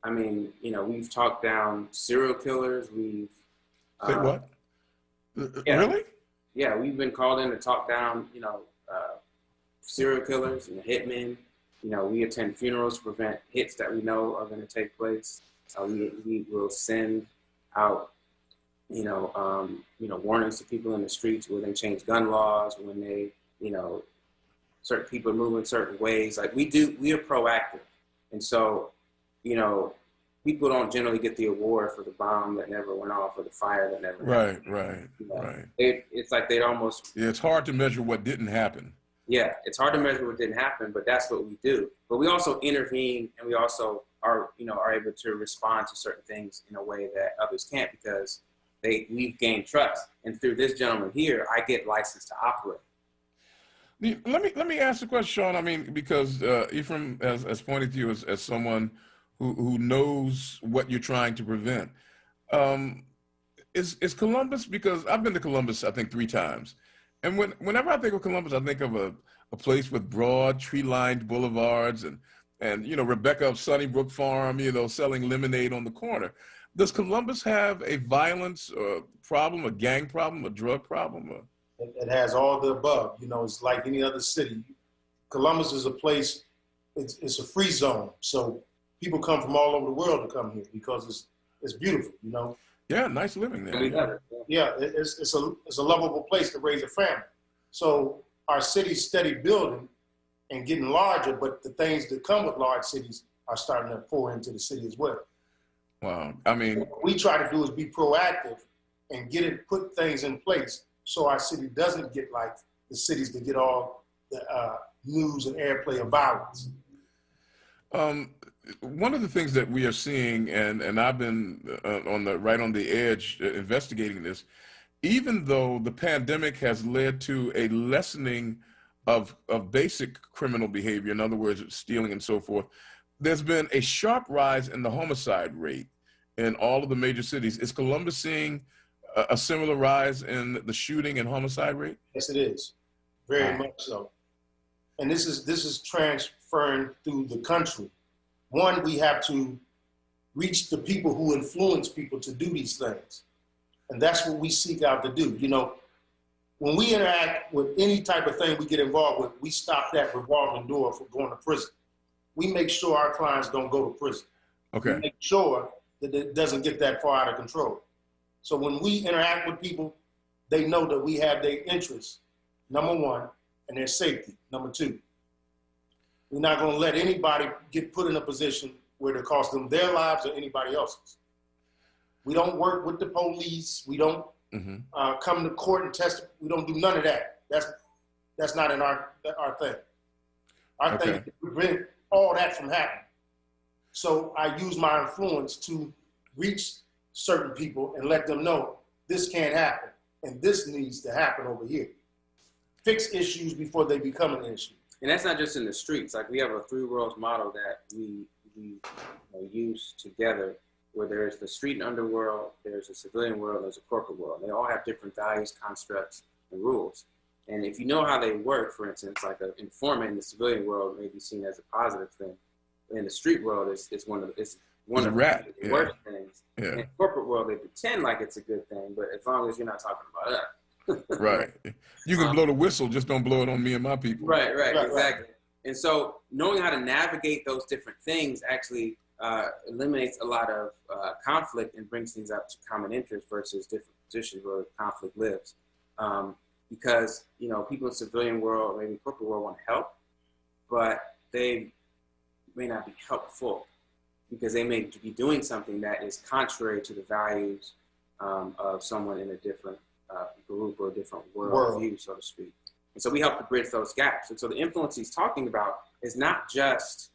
we've talked down serial killers. We've Say what? Yeah, Really? Yeah, we've been called in to talk down, serial killers and hitmen. We attend funerals to prevent hits that we know are going to take place. We will send out, warnings to people in the streets when they change gun laws, when they, certain people are moving certain ways. Like we are proactive. And so, people don't generally get the award for the bomb that never went off or the fire that never happened. Right. It's like they'd almost... Yeah, it's hard to measure what didn't happen. Yeah, it's hard to measure what didn't happen, but that's what we do. But we also intervene, and we also are able to respond to certain things in a way that others can't, because we've gained trust. And through this gentleman here, I get licensed to operate. Let me ask the question, Sean. I mean, because Ephraim has pointed to you as someone who knows what you're trying to prevent. Is Columbus, because I've been to Columbus, I think 3 times. And whenever I think of Columbus, I think of a place with broad tree-lined boulevards and Rebecca of Sunnybrook Farm, selling lemonade on the corner. Does Columbus have a violence problem, a gang problem, a drug problem? It has all the above. It's like any other city. Columbus is a place, it's a free zone. So people come from all over the world to come here because it's beautiful, Yeah, nice living there. Yeah, it's a lovable place to raise a family. So our city's steady building and getting larger, but the things that come with large cities are starting to pour into the city as well. Wow. I mean, what we try to do is be proactive and put things in place so our city doesn't get like the cities that get all the news and airplay of violence. One of the things that we are seeing, and I've been right on the edge investigating this, even though the pandemic has led to a lessening of basic criminal behavior, in other words, stealing and so forth, there's been a sharp rise in the homicide rate in all of the major cities. Is Columbus seeing a similar rise in the shooting and homicide rate? Yes, it is. Very much so. And this is transferring through the country. One, we have to reach the people who influence people to do these things. And that's what we seek out to do. When we interact with any type of thing we get involved with, we stop that revolving door for going to prison. We make sure our clients don't go to prison. Okay. We make sure that it doesn't get that far out of control. So when we interact with people, they know that we have their interests, number 1, and their safety, number 2. We're not going to let anybody get put in a position where it costs them their lives or anybody else's. We don't work with the police. We don't come to court and testify. We don't do none of that. That's not in our thing. Our thing is to prevent all that from happening. So I use my influence to reach certain people and let them know this can't happen and this needs to happen over here. Fix issues before they become an issue. And that's not just in the streets. Like, we have a 3 worlds model that we use together, where there's the street and underworld, there's a civilian world, there's a corporate world. They all have different values, constructs, and rules. And if you know how they work, for instance, like an informant in the civilian world may be seen as a positive thing. In the street world, it's one of the worst things. Yeah. In the corporate world, they pretend like it's a good thing, but as long as you're not talking about that. Right. You can blow the whistle, just don't blow it on me and my people. Right, exactly. And so knowing how to navigate those different things actually eliminates a lot of conflict and brings things up to common interest versus different positions where conflict lives. Because, people in the civilian world, maybe corporate world, want to help, but they may not be helpful because they may be doing something that is contrary to the values of someone in a different group or a different world view, so to speak. And so we help to bridge those gaps. And so the influence he's talking about is not just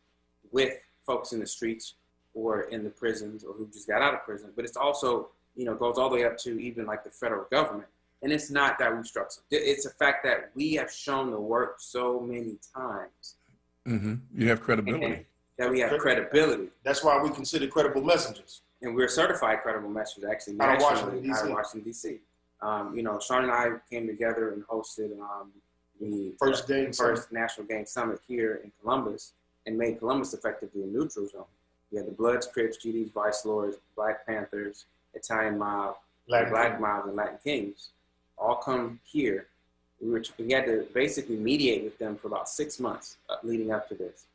with folks in the streets or in the prisons or who just got out of prison, but it's also, goes all the way up to even like the federal government. And it's not that we struck some. It's the fact that we have shown the work so many times. You have credibility. That we have credibility. That's why we consider credible messengers. And we're certified credible messengers, actually, Out of nationally, Washington, out of Washington, D.C. You know, Sean and I came together and hosted the first National Gang Summit here in Columbus and made Columbus effectively a neutral zone. We had the Bloods, Crips, GDs, Vice Lords, Black Panthers, Italian Mob, Black Mob, and Latin Kings all come here. We had to basically mediate with them for about 6 months leading up to this.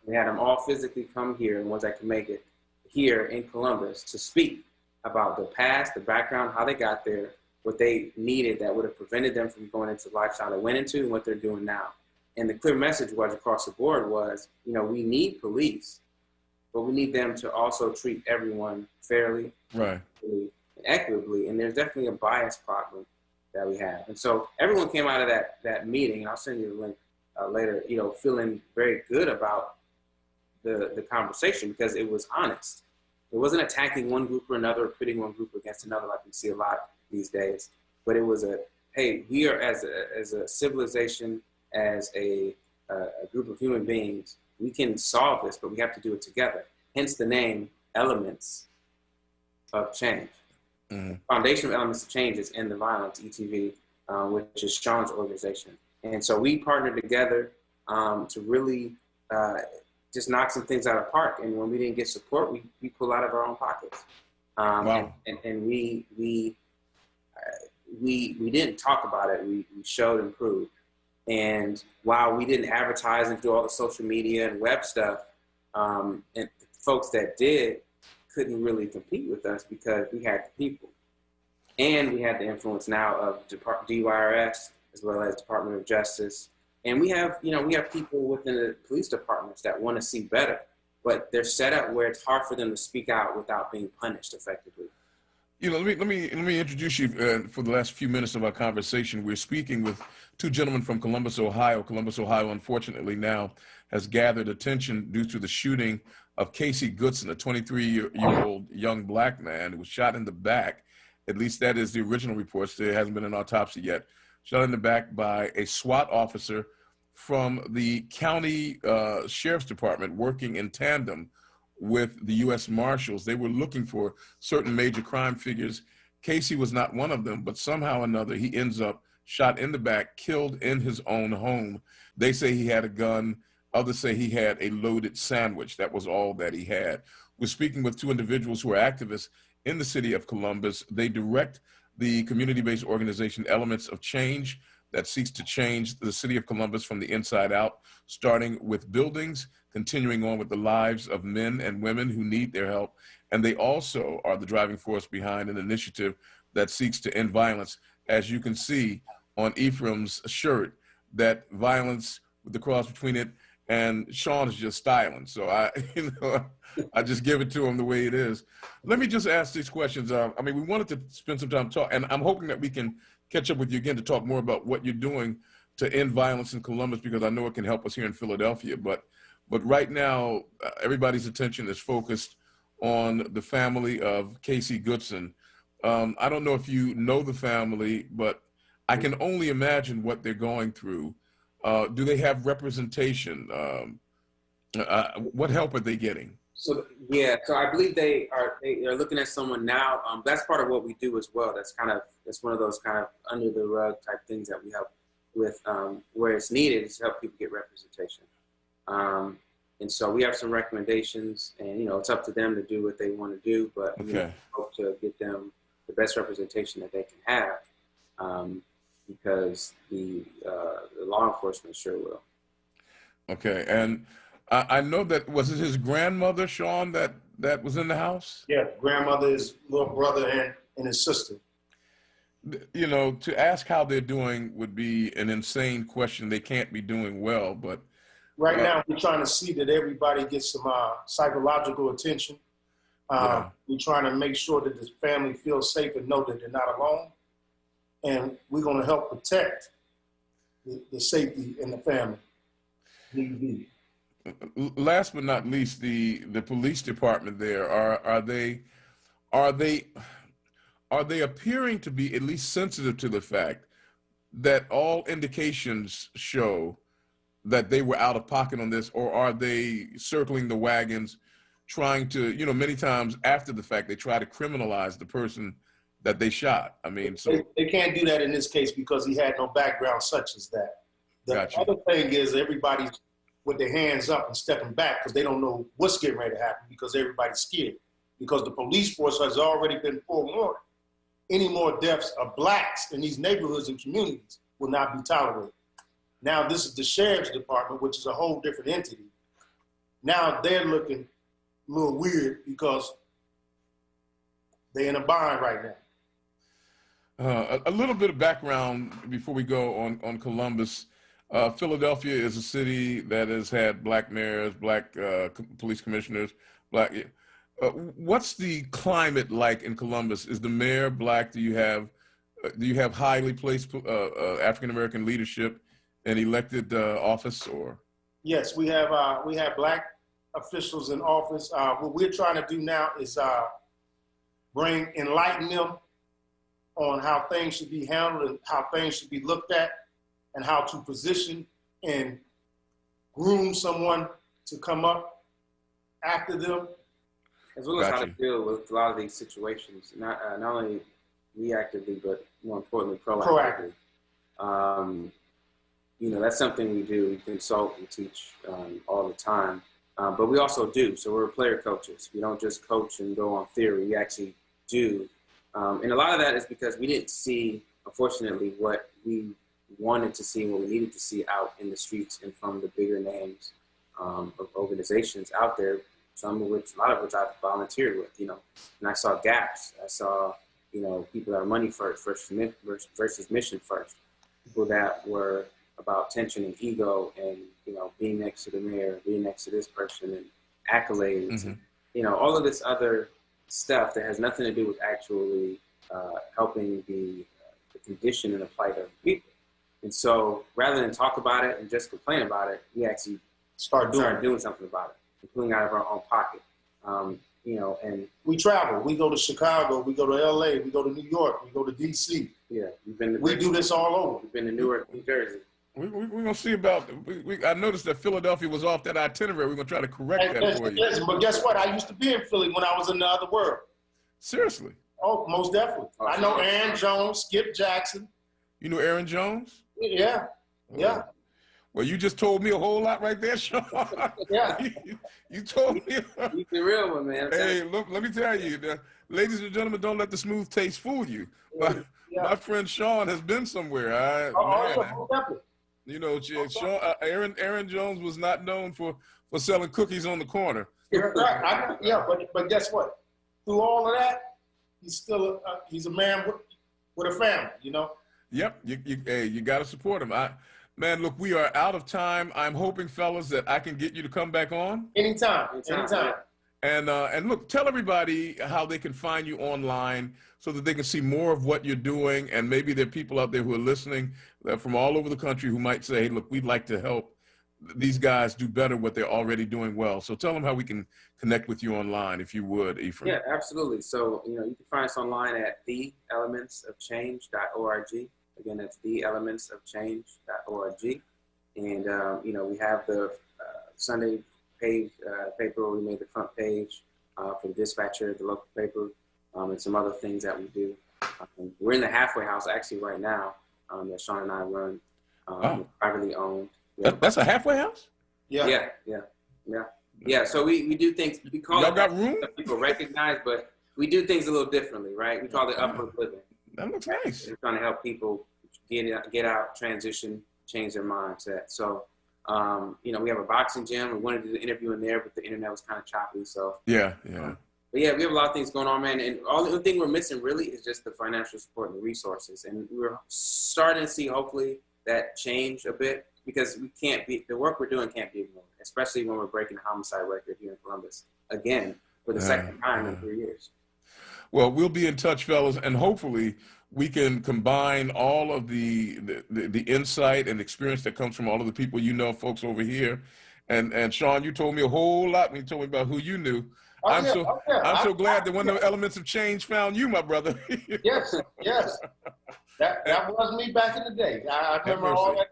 We had them all physically come here, the ones that could make it here in Columbus, to speak about the past, the background, how they got there, what they needed that would have prevented them from going into the lifestyle they went into and what they're doing now. And the clear message was across the board was, you know, we need police, but we need them to also treat everyone fairly, right, and equitably. And there's definitely a bias problem that we have. And so everyone came out of that meeting, and I'll send you the link later, you know, feeling very good about the conversation because it was honest. It wasn't attacking one group or another, or pitting one group against another like we see a lot these days. But it was hey, we are as a civilization, as a group of human beings, we can solve this, but we have to do it together. Hence the name Elements of Change. Foundational Elements of Change is End the Violence, ETV, which is Sean's organization. And so we partnered together to really just knock some things out of the park. And when we didn't get support, we pull out of our own pockets. Wow. And we didn't talk about it. We showed and proved. And while we didn't advertise and do all the social media and web stuff, and folks that did couldn't really compete with us because we had the people. And we had the influence now of DYRS as well as Department of Justice. And we have people within the police departments that want to see better, but they're set up where it's hard for them to speak out without being punished effectively. You know, let me introduce you for the last few minutes of our conversation. We're speaking with two gentlemen from Columbus, Ohio. Columbus, Ohio, unfortunately now has gathered attention due to the shooting of Casey Goodson, a 23-year-old young black man who was shot in the back. At least that is the original reports. There hasn't been an autopsy yet. Shot in the back by a SWAT officer from the county sheriff's department working in tandem with the U.S. Marshals. They were looking for certain major crime figures. Casey was not one of them, but somehow or another, he ends up shot in the back, killed in his own home. They say he had a gun. Others say he had a loaded sandwich. That was all that he had. We're speaking with two individuals who are activists in the city of Columbus. They direct the community-based organization Elements of Change that seeks to change the city of Columbus from the inside out, starting with buildings, continuing on with the lives of men and women who need their help. And they also are the driving force behind an initiative that seeks to end violence. As you can see on Ephraim's shirt, that violence with the cross between it, and Sean is just styling. So I just give it to him the way it is. Let me just ask these questions. I mean, we wanted to spend some time talking, and I'm hoping that we can catch up with you again to talk more about what you're doing to end violence in Columbus, because I know it can help us here in Philadelphia. But right now, everybody's attention is focused on the family of Casey Goodson. I don't know if you know the family, but I can only imagine what they're going through. Do they have representation? What help are they getting? So I believe they are looking at someone now. That's part of what we do as well. That's one of those kind of under the rug type things that we help with, where it's needed is to help people get representation. And so we have some recommendations, and it's up to them to do what they want to do, but we hope to get them the best representation that they can have, because the law enforcement sure will. Okay, and I know that, was it his grandmother, Sean, that was in the house? Yeah, grandmother, his little brother, and his sister. To ask how they're doing would be an insane question. They can't be doing well, but right now we're trying to see that everybody gets some psychological attention. We're trying to make sure that the family feels safe and know that they're not alone. And we're going to help protect the safety in the family. Last but not least, the police department there, are they are they appearing to be at least sensitive to the fact that all indications show that they were out of pocket on this, or are they circling the wagons, trying to, you know, many times after the fact, they try to criminalize the person that they shot? I mean, so they can't do that in this case because he had no background such as that. The other thing is everybody's with their hands up and stepping back because they don't know what's getting ready to happen because everybody's scared. Because the police force has already been forewarned. Any more deaths of blacks in these neighborhoods and communities will not be tolerated. Now this is the sheriff's department, which is a whole different entity. Now they're looking a little weird because they're in a bind right now. A little bit of background before we go on Columbus. Philadelphia is a city that has had black mayors, black police commissioners, black. What's the climate like in Columbus? Is the mayor black? Do you have highly placed African American leadership in elected office? Or yes, we have black officials in office. What we're trying to do now is enlighten them on how things should be handled and how things should be looked at, and how to position and groom someone to come up after them. As well as how to deal with a lot of these situations, not only reactively, but more importantly, proactively. You know, that's something we do. We consult and teach all the time, but we also do. So we're player coaches. We don't just coach and go on theory. We actually do. And a lot of that is because we didn't see, unfortunately, what we wanted to see, what we needed to see out in the streets and from the bigger names of organizations out there. Some of which, a lot of which I've volunteered with, you know, and I saw gaps. I saw, you know, people that are money first versus mission first. People that were about tension and ego and, you know, being next to the mayor, being next to this person and accolades, and, you know, all of this other stuff that has nothing to do with actually helping the condition and the plight of people. And so rather than talk about it and just complain about it, we actually start doing something about it. Including out of our own pocket, you know, and we travel. We go to Chicago, we go to LA, we go to New York, we go to DC. Yeah, we've been. We do this all over. We've been to Newark, New Jersey. We're gonna see about. I noticed that Philadelphia was off that itinerary. We're gonna try to correct that for you. Yes, but guess what? I used to be in Philly when I was in the other world. Seriously? Oh, most definitely. I know Aaron Jones, Skip Jackson. You know Aaron Jones? Yeah, yeah. Well, you just told me a whole lot right there, Sean. Yeah. You told me. He's the real one, man. Hey, look, let me tell you, ladies and gentlemen, don't let the smooth taste fool you. My friend Sean has been somewhere. You know, Sean, Aaron Jones was not known for selling cookies on the corner. Right. But guess what? Through all of that, he's still he's a man with a family, you know? Yep, you got to support him. Man, look, we are out of time. I'm hoping, fellas, that I can get you to come back on. Anytime. And look, tell everybody how they can find you online so that they can see more of what you're doing. And maybe there are people out there who are listening from all over the country who might say, hey, look, we'd like to help these guys do better what they're already doing well. So tell them how we can connect with you online, if you would, Ephraim. Yeah, absolutely. So, you know, you can find us online at theelementsofchange.org. Again, that's theelementsofchange.org. And, you know, we have the Sunday page, paper. We made the front page for the Dispatcher, the local paper, and some other things that we do. We're in the halfway house actually right now that Sean and I run, privately owned. That's a halfway house? Yeah. So we do things, we call Y'all got room? People recognize, but we do things a little differently, right? We call it upward living. That looks nice. We're trying to help people get out, transition, change their mindset. So, you know, we have a boxing gym. We wanted to do the interview in there, but the internet was kind of choppy. So yeah. But yeah, we have a lot of things going on, man. And the only thing we're missing really is just the financial support and the resources. And we're starting to see hopefully that change a bit because the work we're doing can't be ignored, especially when we're breaking the homicide record here in Columbus again for the second time in 3 years. Well, we'll be in touch, fellas, and hopefully we can combine all of the insight and experience that comes from all of the people you know, folks over here. And Sean, you told me a whole lot when you told me about who you knew. I'm so glad that one of the elements of change found you, my brother. Yes. That was me back in the day. I remember all that.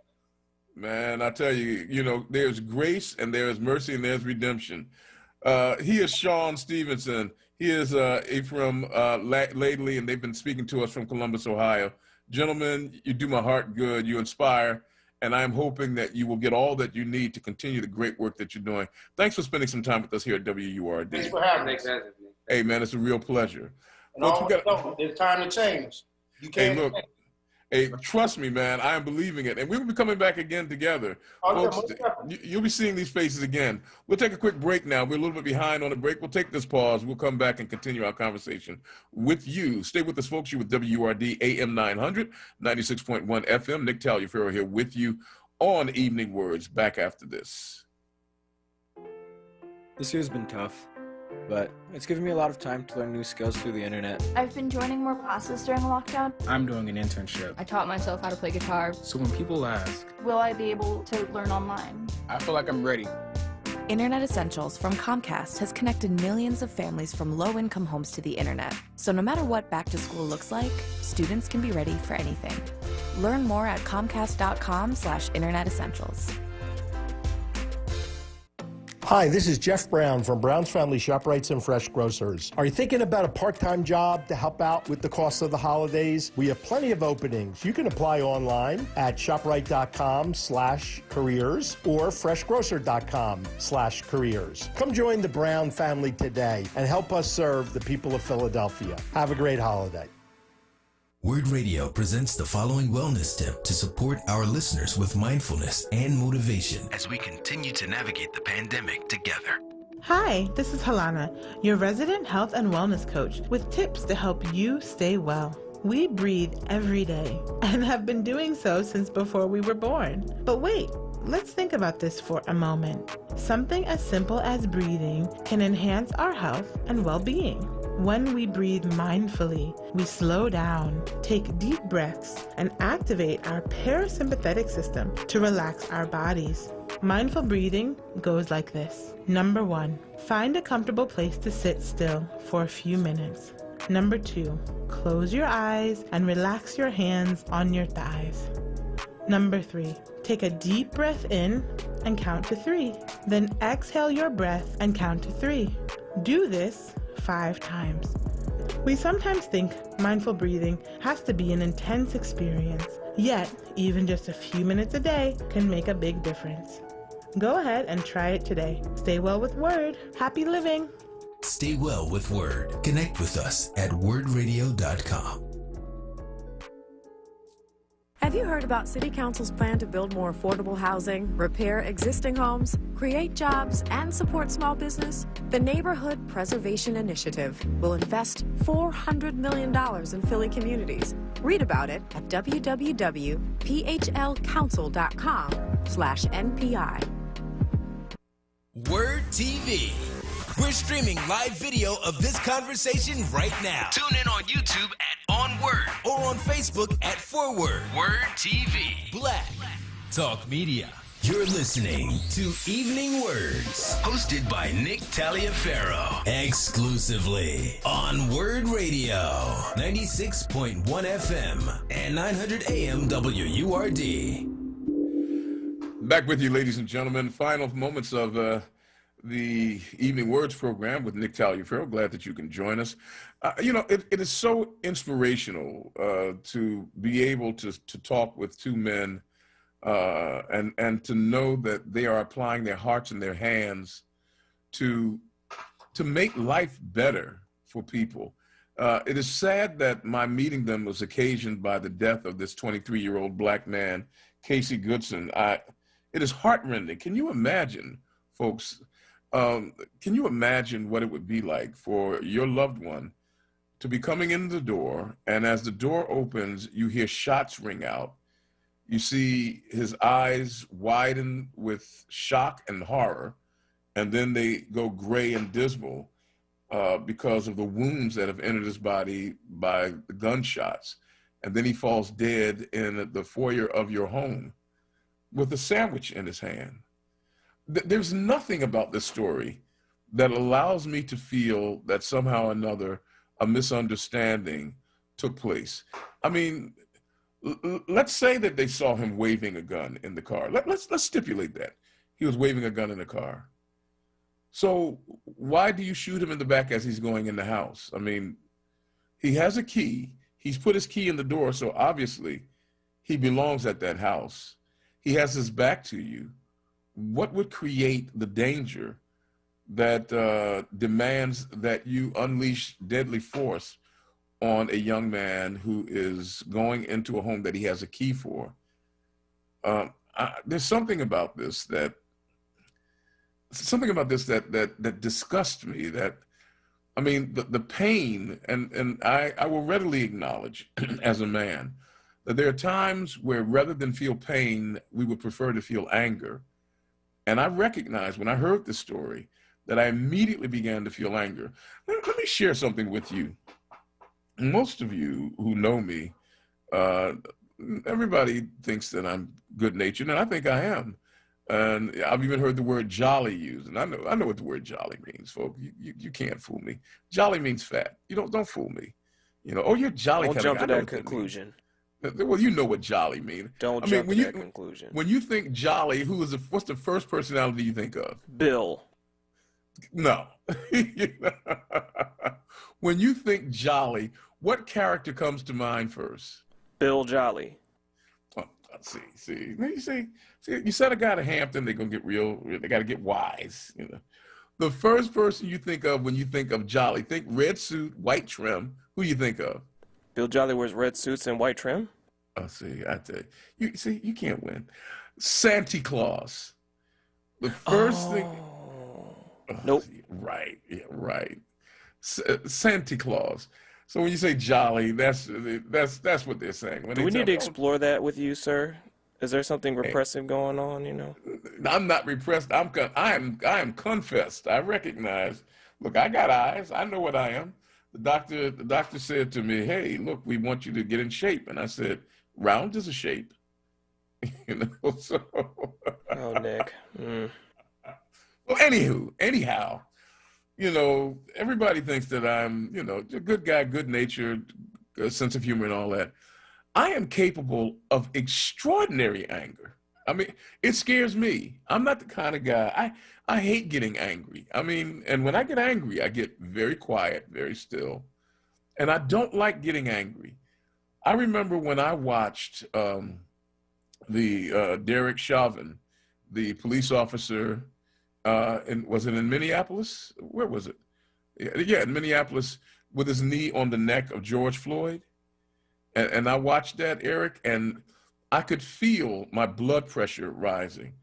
Man, I tell you, you know, there's grace and there's mercy and there's redemption. He is Sean Stevenson. He is Ephraim Laidley, and they've been speaking to us from Columbus, Ohio. Gentlemen, you do my heart good. You inspire, and I'm hoping that you will get all that you need to continue the great work that you're doing. Thanks for spending some time with us here at WURD. Thanks for having us. Hey, man, it's a real pleasure. And folks, it's time to change. You can't. Hey, look. Hey, trust me, man, I am believing it. And we will be coming back again together. Folks, you'll be seeing these faces again. We'll take a quick break now. We're a little bit behind on the break. We'll take this pause. We'll come back and continue our conversation with you. Stay with us, folks. You're with WURD AM 900, 96.1 FM. Nick Taliaferro here with you on Evening Words. Back after this. This year's been tough, but it's given me a lot of time to learn new skills through the internet. I've been joining more classes during lockdown. I'm doing an internship. I taught myself how to play guitar. So when people ask, will I be able to learn online? I feel like I'm ready. Internet Essentials from Comcast has connected millions of families from low-income homes to the internet. So no matter what back to school looks like, students can be ready for anything. Learn more at comcast.com/Internet Essentials. Hi, this is Jeff Brown from Brown's Family ShopRites and Fresh Grocers. Are you thinking about a part-time job to help out with the cost of the holidays? We have plenty of openings. You can apply online at shoprite.com/careers or freshgrocer.com/careers. Come join the Brown family today and help us serve the people of Philadelphia. Have a great holiday. WURD Radio presents the following wellness tip to support our listeners with mindfulness and motivation as we continue to navigate the pandemic together. Hi, this is Halana, your resident health and wellness coach with tips to help you stay well. We breathe every day and have been doing so since before we were born. But wait, let's think about this for a moment. Something as simple as breathing can enhance our health and well-being. When we breathe mindfully, we slow down, take deep breaths, and activate our parasympathetic system to relax our bodies. Mindful breathing goes like this. Number 1, find a comfortable place to sit still for a few minutes. Number 2, close your eyes and relax your hands on your thighs. Number 3, take a deep breath in and count to 3. Then exhale your breath and count to 3. Do this 5 times. We sometimes think mindful breathing has to be an intense experience, yet even just a few minutes a day can make a big difference. Go ahead and try it today. Stay well with WURD. Happy living. Stay well with WURD. Connect with us at wordradio.com. Have you heard about City Council's plan to build more affordable housing, repair existing homes, create jobs, and support small business? The Neighborhood Preservation Initiative will invest $400 million in Philly communities. Read about it at www.phlcouncil.com/NPI. WURD TV. We're streaming live video of this conversation right now. Tune in on YouTube at onWURD or on Facebook at WURD. WURD TV. Black Talk Media. You're listening to Evening Words, hosted by Nick Taliaferro, exclusively on WURD Radio, 96.1 FM and 900 AM WURD. Back with you, ladies and gentlemen. Final moments of the Evening Words program with Nick Taliaferro. Glad that you can join us. You know, it is so inspirational to be able to talk with two men and to know that they are applying their hearts and their hands to make life better for people. It is sad that my meeting them was occasioned by the death of this 23-year-old black man, Casey Goodson. It is heartrending. Can you imagine, folks? Can you imagine what it would be like for your loved one to be coming in the door, and as the door opens, you hear shots ring out. You see his eyes widen with shock and horror, and then they go gray and dismal because of the wounds that have entered his body by the gunshots. And then he falls dead in the foyer of your home with a sandwich in his hand. There's nothing about this story that allows me to feel that somehow or another a misunderstanding took place. I mean, let's say that they saw him waving a gun in the car. Let's stipulate that he was waving a gun in the car. So why do you shoot him in the back as he's going in the house? I mean, he has a key. He's put his key in the door, so obviously he belongs at that house. He has his back to you. What would create the danger that demands that you unleash deadly force on a young man who is going into a home that he has a key for? There's something about this that disgusts me. That, I mean, the pain, and I will readily acknowledge as a man that there are times where rather than feel pain, we would prefer to feel anger. And I recognized when I heard this story that I immediately began to feel anger. Let me share something with you. Most of you who know me, everybody thinks that I'm good-natured, and I think I am. And I've even heard the word jolly used, and I know what the word jolly means, folks. You can't fool me. Jolly means fat. You don't fool me. You know, oh, you're jolly. Don't jump to that conclusion. Well, you know what jolly means. Don't jump to that conclusion. When you think jolly, what's the first personality you think of? Bill. No. When you think jolly, what character comes to mind first? Bill Jolly. Oh, see. You said a guy to Hampton, they're gonna get real. They got to get wise. You know, the first person you think of when you think of jolly, think red suit, white trim. Who you think of? Bill Jolly wears red suits and white trim. Oh, see, I tell you, you can't win. Santa Claus. The first thing. Oh, nope. Right. Yeah. Right. Santa Claus. So when you say jolly, that's what they're saying. Do we need to explore that with you, sir? Is there something repressive going on? You know. I'm not repressed. I am confessed. I recognize. Look, I got eyes. I know what I am. The doctor said to me, "Hey, look, we want you to get in shape," and I said, "Round is a shape." You know. So. Oh, Nick. Mm. Well, anyhow, you know, everybody thinks that I'm, you know, a good guy, good-natured, sense of humor and all that. I am capable of extraordinary anger. I mean, it scares me. I'm not the kind of guy, I hate getting angry. I mean, and when I get angry, I get very quiet, very still. And I don't like getting angry. I remember when I watched Derek Chauvin, the police officer, was it in Minneapolis? Where was it? Yeah, in Minneapolis, with his knee on the neck of George Floyd. And I watched that, Eric, and I could feel my blood pressure rising.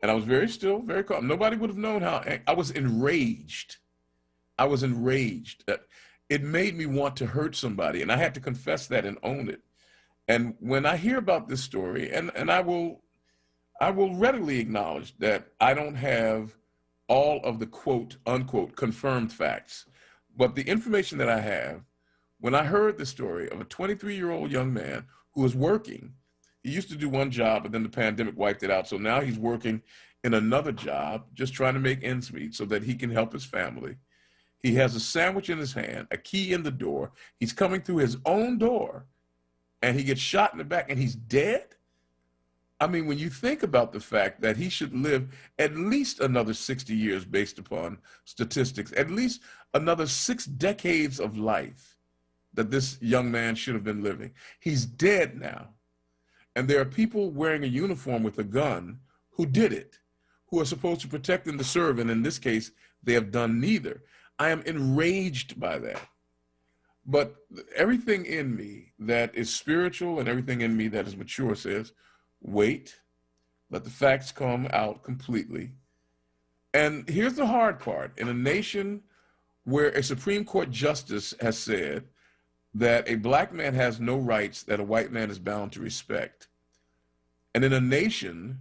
And I was very still, very calm. Nobody would have known how I was enraged. I was enraged. It made me want to hurt somebody, and I had to confess that and own it. And when I hear about this story, and I will readily acknowledge that I don't have all of the quote unquote confirmed facts, but the information that I have, when I heard the story of a 23-year-old young man who was working, he used to do one job, but then the pandemic wiped it out. So now he's working in another job, just trying to make ends meet so that he can help his family. He has a sandwich in his hand, a key in the door. He's coming through his own door, and he gets shot in the back, and he's dead. I mean, when you think about the fact that he should live at least another 60 years based upon statistics, at least another 6 decades of life that this young man should have been living. He's dead now. And there are people wearing a uniform with a gun who did it, who are supposed to protect and to serve, and in this case, they have done neither. I am enraged by that. But everything in me that is spiritual and everything in me that is mature says, wait, let the facts come out completely. And here's the hard part. In a nation where a Supreme Court justice has said that a black man has no rights that a white man is bound to respect, and in a nation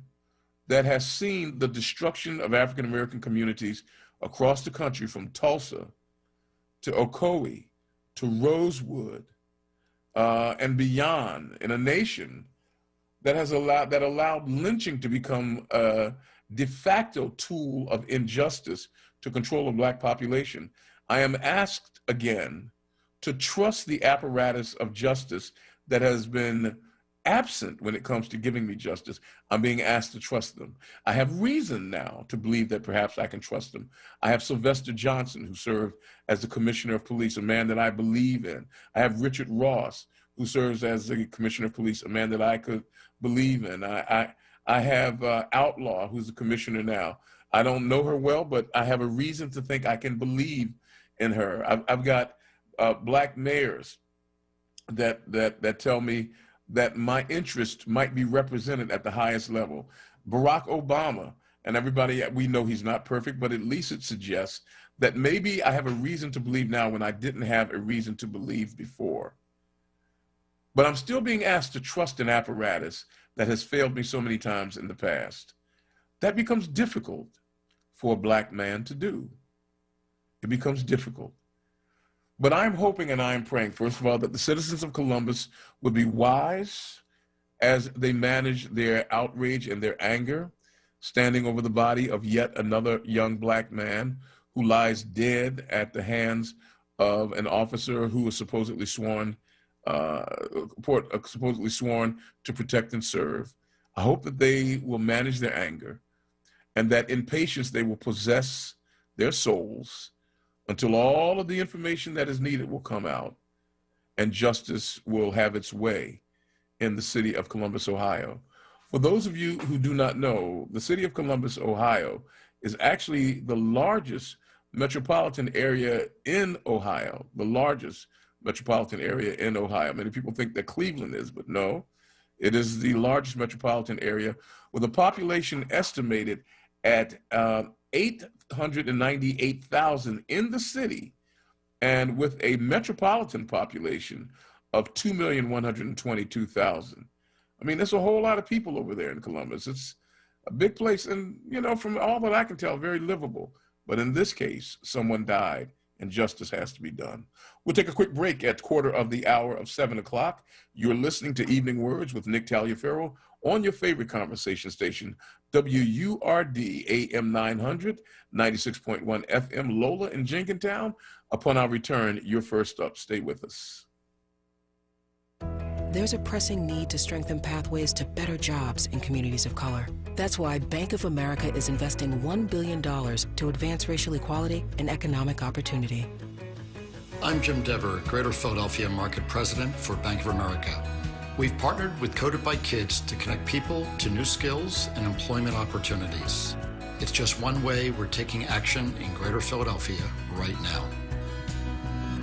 that has seen the destruction of African American communities across the country, from Tulsa to Ocoee to Rosewood and beyond, in a nation that has allowed lynching to become a de facto tool of injustice to control the black population, I am asked again to trust the apparatus of justice that has been absent when it comes to giving me justice. I'm being asked to trust them. I have reason now to believe that perhaps I can trust them. I have Sylvester Johnson, who served as the commissioner of police, a man that I believe in. I have Richard Ross, who serves as the commissioner of police, a man that I could believe in. I have Outlaw, who's the commissioner now. I don't know her well, but I have a reason to think I can believe in her. I've got black mayors that tell me that my interest might be represented at the highest level. Barack Obama, and everybody, we know he's not perfect, but at least it suggests that maybe I have a reason to believe now when I didn't have a reason to believe before. But I'm still being asked to trust an apparatus that has failed me so many times in the past. That becomes difficult for a black man to do. It becomes difficult. But I'm hoping and I'm praying, first of all, that the citizens of Columbus would be wise as they manage their outrage and their anger, standing over the body of yet another young black man who lies dead at the hands of an officer who was supposedly sworn to protect and serve. I hope that they will manage their anger and that in patience they will possess their souls until all of the information that is needed will come out and justice will have its way in the city of Columbus, Ohio. For those of you who do not know, the city of Columbus, Ohio is actually the largest metropolitan area in Ohio, the largest metropolitan area in Ohio. Many people think that Cleveland is, but no, it is the largest metropolitan area with a population estimated at 898,000 in the city, and with a metropolitan population of 2,122,000. I mean, there's a whole lot of people over there in Columbus. It's a big place, and, you know, from all that I can tell, very livable. But in this case, someone died, and justice has to be done. We'll take a quick break at 7 o'clock. You're listening to Evening Words with Nick Taliaferro on your favorite conversation station, WURD AM 900, 96.1 FM, Lola in Jenkintown. Upon our return, you're first up. Stay with us. There's a pressing need to strengthen pathways to better jobs in communities of color. That's why Bank of America is investing $1 billion to advance racial equality and economic opportunity. I'm Jim Dever, Greater Philadelphia Market President for Bank of America. We've partnered with Coded by Kids to connect people to new skills and employment opportunities. It's just one way we're taking action in Greater Philadelphia right now.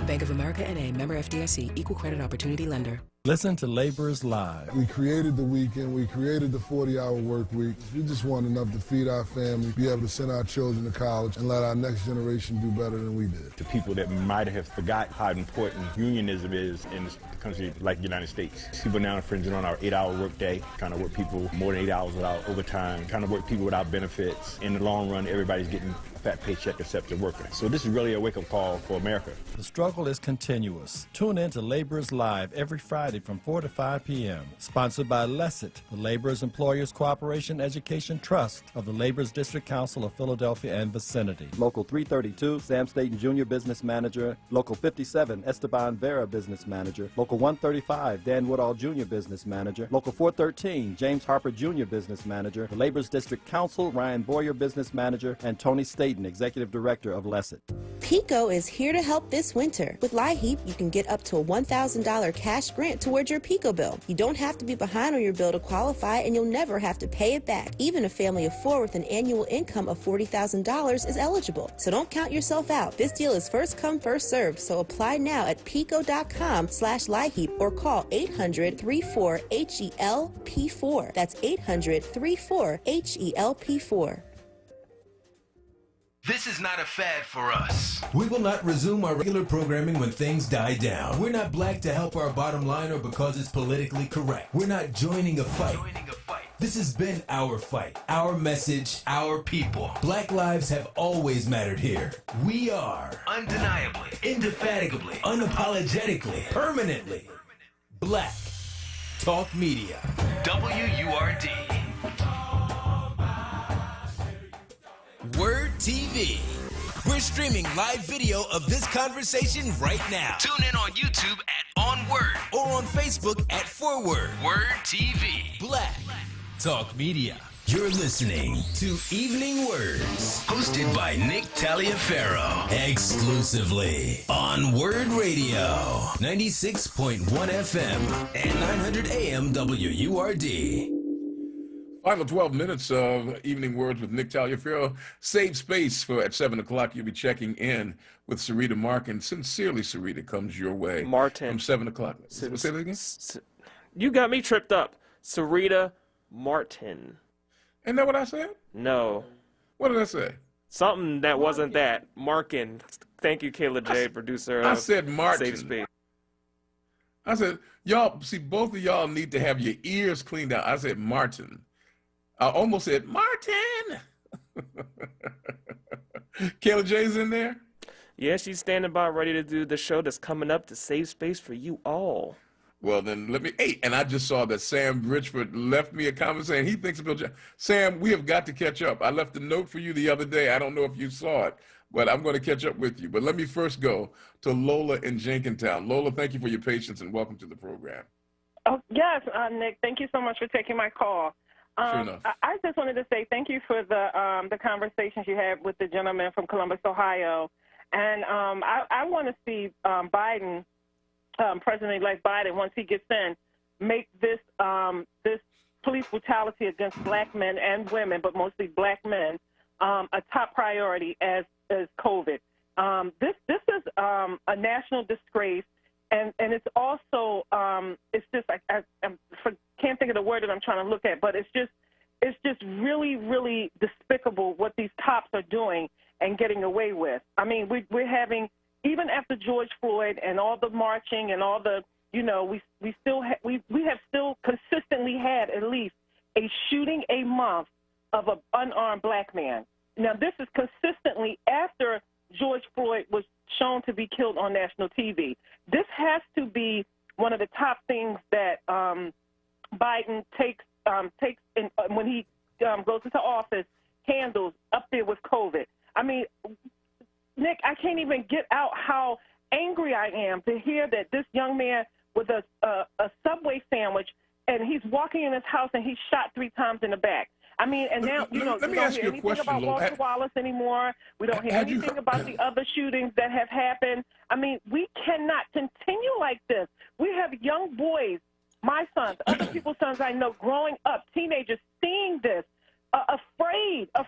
Bank of America N.A., member FDIC, equal credit opportunity lender. Listen to Laborers Live. We created the weekend. We created the 40-hour work week. We just want enough to feed our family, be able to send our children to college, and let our next generation do better than we did. To people that might have forgot how important unionism is in a country like the United States. People now infringing on our 8-hour work day, trying to work people more than 8 hours without overtime, trying to work people without benefits. In the long run, everybody's getting a fat paycheck except the worker. So this is really a wake-up call for America. The struggle is continuous. Tune in to Laborers Live every Friday from 4 to 5 p.m. Sponsored by LESIT, the Laborers Employers Cooperation Education Trust of the Laborers District Council of Philadelphia and vicinity. Local 332, Sam Staten Jr. Business Manager. Local 57, Esteban Vera Business Manager. Local 135, Dan Woodall Jr. Business Manager. Local 413, James Harper Jr. Business Manager. The Laborers District Council, Ryan Boyer Business Manager, and Tony Staten, Executive Director of LESIT. PICO is here to help this winter. With LIHEAP, you can get up to a $1,000 cash grant towards your PICO bill. You don't have to be behind on your bill to qualify, and you'll never have to pay it back. Even a family of 4 with an annual income of $40,000 is eligible. So don't count yourself out. This deal is first come, first served. So apply now at pico.com/LIHEAP or call 800-34-HELP4. That's 800-34-HELP4. This is not a fad for us. We will not resume our regular programming when things die down. We're not black to help our bottom line or because it's politically correct. We're not joining a fight. This has been our fight, our message, our people. Black lives have always mattered here. We are undeniably, indefatigably, unapologetically, permanently Black Talk Media. WURD. WURD TV. We're streaming live video of this conversation right now. Tune in on YouTube at onWURD or on Facebook at WURD TV. Black Talk Media. You're listening to Evening Words, hosted by Nick Taliaferro, exclusively on WURD Radio, 96.1 FM and 900 AM WURD. Final 12 minutes of Evening Words with Nick Taliaferro. Save space for at 7 o'clock. You'll be checking in with Sarita Martin. Sincerely, Sarita comes your way. Martin. From 7 o'clock. Say that again? You got me tripped up. Sarita Martin. Ain't that what I said? No. What did I say? Something that wasn't that. Markin. Thank you, Kayla J., producer. I said Martin. Save Space. I said, y'all, see, both of y'all need to have your ears cleaned out. I said Martin. I almost said Martin. Kayla J's in there? Yeah, she's standing by ready to do the show that's coming up to save space for you all. Well, then let me, hey, and I just saw that Sam Bridgeford left me a comment saying he thinks Bill Jackson. Sam, we have got to catch up. I left a note for you the other day. I don't know if you saw it, but I'm going to catch up with you. But let me first go to Lola in Jenkintown. Lola, thank you for your patience and welcome to the program. Oh, yes, Nick, thank you so much for taking my call. Sure enough. I just wanted to say thank you for the conversations you had with the gentleman from Columbus, Ohio. And I want to see Biden, President-elect Biden, once he gets in, make this this police brutality against black men and women, but mostly black men, a top priority as COVID. This is a national disgrace, and it's also it's just I can't think of the word that I'm trying to look at, but it's just really, really despicable what these cops are doing and getting away with. I mean, we're having, even after George Floyd and all the marching and all the, you know, we have still consistently had at least a shooting a month of an unarmed black man. Now, this is consistently after George Floyd was shown to be killed on national TV. This has to be one of the top things that Biden takes in, when he goes into office, handles up there with COVID. I mean, Nick, I can't even get out how angry I am to hear that this young man with a Subway sandwich, and he's walking in his house and he's shot 3 times in the back. I mean, and now, you know, we don't hear anything about Walter Wallace anymore. We don't hear anything about the other shootings that have happened. I mean, we cannot continue like this. We have young boys, my sons, other people's sons I know, growing up, teenagers, seeing this, afraid of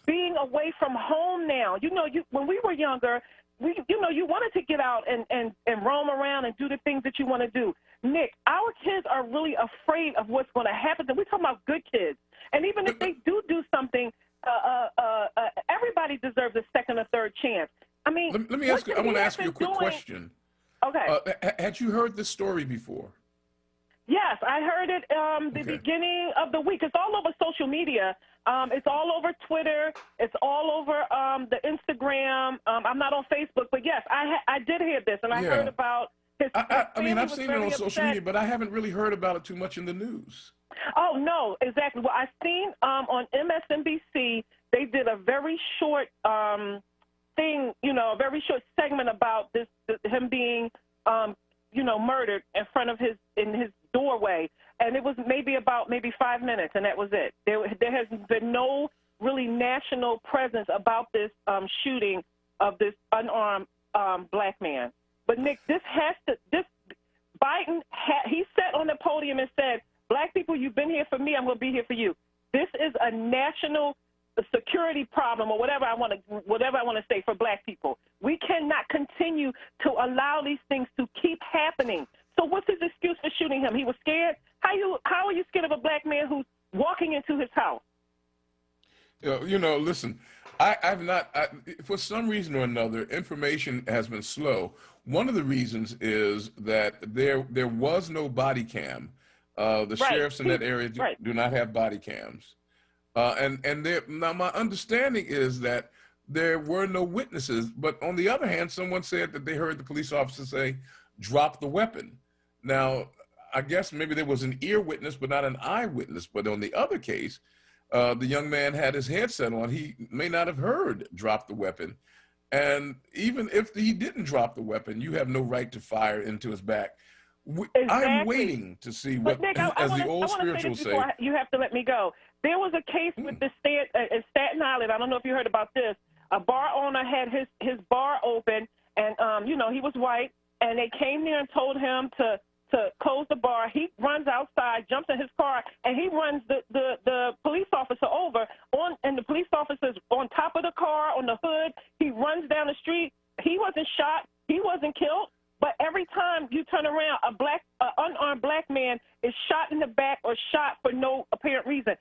being away from home now. You know, when we were younger, you wanted to get out and roam around and do the things that you want to do. Nick, our kids are really afraid of what's going to happen. We're talking about good kids. And even if they do something, everybody deserves a second or third chance. I mean, let me ask you, I want to ask you a quick question. Okay. Had you heard this story before? Yes, I heard it the beginning of the week. It's all over social media. It's all over Twitter. It's all over the Instagram. I'm not on Facebook, but yes, I did hear this, and I heard about his I mean, I've seen it on social media, but I haven't really heard about it too much in the news. Oh, no, exactly. Well, I've seen on MSNBC, they did a very short thing, you know, a very short segment about him being, you know, murdered in his doorway, and it was maybe 5 minutes, and that was it. There has been no really national presence about this shooting of this unarmed black man. But Nick, Biden, he sat on the podium and said, "Black people, you've been here for me. I'm going to be here for you." This is a national security problem, or whatever I want to say, for black people. We cannot continue to allow these things to keep happening. So what's his excuse for shooting him? He was scared. How are you scared of a black man who's walking into his house? You know, listen, for some reason or another, information has been slow. One of the reasons is that there was no body cam. The sheriffs in that area do not have body cams. Now my understanding is that there were no witnesses, but on the other hand, someone said that they heard the police officer say, "Drop the weapon." Now, I guess maybe there was an ear witness, but not an eyewitness. But on the other case, The young man had his headset on. He may not have heard "drop the weapon." And even if he didn't drop the weapon, you have no right to fire into his back. Exactly. I'm waiting to see what, Nick, as the old I wanna spirituals say, say. this before you have to let me go. There was a case with the Staten Island. I don't know if you heard about this. A bar owner had his bar open, and you know, he was white, and they came there and told him to close the bar. He runs outside, jumps in his car, and he runs the police officer over. And the police officer's on top of the car, on the hood. He runs down the street. He wasn't shot. He wasn't killed. But every time you turn around, an unarmed black man is shot in the back or shot for no apparent reason.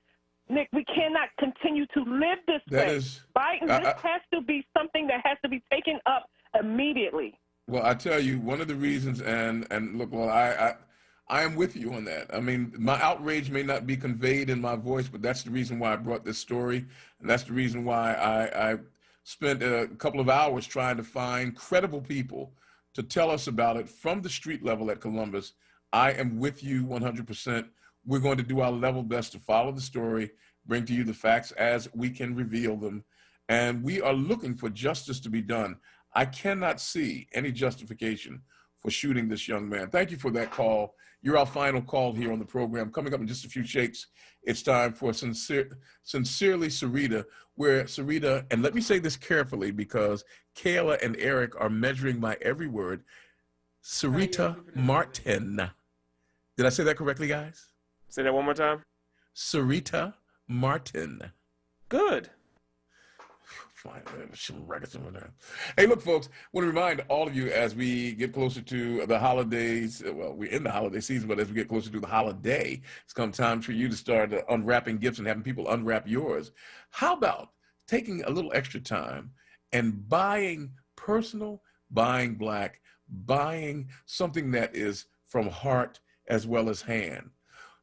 Nick, we cannot continue to live this way. Biden, this has to be something that has to be taken up immediately. Well, I tell you, one of the reasons, and look, well, I am with you on that. I mean, my outrage may not be conveyed in my voice, but that's the reason why I brought this story, and that's the reason why I spent a couple of hours trying to find credible people to tell us about it from the street level at Columbus. I am with you 100%. We're going to do our level best to follow the story, bring to you the facts as we can reveal them, and we are looking for justice to be done. I cannot see any justification for shooting this young man. Thank you for that call. You're our final call here on the program. Coming up in just a few shakes, it's time for Sincerely Sarita, where Sarita, and let me say this carefully because Kayla and Eric are measuring my every word, Sarita Martin. Did I say that correctly, guys? Say that one more time. Sarita Martin. Good. Hey, look, folks, I want to remind all of you as we get closer to the holidays, well, we're in the holiday season, but as we get closer to the holiday, it's come time for you to start unwrapping gifts and having people unwrap yours. How about taking a little extra time and buying personal, buying black, buying something that is from heart as well as hand?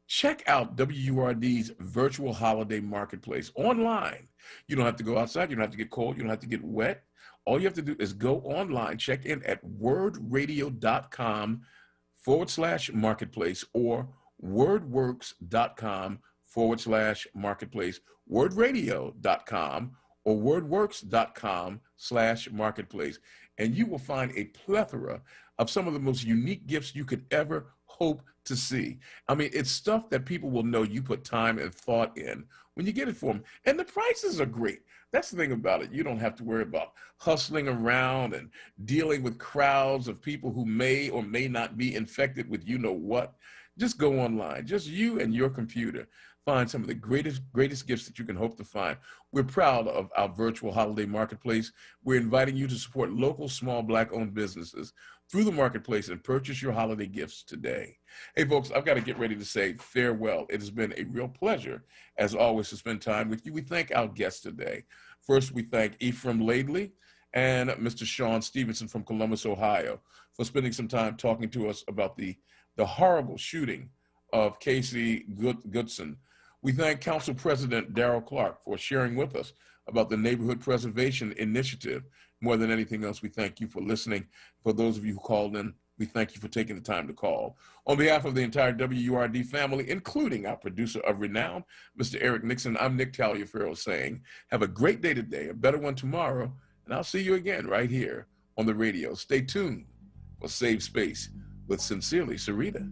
Check out WURD's virtual holiday marketplace online. You don't have to go outside. You don't have to get cold. You don't have to get wet. All you have to do is go online, check in at wordradio.com/marketplace or wordworks.com/marketplace, wordradio.com or wordworks.com/marketplace. And you will find a plethora of some of the most unique gifts you could ever hope to see. I mean, it's stuff that people will know you put time and thought in when you get it for them. And the prices are great. That's the thing about it. You don't have to worry about hustling around and dealing with crowds of people who may or may not be infected with you know what. Just go online, just you and your computer. Find some of the greatest gifts that you can hope to find. We're proud of our virtual holiday marketplace. We're inviting you to support local, small, Black-owned businesses through the marketplace and purchase your holiday gifts today. Hey, folks, I've got to get ready to say farewell. It has been a real pleasure, as always, to spend time with you. We thank our guests today. First, we thank Ephraim Laidley and Mr. Sean Stevenson from Columbus, Ohio, for spending some time talking to us about the horrible shooting of Casey Goodson. We thank Council President Darrell Clark for sharing with us about the Neighborhood Preservation Initiative. More than anything else, we thank you for listening. For those of you who called in, we thank you for taking the time to call. On behalf of the entire WURD family, including our producer of renown, Mr. Eric Nixon, I'm Nick Taliaferro saying, have a great day today, a better one tomorrow, and I'll see you again right here on the radio. Stay tuned for Save Space with Sincerely Sarita.